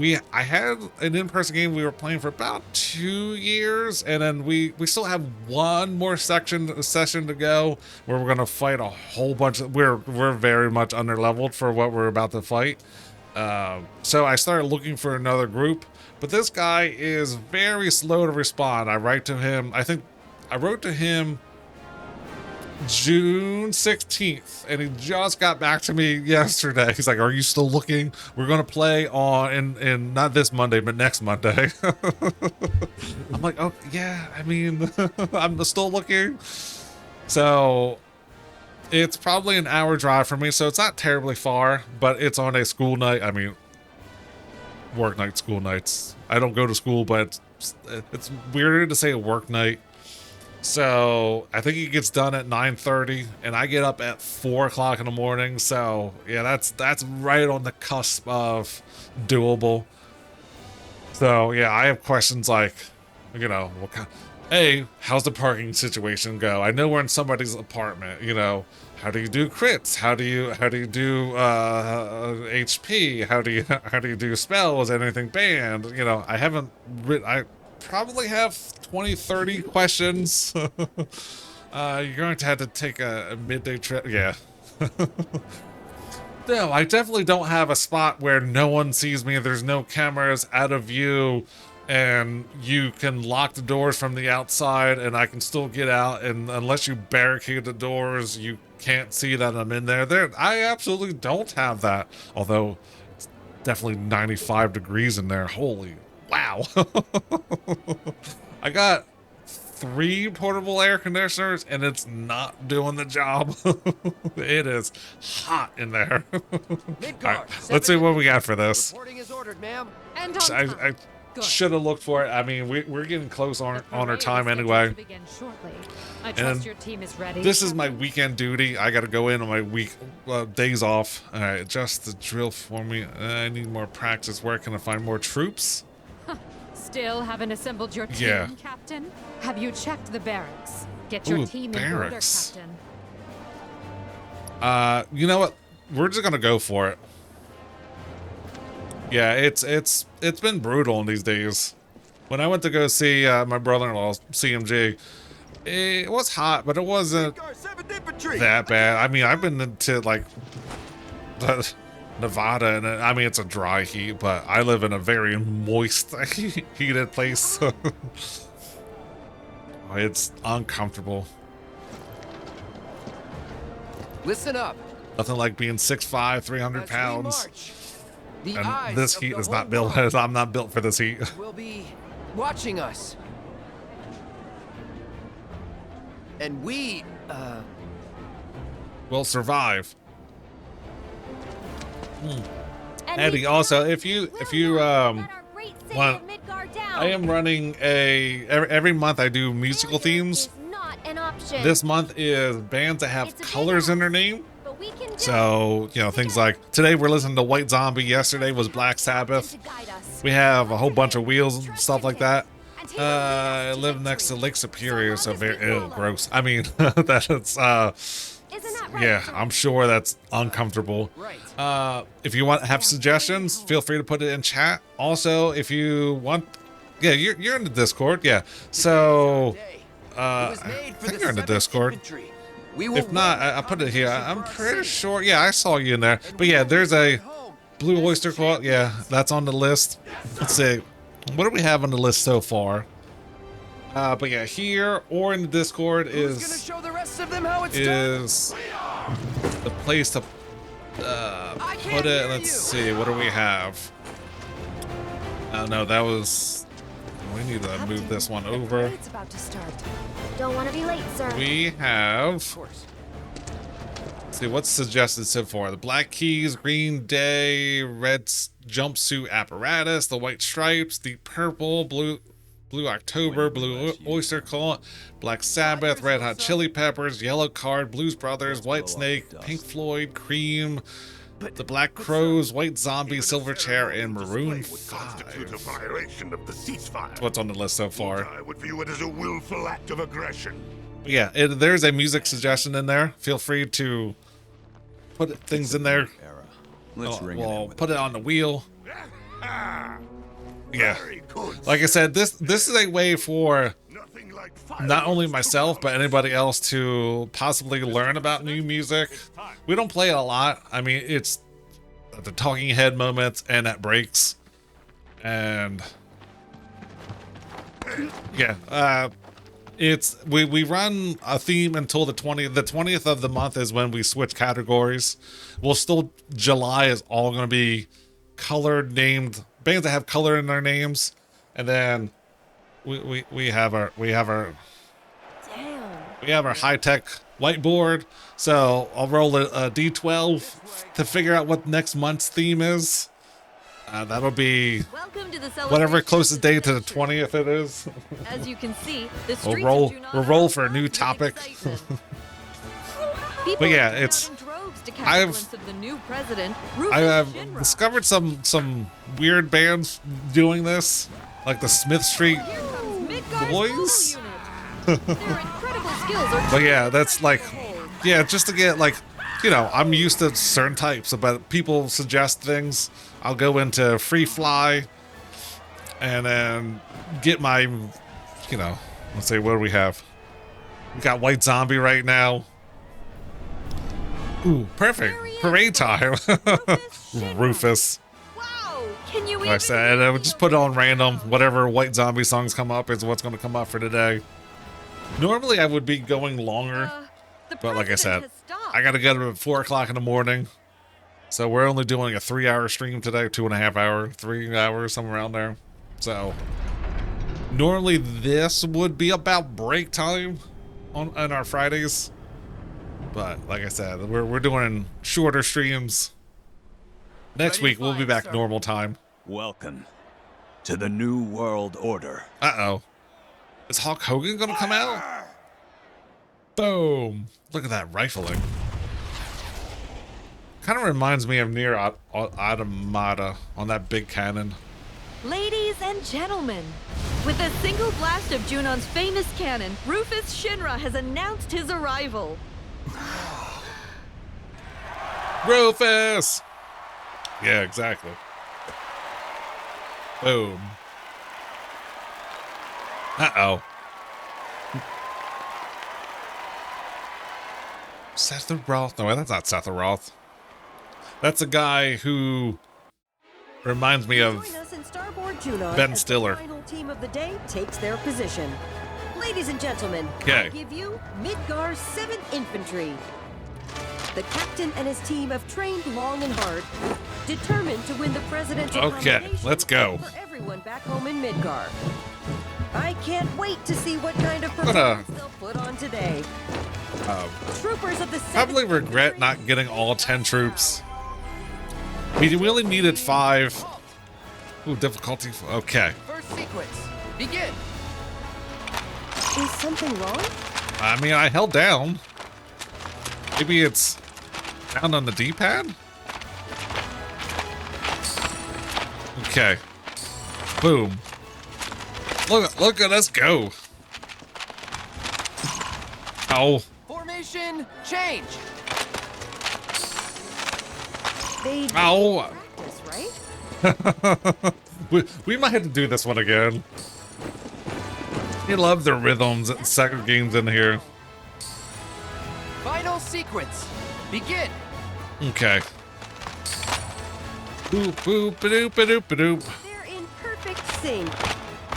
Speaker 1: I had an in-person game we were playing for about 2 years, and then we still have one more session to go where we're gonna fight a whole bunch of. We're very much underleveled for what we're about to fight. So I started looking for another group, but this guy is very slow to respond. I write to him. I think I wrote to him June 16th, and he just got back to me yesterday. He's like, "Are you still looking? We're gonna play on in not this Monday, but next Monday." I'm like, "Oh yeah, I mean, I'm still looking." So it's probably an hour drive for me, so it's not terribly far, but it's on a school night. I mean, work night, school nights. I don't go to school, but it's weirder to say a work night. So I think he gets done at 9:30, and I get up at 4 o'clock in the morning. So yeah, that's right on the cusp of doable. So yeah, I have questions like, you know, what kind? Hey, how's the parking situation go? I know we're in somebody's apartment. You know, how do you do crits? How do you do HP? How do you do spells? Anything banned? You know, I haven't written. I probably have 20-30 questions. You're going to have to take a midday trip. Yeah. No, I definitely don't have a spot where no one sees me. There's no cameras, out of view, and you can lock the doors from the outside and I can still get out, and unless you barricade the doors, you can't see that I'm in there. I absolutely don't have that. Although it's definitely 95 degrees in there. Holy wow. I got 3 portable air conditioners and it's not doing the job. It is hot in there. All right, let's see what we got for this.
Speaker 21: Reporting is ordered, ma'am.
Speaker 19: And
Speaker 1: should have looked for it. I mean, we're getting close on our time anyway.
Speaker 19: Begin shortly. I
Speaker 1: And
Speaker 19: trust your team is ready.
Speaker 1: this is my weekend duty. I got to go in on my days off. All right, adjust the drill for me. I need more practice. Where can I find more troops?
Speaker 19: Still haven't assembled your team,
Speaker 1: Yeah.
Speaker 19: Captain? Have you checked the barracks? Get your
Speaker 1: Ooh,
Speaker 19: team in order,
Speaker 1: barracks.
Speaker 19: Captain.
Speaker 1: You know what? We're just gonna go for it. Yeah, it's been brutal in these days. When I went to go see my brother-in-law, CMG, it was hot, but it wasn't that bad. I mean, I've been into like Nevada, and I mean it's a dry heat, but I live in a very moist, heated place. So it's uncomfortable.
Speaker 21: Listen up.
Speaker 1: Nothing like being 6'5", 300 pounds.
Speaker 21: The
Speaker 1: And
Speaker 21: eyes
Speaker 1: this
Speaker 21: of
Speaker 1: heat
Speaker 21: the
Speaker 1: is
Speaker 21: whole
Speaker 1: not built.
Speaker 21: world
Speaker 1: I'm not built for this heat.
Speaker 21: will be watching us. And we,
Speaker 1: Will survive. Eddie, also, if you want, I am running every month I do musical themes.
Speaker 11: Not an option.
Speaker 1: This month is bands that have colors in their name. So, you know, things like today we're listening to White Zombie, yesterday was Black Sabbath. We have a whole bunch of wheels and stuff like that. I live next to Lake Superior, so very gross. I mean, that's yeah, I'm sure that's uncomfortable. If you want to have suggestions, feel free to put it in chat. Also, if you want, yeah, you're in the Discord, yeah. So, I think you're in the Discord. If not, I put it here. I'm pretty sure. Yeah, I saw you in there. But yeah, there's a Blue Oyster Cult. Yeah, that's on the list. Let's see. What do we have on the list so far? But yeah, here or in the Discord is the place to put it. Let's see. What do we have? No, that was. We need to move this one over.
Speaker 11: It's about to start. Don't want to be late, sir.
Speaker 1: We have. Let's see what's suggested so far. The Black Keys, Green Day, Red Jumpsuit Apparatus, the White Stripes, Deep Purple, Blue October, Blue Oyster Cult, Black Sabbath, Red Hot Chili Peppers, Yellow Card, Blues Brothers, White Snake, Pink Floyd, Cream, the Black Crows, White Zombie, Silverchair, and Maroon 5.
Speaker 5: A violation of the ceasefire.
Speaker 1: That's what's on the list so far.
Speaker 5: I would view it as a willful act of aggression.
Speaker 1: Yeah, there's a music suggestion in there. Feel free to put things in there. We'll put it on the wheel. Yeah, like I said, this is a way for not only myself but anybody else to possibly learn about new music. We don't play it a lot. I mean, it's the talking head moments and at breaks, and yeah, it's we run a theme until the 20th. The 20th of the month is when we switch categories. July is all going to be colored named bands that have color in their names, and then we have our high-tech whiteboard. So I'll roll a D12 to figure out what next month's theme is. That'll be whatever closest day to the 20th it is.
Speaker 17: As you can see, the
Speaker 1: we'll roll for a new topic. But yeah, it's I've discovered some weird bands doing this, like the Smith Street Boys. But yeah, that's like, yeah, just to get like, you know, I'm used to certain types, but people suggest things. I'll go into Free Fly and then get my, you know, let's see, what do we have? We got White Zombie right now. Ooh, perfect. Parade time. Rufus.
Speaker 17: Can you
Speaker 1: like I said, I would just put it on random. Whatever White Zombie songs come up is what's going to come up for today. Normally I would be going longer, but like I said, I got to get up at 4 o'clock in the morning. So we're only doing a 3-hour stream today, 2.5 hour, 3 hours, somewhere around there. So normally this would be about break time on our Fridays. But like I said, we're doing shorter streams. Next week we'll be back normal time.
Speaker 18: Welcome.
Speaker 7: to the New World Order.
Speaker 1: Uh-oh. Is Hulk Hogan gonna come out? Boom. Look at that rifling. Kind of reminds me of Nier Automata on that big cannon.
Speaker 17: Ladies and gentlemen, with a single blast of Junon's famous cannon, Rufus Shinra has announced his arrival.
Speaker 1: Rufus! Yeah, exactly. Boom. Uh-oh. Seth Roth? No, that's not Seth Roth. That's a guy who reminds me of
Speaker 20: Join us in Starboard Junon
Speaker 1: Ben
Speaker 20: as
Speaker 1: Stiller.
Speaker 20: The final team of the day takes their position. Ladies and gentlemen,
Speaker 1: Okay.
Speaker 20: I give you Midgar's 7th Infantry. The captain and his team have trained long and hard, determined to win the presidential
Speaker 1: Okay,
Speaker 20: combination
Speaker 1: let's go.
Speaker 20: for everyone back home in Midgar. I can't wait to see what kind of
Speaker 1: What a-
Speaker 20: performance they'll put on today. Troopers of the 7th
Speaker 1: Probably regret not getting all 10 troops. We only needed 5. Ooh, difficulty. Okay.
Speaker 21: First sequence, begin.
Speaker 20: Is something wrong?
Speaker 1: I mean, I held down. Maybe it's down on the D-pad? Okay. Boom. Look at us go. Oh.
Speaker 21: Formation, change.
Speaker 20: They
Speaker 1: Ow.
Speaker 20: practice, right?
Speaker 1: we might have to do this one again. You love the rhythms and second games in here.
Speaker 21: Final sequence, begin.
Speaker 1: Okay. Boop boop ba-doop ba-doop ba-doop.
Speaker 20: They're in perfect sync.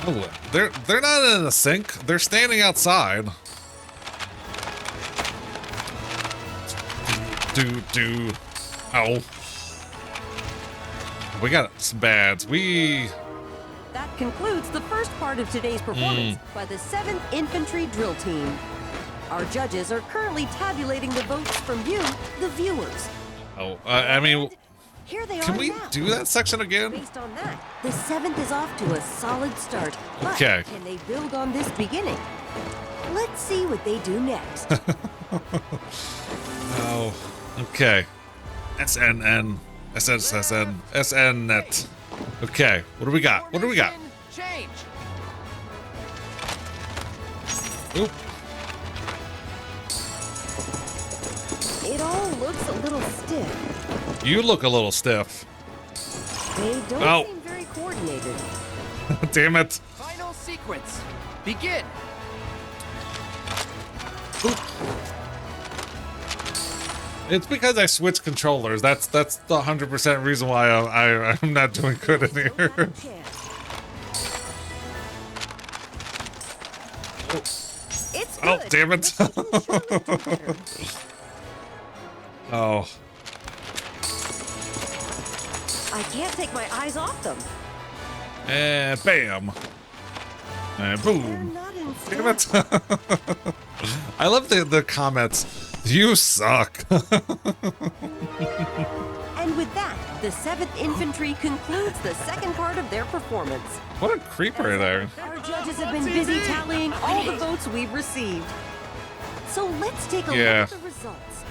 Speaker 1: Oh, they're not in a sink. They're standing outside. Do. Oh. We got some bads.
Speaker 20: That concludes the first part of today's performance by the 7th Infantry Drill Team. Our judges are currently tabulating the votes from you, the viewers.
Speaker 1: Oh, I mean,
Speaker 20: Here they
Speaker 1: can
Speaker 20: are
Speaker 1: we
Speaker 20: now.
Speaker 1: do that section again?
Speaker 20: Based on that, the 7th is off to a solid start. But
Speaker 1: Okay.
Speaker 20: can they build on this beginning? Let's see what they do next.
Speaker 1: Oh, okay. SNN, SSSN, SNNet. Okay, what do we got? What do we got?
Speaker 21: Change.
Speaker 1: Oop.
Speaker 20: It all looks a little stiff.
Speaker 1: You look a little stiff.
Speaker 20: They don't
Speaker 1: Oh.
Speaker 20: seem very coordinated.
Speaker 1: Damn it.
Speaker 21: Final sequence, begin.
Speaker 1: It's because I switched controllers. That's the 100% reason why I'm not doing good in here.
Speaker 20: It's
Speaker 1: Oh,
Speaker 20: good.
Speaker 1: damn it. Oh.
Speaker 20: I can't take my eyes off them.
Speaker 1: And bam. And boom. Damn it. I love the comments. You suck.
Speaker 20: And with that, the 7th Infantry concludes the second part of their performance.
Speaker 1: What a creeper there.
Speaker 20: Our judges have been busy tallying all the votes we've received. So let's take a
Speaker 1: Yeah.
Speaker 20: look at the results.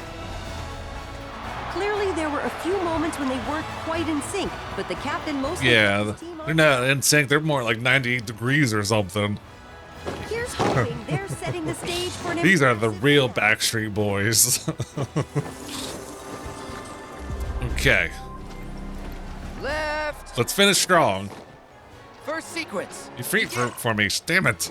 Speaker 20: Clearly, there were a few moments when they weren't quite in sync, but the captain mostly
Speaker 1: Yeah,
Speaker 20: kept his team
Speaker 1: they're not in sync. They're more like 98 degrees or something.
Speaker 20: Here's hoping they're setting the stage for an
Speaker 1: These are the real Backstreet Boys. Okay,
Speaker 21: Left.
Speaker 1: let's finish strong.
Speaker 21: First sequence.
Speaker 1: You free for me, damn it.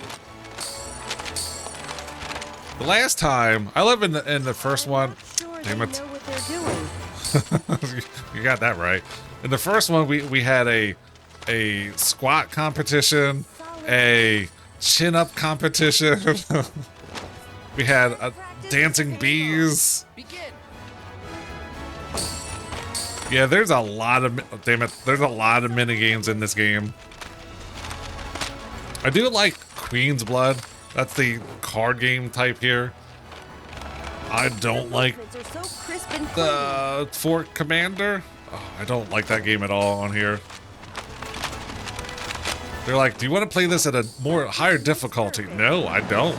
Speaker 1: The last time, I live in the first one. Damn it.
Speaker 20: know what they're doing.
Speaker 1: You got that right. In the first one, we had a squat competition, a chin up competition. We had a dancing bees. Yeah, there's a lot of there's a lot of mini games in this game. I do like Queen's Blood. That's the card game type here. I don't like
Speaker 20: Movements are so crisp and
Speaker 1: the Fort Commander. Oh, I don't like that game at all on here. They're like, do you want to play this at a more higher difficulty? No, I don't.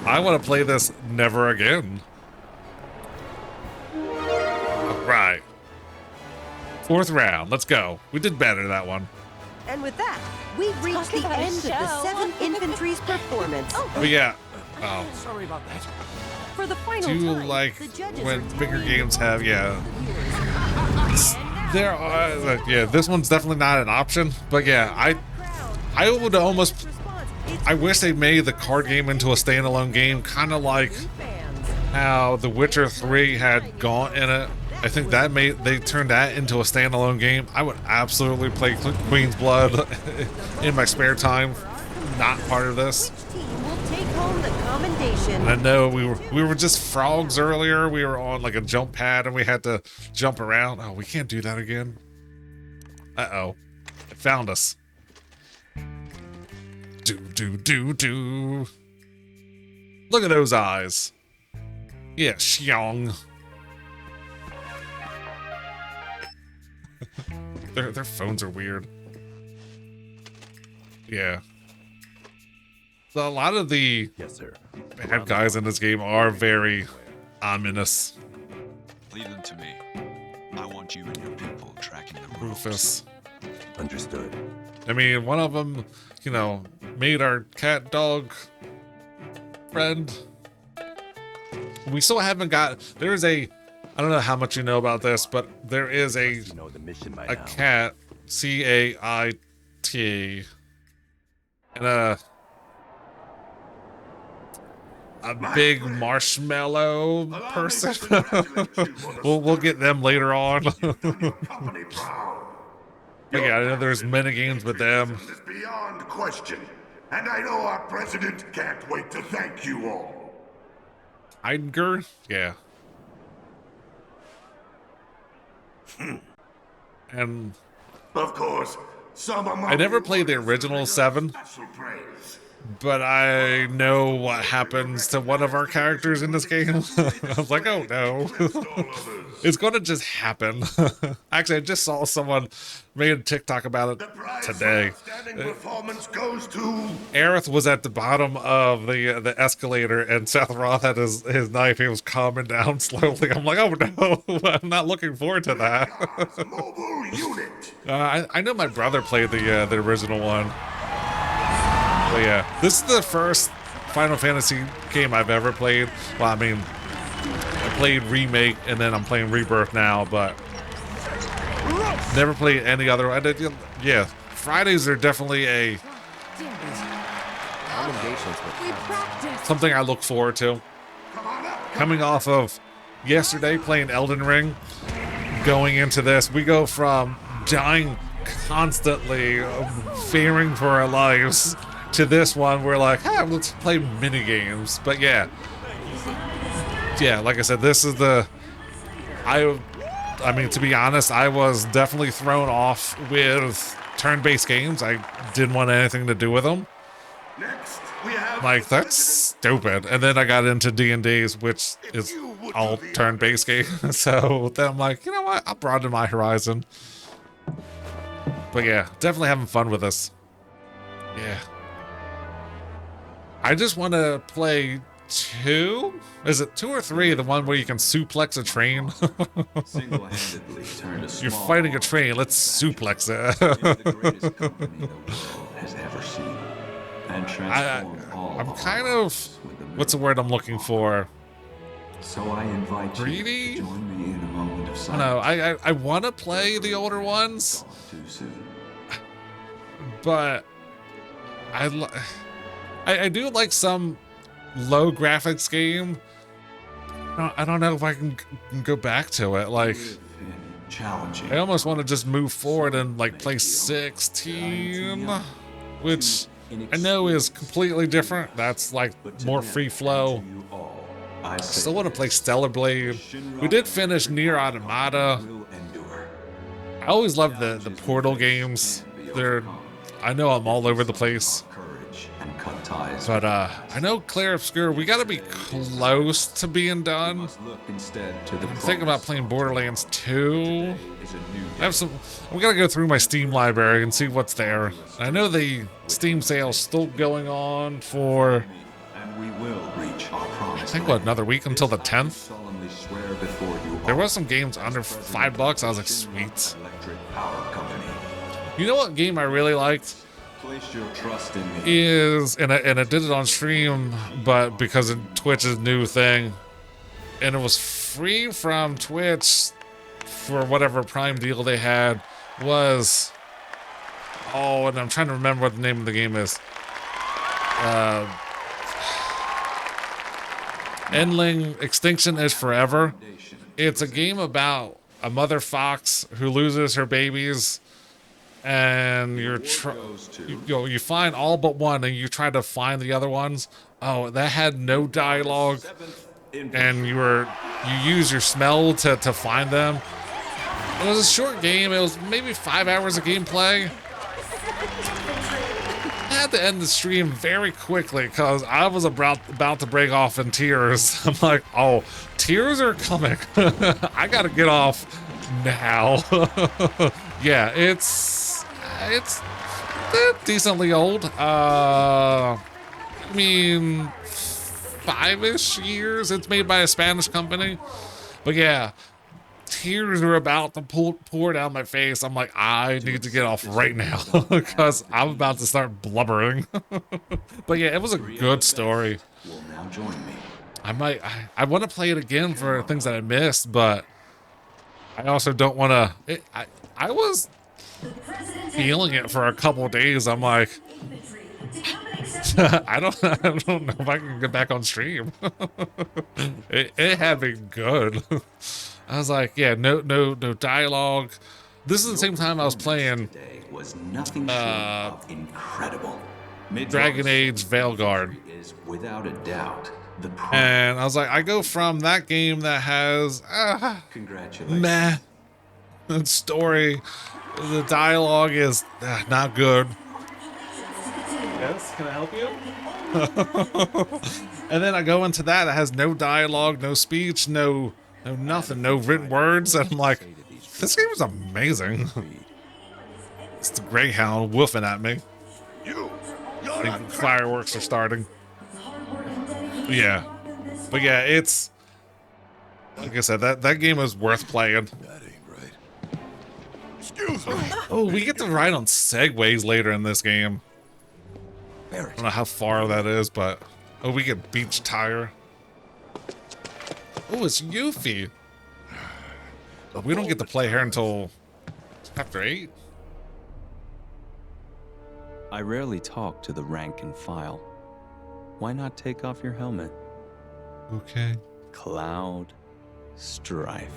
Speaker 1: I want to play this never again. All right. 4th round. Let's go. We did better that one.
Speaker 20: And with that, we've reached the end of the 7th Infantry's performance.
Speaker 1: But yeah. Oh.
Speaker 20: Sorry about that. For the final
Speaker 1: Do you
Speaker 20: time,
Speaker 1: like
Speaker 20: the judges
Speaker 1: when
Speaker 20: are
Speaker 1: bigger
Speaker 20: tallying
Speaker 1: games have, there are, yeah, this one's definitely not an option, but yeah, I would almost, I wish they made the card game into a standalone game, kind of like how The Witcher 3 had Gaunt in it. I think that they turned that into a standalone game. I would absolutely play Queen's Blood in my spare time, not part of this.
Speaker 20: take home the commendation.
Speaker 1: And I know we were just frogs earlier. We were on like a jump pad and we had to jump around. Oh, we can't do that again. Uh-oh. It found us. Do. Look at those eyes. Yeah, Xiong. Their phones are weird. Yeah. So a lot of the bad guys in this game are very ominous.
Speaker 7: Leave them to me. I want you and your people tracking the
Speaker 1: Rufus.
Speaker 5: Understood.
Speaker 1: I mean, one of them, you know, made our cat dog friend. We still haven't got. There is a. I don't know how much you know about this, but there is a cat, C-A-I-T, and a big marshmallow person. we'll get them later on. But yeah, I know there's many games with them.
Speaker 9: Is beyond question, and I know our president can't wait to thank you all.
Speaker 1: Heidegger? Yeah. And
Speaker 9: of course, some among
Speaker 1: I never played the original 7, but I know what happens to one of our characters in this game. I was like, oh no. It's gonna just happen. Actually, I just saw someone made a TikTok about it today.
Speaker 9: Performance goes to
Speaker 1: Aerith was at the bottom of the escalator, and Seth Roth had his knife. He was calming down slowly. I'm like, oh no, I'm not looking forward to that.
Speaker 9: mobile unit.
Speaker 1: I know my brother played the original one. But yeah, this is the first Final Fantasy game I've ever played. Well, I mean, I played Remake, and then I'm playing Rebirth now, but never played any other. Yeah, Fridays are definitely a something I look forward to. Coming off of yesterday playing Elden Ring, going into this, we go from dying constantly, fearing for our lives, to this one, we're like, hey, let's play mini games. But yeah, like I said, this is the. I mean, to be honest, I was definitely thrown off with turn-based games. I didn't want anything to do with them.
Speaker 9: Next, we have
Speaker 1: like, that's stupid. And then I got into D&Ds, which is all turn-based games. So then I'm like, you know what? I'll broaden my horizon. But yeah, definitely having fun with this. Yeah. I just want to play 2. Is it 2 or 3? The one where you can suplex a train.
Speaker 18: Single-handedly turned a
Speaker 1: You're
Speaker 18: small
Speaker 1: fighting a train. Let's suplex it.
Speaker 18: into the greatest company the world has ever seen, and transform all
Speaker 1: I'm kind of. What's the word I'm looking for?
Speaker 18: So I invite
Speaker 1: Greedy?
Speaker 18: you to join me in a moment of
Speaker 1: I don't
Speaker 18: silence.
Speaker 1: know. I want to play the older ones,
Speaker 18: Too soon.
Speaker 1: but I do like some low graphics game. I don't know if I can go back to it. Like,
Speaker 18: Challenging.
Speaker 1: I almost want to just move forward and like play 16, which I know is completely different. That's like more free flow. I still want to play Stellar Blade. We did finish Nier Automata. I always love the Portal games. I know I'm all over the place.
Speaker 18: bridge and cut ties.
Speaker 1: But I know Claire Obscure, we gotta be close to being done.
Speaker 18: Look instead to the
Speaker 1: I'm thinking about playing Borderlands 2. I have some. We gotta go through my Steam library and see what's there. I know the Steam sale's still going on for.
Speaker 18: And we will reach our promise.
Speaker 1: I think what, another week until the 10th.
Speaker 18: Solemnly swear before you.
Speaker 1: There was some games under $5. I was like, sweet.
Speaker 18: Electric Power Company.
Speaker 1: You know what game I really liked?
Speaker 18: Place your trust in me.
Speaker 1: Is and I did it on stream, but because of Twitch's new thing, and it was free from Twitch for whatever Prime deal they had, was and I'm trying to remember what the name of the game is. Endling Extinction is Forever. It's a game about a mother fox who loses her babies, and you find all but one, and you try to find the other ones. Oh, that had no dialogue, and you use your smell to find them. It was a short game. It was maybe 5 hours of gameplay. I had to end the stream very quickly because I was about to break off in tears. I'm like, oh, tears are coming. I gotta get off now. Yeah, it's decently old. I mean, 5-ish years. It's made by a Spanish company, but yeah, tears are about to pour down my face. I'm like, I need to get off right now because I'm about to start blubbering. But yeah, it was a good story.
Speaker 18: Will now join me.
Speaker 1: I want to play it again for things that I missed, but I also don't want to. I was feeling it for a couple of days. I'm like, I don't know if I can get back on stream. It had been good. I was like, yeah, no dialogue. This is the same time I was playing
Speaker 18: was nothing short of incredible.
Speaker 1: Dragon Age Veilguard.
Speaker 18: Is without a doubt the
Speaker 1: and I was like, I go from that game that has
Speaker 18: congratulations.
Speaker 1: Meh story. The dialogue is not good. Yes, can I help you? And then I go into that has no dialogue, no speech, no nothing, no written words, and I'm like, this game is amazing. It's the Greyhound woofing at me. I think fireworks are starting. Yeah, but yeah, it's like I said, that game is worth playing.
Speaker 5: That ain't right. Excuse me.
Speaker 1: Oh, we get to ride on segways later in this game. I don't know how far that is, but we get beach tire. Oh, it's Yuffie. But we don't get to play her until after 8.
Speaker 16: I rarely talk to the rank and file. Why not take off your helmet?
Speaker 1: Okay.
Speaker 16: Cloud Strife.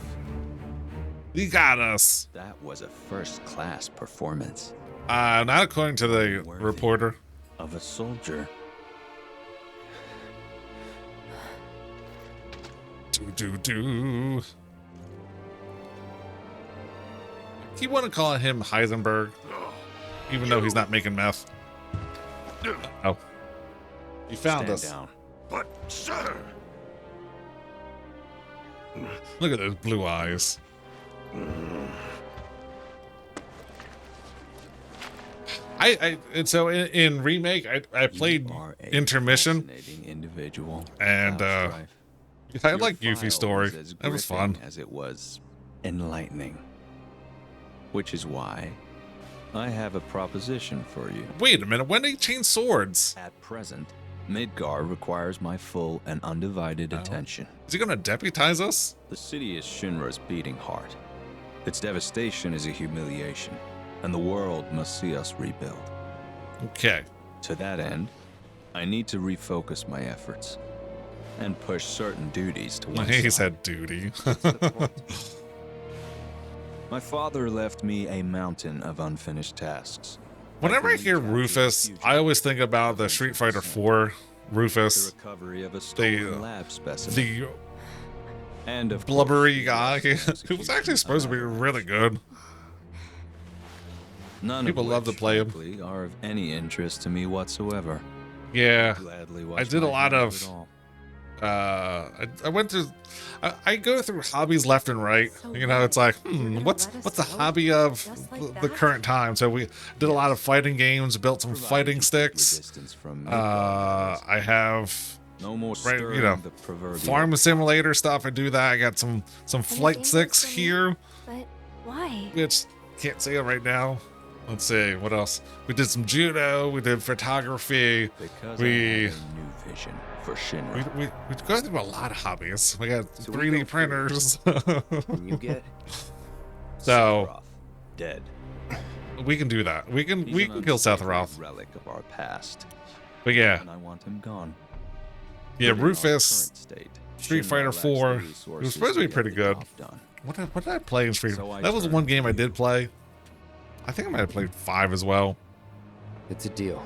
Speaker 1: You got us.
Speaker 16: That was a first-class performance.
Speaker 1: Not according to the reporter.
Speaker 16: Of a soldier.
Speaker 1: Do. Keep want to call him Heisenberg, even though he's not making meth. Oh, you found
Speaker 16: Stand
Speaker 1: us.
Speaker 16: Down.
Speaker 9: But, sir.
Speaker 1: Look at those blue eyes. And so in remake, I played Intermission,
Speaker 16: individual,
Speaker 1: and I like Yuffie's story. That was fun.
Speaker 16: As it was enlightening. Which is why I have a proposition for you.
Speaker 1: Wait a minute, when did he change swords?
Speaker 16: At present, Midgar requires my full and undivided attention.
Speaker 1: Is he gonna deputize us?
Speaker 16: The city is Shinra's beating heart. Its devastation is a humiliation, and the world must see us rebuild.
Speaker 1: Okay.
Speaker 16: To that end, I need to refocus my efforts and push certain duties to one
Speaker 1: He
Speaker 16: side.
Speaker 1: said duty.
Speaker 16: My father left me a mountain of unfinished tasks.
Speaker 1: Whenever I hear Rufus, I always think about the Street Fighter 4 Rufus.
Speaker 16: The recovery of a stolen lab specimen. And of
Speaker 1: blubbery guy who was actually supposed to be really good.
Speaker 16: None
Speaker 1: People
Speaker 16: of
Speaker 1: love to
Speaker 16: which,
Speaker 1: play 'em.
Speaker 16: frankly, are of any interest to me whatsoever.
Speaker 1: Yeah,
Speaker 16: Gladly
Speaker 1: I
Speaker 16: wash
Speaker 1: did a
Speaker 16: my
Speaker 1: lot
Speaker 16: hands
Speaker 1: of.
Speaker 16: it all.
Speaker 1: I went through. I go through hobbies left and right. You know, it's like, what's a hobby of the current time? So we did a lot of fighting games, built some fighting sticks. I have.
Speaker 16: No more
Speaker 1: You know,
Speaker 16: the proverbial
Speaker 1: farm simulator stuff. I do that. I got some flight sticks here,
Speaker 11: But why?
Speaker 1: which can't say it right now. Let's see what else. We did some judo. We did photography.
Speaker 16: Because
Speaker 1: We
Speaker 16: I have a new vision for Shinra.
Speaker 1: we go through a lot of hobbies. We got 3D printers.
Speaker 4: And you get
Speaker 1: So
Speaker 16: dead.
Speaker 1: we can do that. We can
Speaker 16: He's an
Speaker 1: kill
Speaker 16: unsavory
Speaker 1: Sephiroth.
Speaker 16: relic of our past.
Speaker 1: But yeah,
Speaker 16: And I want him gone.
Speaker 1: yeah,
Speaker 16: But in our
Speaker 1: Rufus.
Speaker 16: current state,
Speaker 1: Street
Speaker 16: Shinra
Speaker 1: Fighter
Speaker 16: lacks the
Speaker 1: 4. It was
Speaker 16: resources
Speaker 1: supposed to be
Speaker 16: get
Speaker 1: pretty
Speaker 16: the
Speaker 1: good.
Speaker 16: job done.
Speaker 1: What did I play in Street?
Speaker 16: So I
Speaker 1: That was
Speaker 16: turn
Speaker 1: one game
Speaker 16: to
Speaker 1: I
Speaker 16: you.
Speaker 1: did play. I think I might have played 5 as well.
Speaker 4: it's a deal.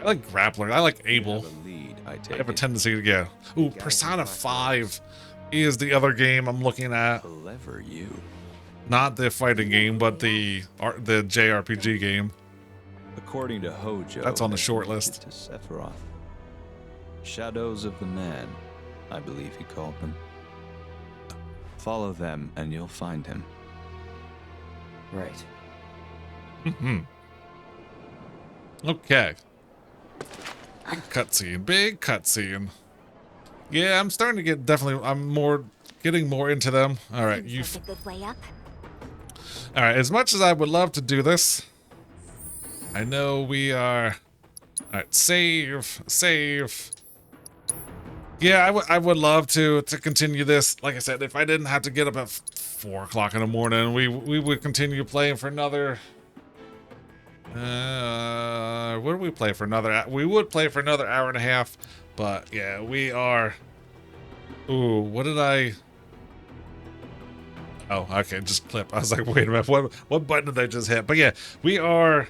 Speaker 1: I like Grappler. I like
Speaker 16: You
Speaker 1: Able.
Speaker 16: have a lead, I
Speaker 1: I
Speaker 16: take
Speaker 1: have a
Speaker 16: it.
Speaker 1: tendency to get. Ooh, Persona 5 is the other game I'm looking at.
Speaker 16: Clever you.
Speaker 1: Not the fighting game, but the JRPG game.
Speaker 16: According to Hojo,
Speaker 1: That's on the
Speaker 16: they're
Speaker 1: short
Speaker 16: connected
Speaker 1: list.
Speaker 16: To Sephiroth. Shadows of the Man, I believe he called them. Follow them and you'll find him.
Speaker 4: Right.
Speaker 1: Okay. Big cutscene. Big cutscene. Yeah, I'm starting to get getting more into them. All right,
Speaker 11: Seems like a good way up.
Speaker 1: All right, as much as I would love to do this, I know we are. All right, save. Yeah, I would love to continue this. Like I said, if I didn't have to get up at 4 o'clock in the morning, we would continue playing for another. What do we play for another? We would play for another hour and a half, but yeah, we are. Ooh, what did I? Oh, okay, just clip. I was like, wait a minute, what button did I just hit? But yeah, we are.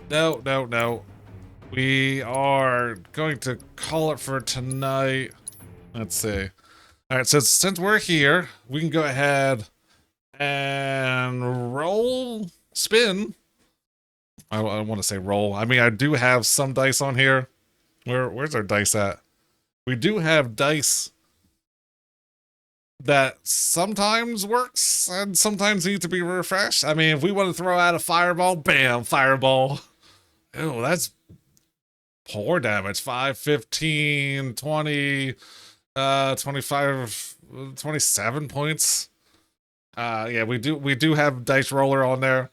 Speaker 1: No. We are going to call it for tonight. Let's see. All right, so since we're here, we can go ahead and spin. I want to say roll. I mean, I do have some dice on here. Where's our dice at? We do have dice that sometimes works and sometimes need to be refreshed. I mean, if we want to throw out a fireball, bam, fireball. Oh, that's poor damage. 5, 15, 20, 25, 27 points. Yeah, we do have dice roller on there.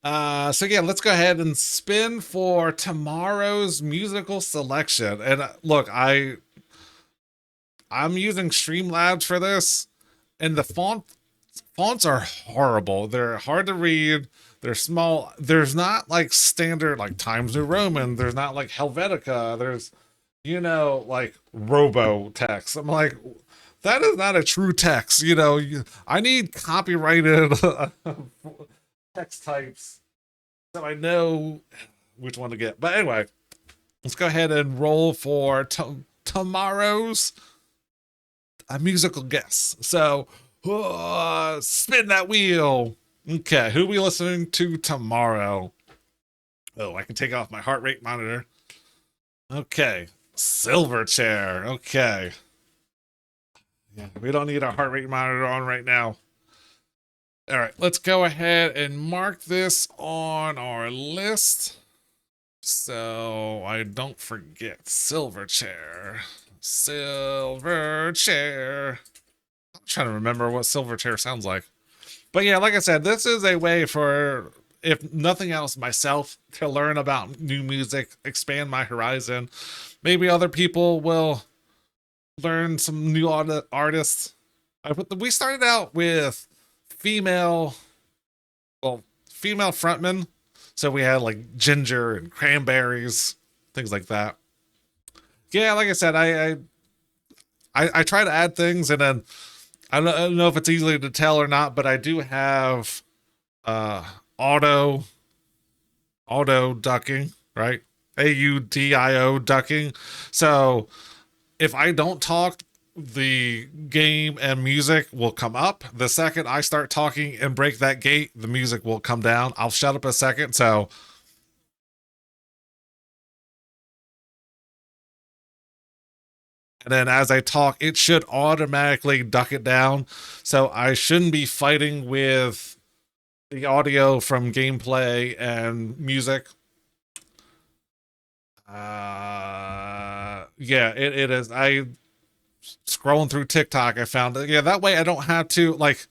Speaker 1: So yeah, let's go ahead and spin for tomorrow's musical selection. And look, I'm using Streamlabs for this, and the fonts are horrible. They're hard to read. They're small. There's not like standard like Times New Roman. There's not like Helvetica. There's, like Robo text. I'm like, that is not a true text. I need copyrighted text types so I know which one to get. But anyway, let's go ahead and roll for tomorrow's musical guess. So spin that wheel. Okay, who are we listening to tomorrow? Oh, I can take off my heart rate monitor. Okay, Silverchair. Okay. Yeah, we don't need our heart rate monitor on right now. All right, let's go ahead and mark this on our list so I don't forget. Silverchair. Silverchair. I'm trying to remember what Silverchair sounds like. But yeah, like I said, this is a way for, if nothing else, myself to learn about new music, expand my horizon. Maybe other people will learn some new artists. We started out with female frontmen. So we had like Ginger and Cranberries, things like that. Yeah, like I said, I try to add things, and then I don't know if it's easy to tell or not, but I do have auto ducking, right? AUDIO ducking. So if I don't talk the game and music will come up. The second I start talking and break that gate, the music will come down. I'll shut up a second. So and then as I talk, it should automatically duck it down. So I shouldn't be fighting with the audio from gameplay and music. Yeah, it is. I scrolling through TikTok, I found that, yeah, that way I don't have to, like,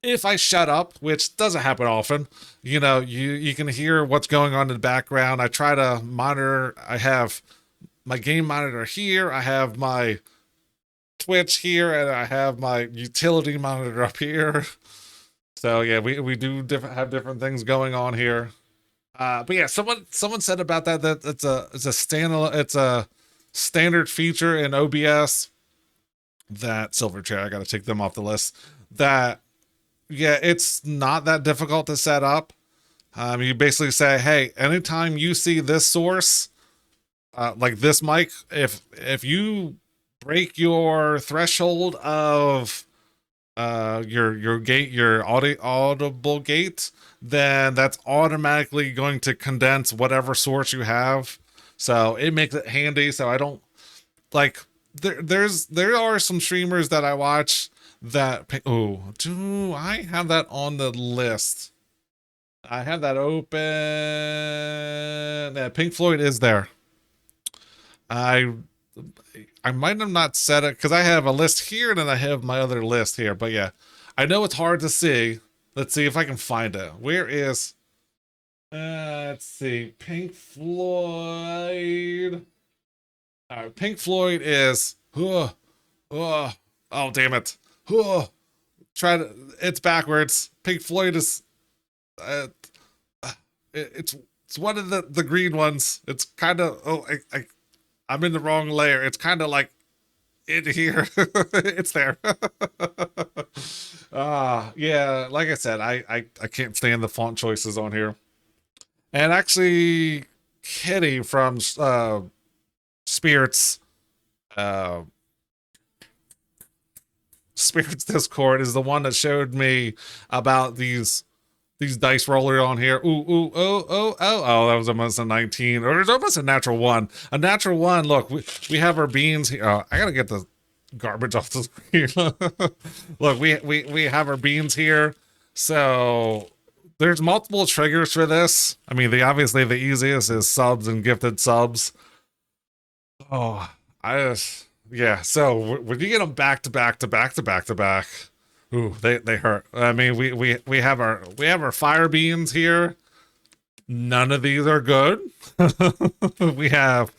Speaker 1: if I shut up, which doesn't happen often, you know, you can hear what's going on in the background. I try to monitor. I have my game monitor here. I have my Twitch here, and I have my utility monitor up here. So yeah, we do have different things going on here. But yeah, someone said about that it's a standard feature in OBS. That Silverchair, I got to take them off the list. That, yeah, it's not that difficult to set up. You basically say, hey, anytime you see this source, like this mic, if you break your threshold of your gate, your audible gate, then that's automatically going to condense whatever source you have. So it makes it handy. So I don't like. There are some streamers that I watch that, oh, do I have that on the list? I have that open. Yeah, Pink Floyd is there. I might have not set it because I have a list here and then I have my other list here. But yeah, I know it's hard to see. Let's see if I can find it. Where is, let's see, Pink Floyd. All right, Pink Floyd is, oh damn it. It's backwards. Pink Floyd is, it's one of the green ones. It's kind of, I'm in the wrong layer. It's kind of like in here. It's there. Yeah, like I said, I can't stand the font choices on here. And actually, Kitty from Spirits Discord is the one that showed me about these dice roller on here. Oh, that was almost a 19, or it's almost a natural one. A natural one. Look, we have our beans here. I gotta get the garbage off the screen. Look, we have our beans here. So there's multiple triggers for this. I mean, obviously the easiest is subs and gifted subs. Oh, yeah. So when you get them back to back to back to back to back, ooh, they hurt. I mean, we have our fire beans here. None of these are good. We have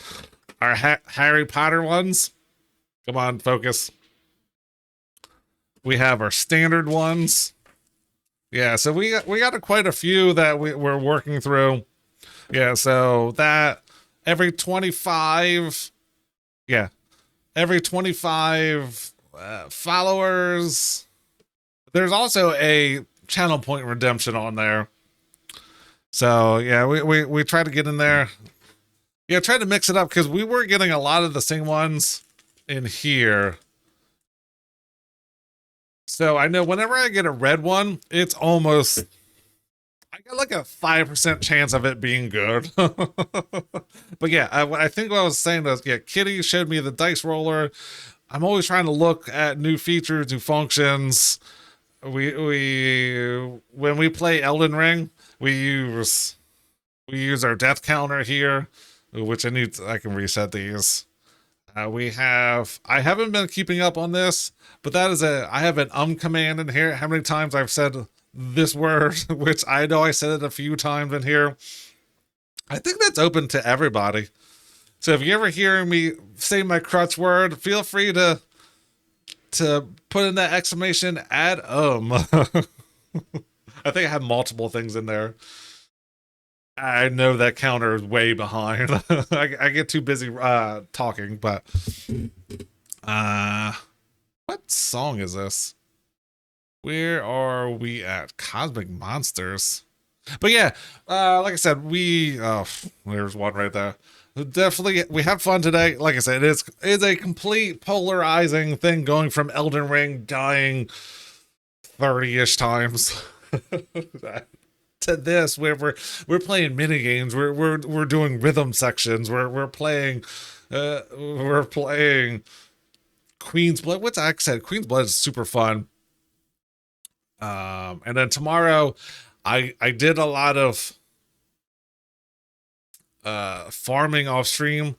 Speaker 1: our Harry Potter ones. Come on, focus. We have our standard ones. Yeah, so we got quite a few that we're working through. Yeah, so that every 25, yeah, every 25 followers. There's also a channel point redemption on there. So yeah, we try to get in there. Yeah, try to mix it up because we were getting a lot of the same ones in here. So I know whenever I get a red one, it's almost, I got like a 5% chance of it being good. But yeah, I think what I was saying was, yeah, Kitty showed me the dice roller. I'm always trying to look at new features, new functions. When we play Elden Ring, we use our death counter here, which I can reset these. I haven't been keeping up on this, but I have an command in here. How many times I've said this word, which I know I said it a few times in here. I think that's open to everybody. So if you ever hear me say my crutch word, feel free to put in that exclamation add I think I have multiple things in there. I know that counter is way behind. I get too busy talking, but what song is this? Where are we at? Cosmic Monsters. But yeah, like I said, there's one right there. Definitely, we have fun today. Like I said, it's a complete polarizing thing going from Elden Ring dying 30-ish times to this, where we're playing mini games. We're doing rhythm sections. We're playing Queen's Blood. What's I said? Queen's Blood is super fun. And then tomorrow, I did a lot of farming off stream,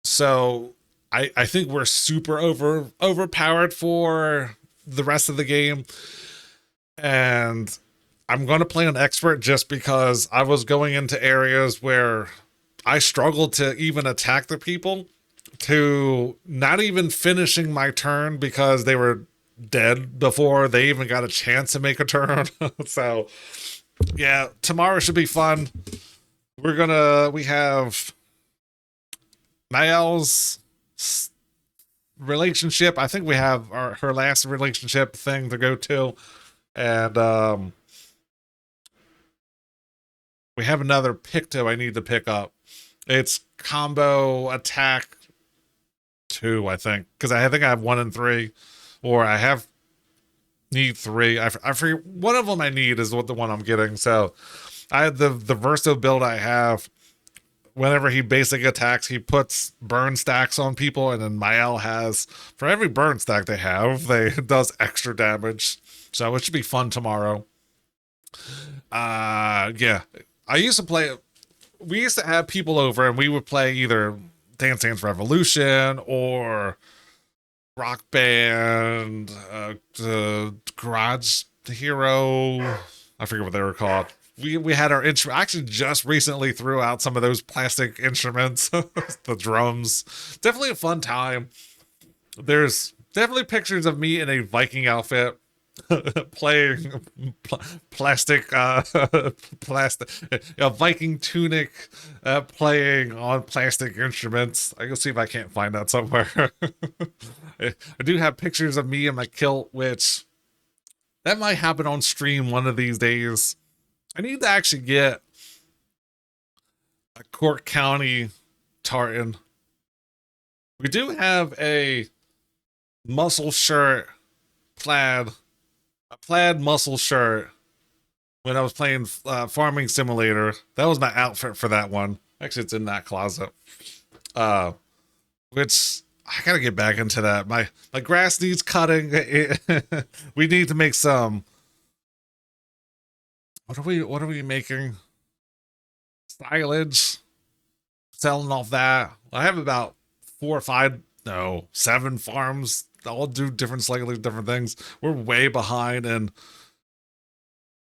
Speaker 1: so I think we're super overpowered for the rest of the game, and I'm going to play an expert just because I was going into areas where I struggled to even attack the people, to not even finishing my turn because they were dead before they even got a chance to make a turn. So yeah, tomorrow should be fun. We have Niall's relationship. I think we have her last relationship thing to go to. And we have another Picto I need to pick up. It's combo attack 2, I think. Because I think I have 1 and 3. Or I need 3. I forget. One of them I need is the one I'm getting. So I have the Verso build I have. Whenever he basic attacks, he puts burn stacks on people, and then Mael has, for every burn stack they have, it does extra damage. So it should be fun tomorrow. Yeah. We used to have people over, and we would play either Dance Dance Revolution or Rock Band, Garage Hero. I forget what they were called. We had our instrument. I actually just recently threw out some of those plastic instruments, the drums. Definitely a fun time. There's definitely pictures of me in a Viking outfit playing plastic, a Viking tunic, playing on plastic instruments. I can see if I can't find that somewhere. I do have pictures of me in my kilt, which that might happen on stream one of these days. I need to actually get a Cork County tartan. We do have a muscle shirt, a plaid muscle shirt when I was playing Farming Simulator. That was my outfit for that one. Actually, it's in that closet. Which I gotta get back into that. My grass needs cutting. We need to make some. What are we making? Silage. Selling off that. I have about 7 farms. All do slightly different things. We're way behind, and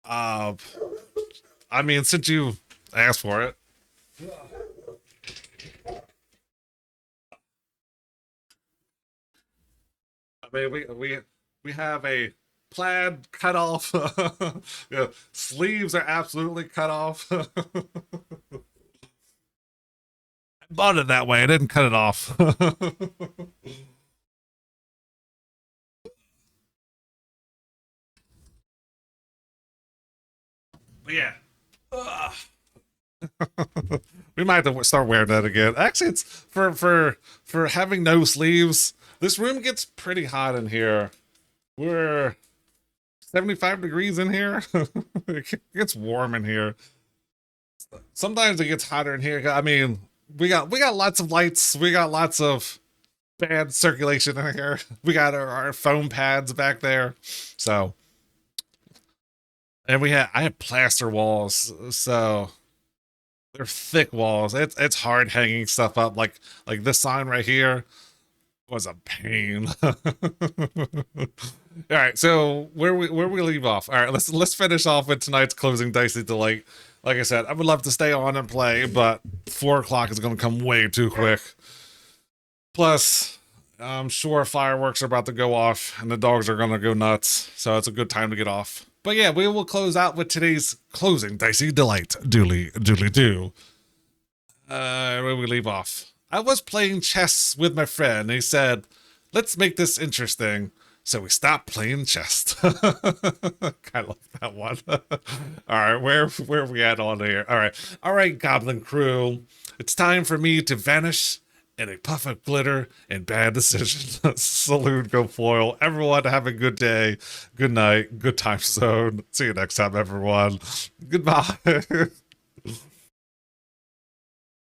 Speaker 1: I mean, since you asked for it. I mean, we have a plaid cut off. Yeah, sleeves are absolutely cut off. I bought it that way. I didn't cut it off. But yeah. We might have to start wearing that again. Actually, it's for having no sleeves. This room gets pretty hot in here. We're 75 degrees in here. It gets warm in here. Sometimes it gets hotter in here. I mean, we got lots of lights. We got lots of bad circulation in here. We got our foam pads back there. So, and I have plaster walls, so they're thick walls. It's hard hanging stuff up. Like this sign right here was a pain. All right, so where we leave off. All right, let's finish off with tonight's closing Dicey Delight. Like I said, I would love to stay on and play, but 4 o'clock is going to come way too quick. Plus, I'm sure fireworks are about to go off and the dogs are going to go nuts, so it's a good time to get off. But yeah, we will close out with today's closing Dicey Delight. Doodly do. Where we leave off. I was playing chess with my friend, and he said, let's make this interesting. so we stopped playing chess. I love that one. All right, where are we at on here? All right, Goblin Crew. It's time for me to vanish in a puff of glitter and bad decisions. Salute, go foil. Everyone, have a good day, good night, good time zone. See you next time, everyone. Goodbye.